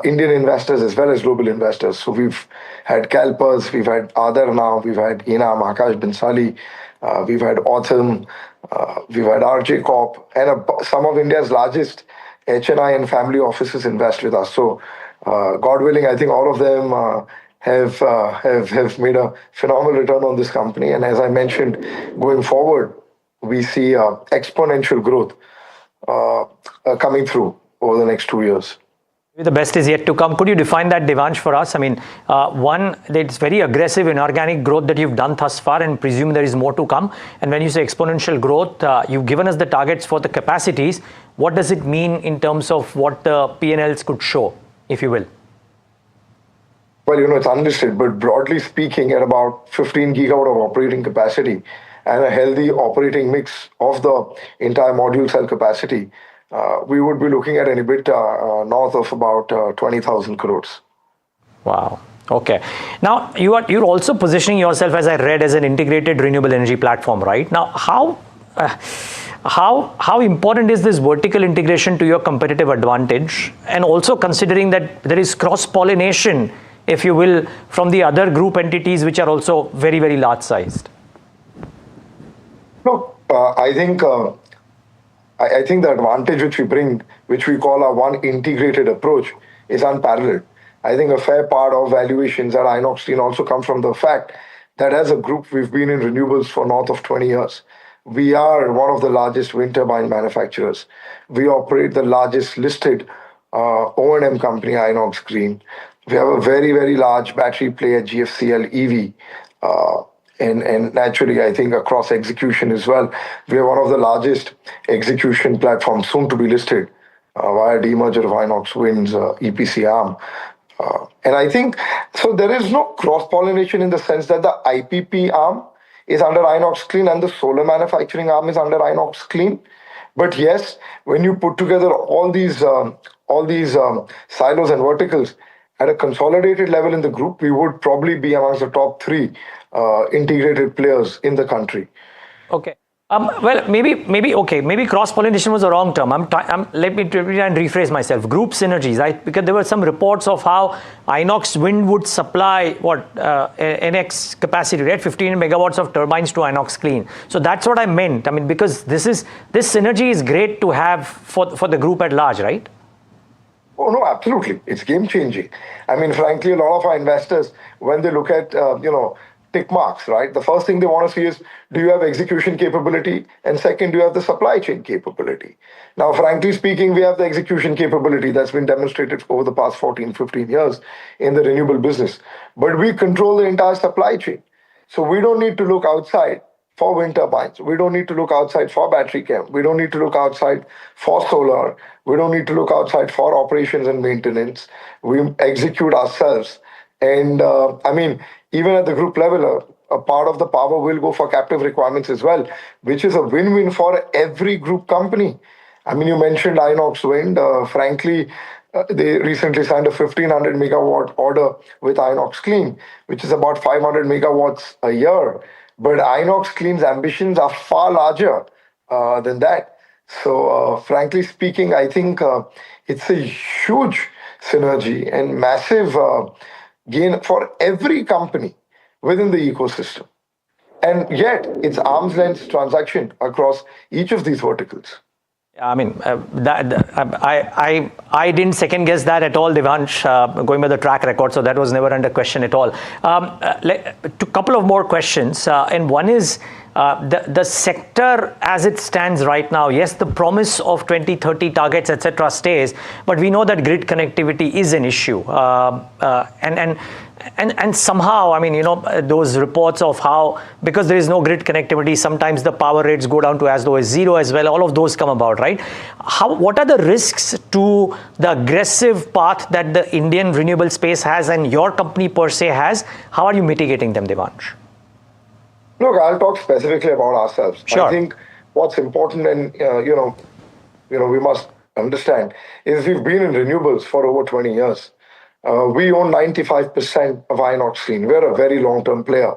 Indian investors as well as global investors. So we've had CalPERS, we've had Adar now, we've had Enam, Akash Bansali, we've had Autumn, we've had RJ Corp, and some of India's largest HNI and family offices invest with us. So God willing, I think all of them have made a phenomenal return on this company. And as I mentioned, going forward, we see exponential growth coming through over the next 2 years. The best is yet to come. Could you define that, Devansh, for us? I mean, one, it's very aggressive inorganic growth that you've done thus far, and presume there is more to come. And when you say exponential growth, you've given us the targets for the capacities. What does it mean in terms of what the P&Ls could show, if you will? Well, it's unlisted, but broadly speaking, at about 15 gigawatt of operating capacity and a healthy operating mix of the entire module cell capacity, we would be looking at an EBITDA north of about 20,000 crores. Wow. Okay. Now, you're also positioning yourself, as I read, as an integrated renewable energy platform, right? Now, how important is this vertical integration to your competitive advantage? And also considering that there is cross-pollination, if you will, from the other group entities, which are also very, very large sized? No, I think the advantage which we bring, which we call our one integrated approach, is unparalleled. I think a fair part of valuations at Inox Clean also come from the fact that as a group, we've been in renewables for north of 20 years. We are one of the largest wind turbine manufacturers. We operate the largest listed O&M company, Inox Green. We have a very, very large battery play at GFCL EV. And naturally, I think across execution as well, we are one of the largest execution platforms soon to be listed via demerger of Inox Wind's EPC arm. And I think, so there is no cross-pollination in the sense that the IPP arm is under Inox Clean and the solar manufacturing arm is under Inox Clean. But yes, when you put together all these silos and verticals, at a consolidated level in the group, we would probably be amongst the top 3 integrated players in the country. Okay. Well, maybe cross-pollination was the wrong term. Let me try and rephrase myself. Group synergies, right? Because there were some reports of how Inox Wind would supply NX capacity, right? 15 megawatts of turbines to Inox Clean. So that's what I meant. I mean, because this synergy is great to have for the group at large, right? Oh, no, absolutely. It's game changing. I mean, frankly, a lot of our investors, when they look at, tick marks, right? The first thing they want to see is, do you have execution capability? And second, do you have the supply chain capability? Now, frankly speaking, we have the execution capability that's been demonstrated over the past 14, 15 years in the renewable business. But we control the entire supply chain. So we don't need to look outside for wind turbines. We don't need to look outside for battery chem. We don't need to look outside for solar. We don't need to look outside for operations and maintenance. We execute ourselves. And even at the group level, a part of the power will go for captive requirements as well, which is a win-win for every group company. I mean, you mentioned Inox Wind. Frankly, they recently signed a 1,500 megawatt order with Inox Clean, which is about 500 megawatts a year. But Inox Clean's ambitions are far larger than that. So, frankly speaking, I think it's a huge synergy and massive gain for every company within the ecosystem. And yet, it's arm's length transaction across each of these verticals. I mean, I didn't second guess that at all, Devansh, going by the track record, so that was never under question at all. A couple of more questions, and one is, the sector as it stands right now, yes, the promise of 2030 targets, etc. stays, but we know that grid connectivity is an issue. And somehow, I mean, you know, those reports of how, because there is no grid connectivity, sometimes the power rates go down to as low as zero as well. All of those come about, right? What are the risks to the aggressive path that the Indian renewable space has and your company per se has? How are you mitigating them, Devansh? Look, I'll talk specifically about ourselves. Sure. I think what's important, and we must understand, is we've been in renewables for over 20 years. We own 95% of Inox Clean. We're a very long-term player.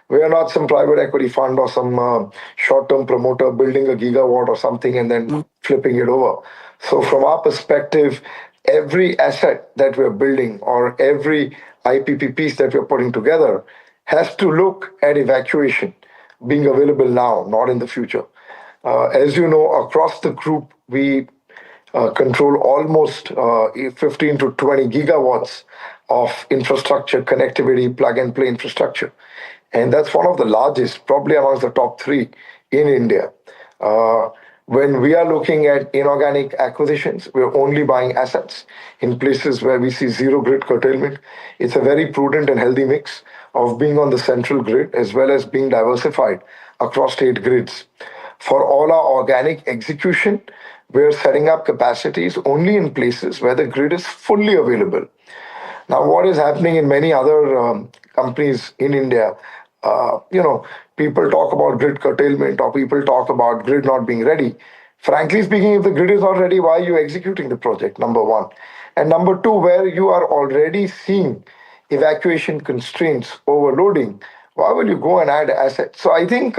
We are not some private equity fund or some short-term promoter building a gigawatt or something and then flipping it over. So from our perspective, every asset that we're building or every IPP piece that we're putting together has to look at evacuation being available now, not in the future. As you know, across the group, we control almost 15 to 20 gigawatts of infrastructure, connectivity, plug-and-play infrastructure. And that's one of the largest, probably amongst the top three in India. When we are looking at inorganic acquisitions, we're only buying assets in places where we see zero grid curtailment. It's a very prudent and healthy mix of being on the central grid as well as being diversified across state grids. For all our organic execution, we're setting up capacities only in places where the grid is fully available. Now, what is happening in many other companies in India, people talk about grid curtailment or people talk about grid not being ready. Frankly speaking, if the grid is not ready, why are you executing the project, number one? And number two, where you are already seeing evacuation constraints, overloading, why will you go and add assets? So I think,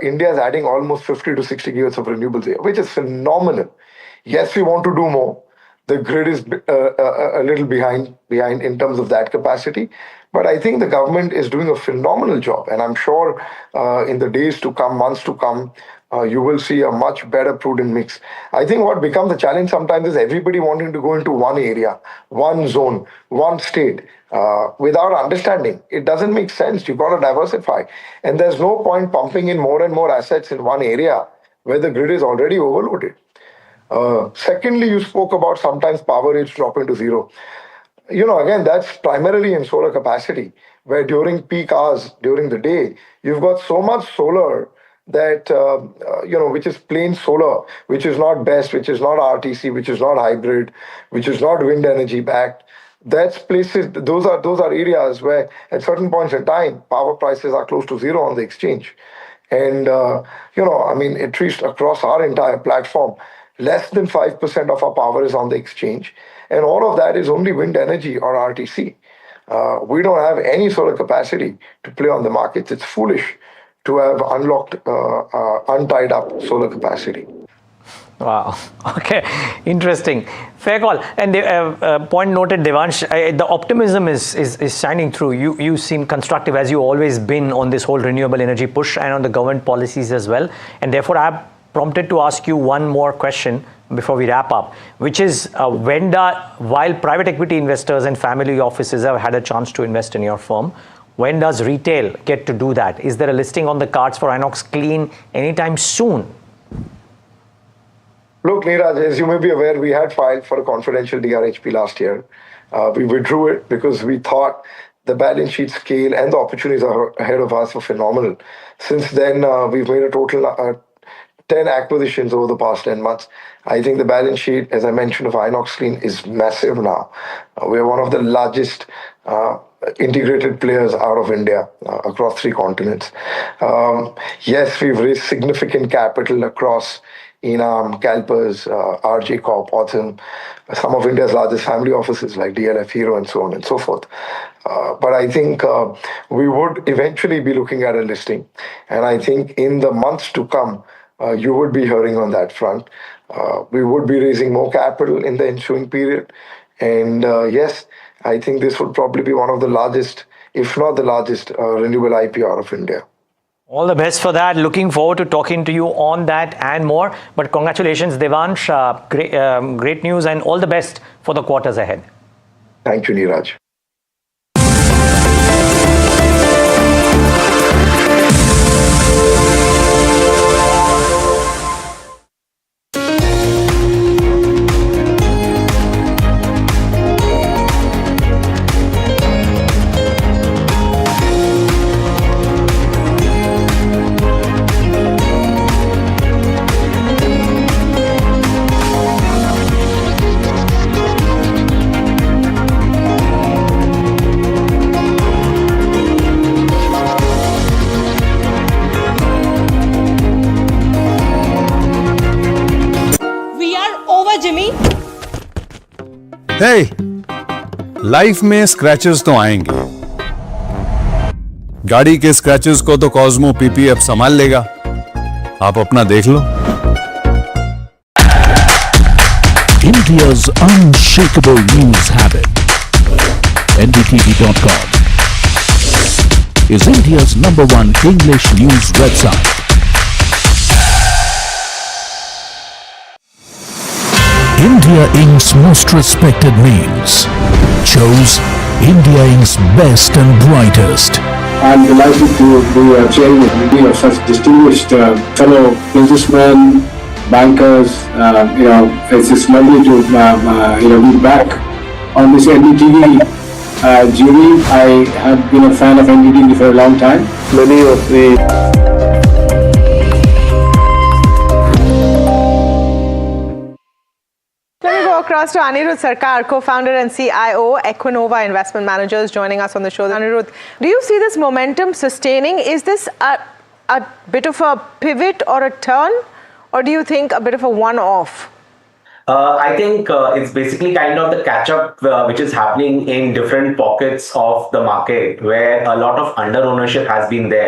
India is adding almost 50 to 60 gigawatts of renewables here, which is phenomenal. Yes, we want to do more. The grid is a little behind in terms of that capacity. But I think the government is doing a phenomenal job. And I'm sure in the days to come, months to come, you will see a much better prudent mix. I think what becomes the challenge sometimes is everybody wanting to go into one area, one zone, one state without understanding. It doesn't make sense. You've got to diversify. And there's no point pumping in more and more assets in one area where the grid is already overloaded. Secondly, you spoke about sometimes power rates dropping to zero. Again, that's primarily in solar capacity, where during peak hours, during the day, you've got so much solar that, which is plain solar, which is not BESS, which is not RTC, which is not hybrid, which is not wind energy backed. That's places, those are areas where at certain points in time, power prices are close to zero on the exchange. And, at least across our entire platform, less than 5% of our power is on the exchange. And all of that is only wind energy or RTC. We don't have any solar capacity to play on the markets. It's foolish to have unlocked, untied up solar capacity. Wow. Okay. Interesting. Fair call. And point noted, Devansh, the optimism is shining through. You seem constructive, as you always been, on this whole renewable energy push and on the government policies as well. And therefore, I'm prompted to ask you one more question before we wrap up, which is while private equity investors and family offices have had a chance to invest in your firm, when does retail get to do that? Is there a listing on the cards for Inox Clean anytime soon? Look, Neeraj, as you may be aware, we had filed for a confidential DRHP last year. We withdrew it because we thought the balance sheet scale and the opportunities ahead of us were phenomenal. Since then, we've made a total 10 acquisitions over the past 10 months. I think the balance sheet, as I mentioned, of Inox Clean is massive now. We're one of the largest integrated players out of India across 3 continents. Yes, we've raised significant capital across Enam, CalPERS, RJ Corp, Autumn, some of India's largest family offices like DLF, Hero, and so on and so forth. But I think we would eventually be looking at a listing. And I think in the months to come, you would be hearing on that front. We would be raising more capital in the ensuing period. And yes, I think this would probably be one of the largest, if not the largest, renewable IPO out of India. All the best for that. Looking forward to talking to you on that and more. But congratulations, Devansh. Great news and all the best for the quarters ahead. Thank you, Neeraj. Hey, life में scratches तो आएंगे। गाड़ी के scratches को तो Cosmo PPF संभाल लेगा। आप अपना देख लो। India's unshakable news habit. NDTV.com is India's #1 English news website. India Inc.'s most respected names chose India Inc.'s best and brightest. I'm delighted to be chairman of such distinguished fellow businessmen, bankers. It's just lovely to be back on this NDTV jury. I have been a fan of NDTV for a long time. Many of the across to Anirudh Sarkar, co-founder and CIO, Equinova Investment Managers, joining us on the show. Anirudh, do you see this momentum sustaining? Is this a bit of a pivot or a turn, or do you think a bit of a one-off? I think it's basically kind of the catch-up which is happening in different pockets of the market where a lot of under-ownership has been there.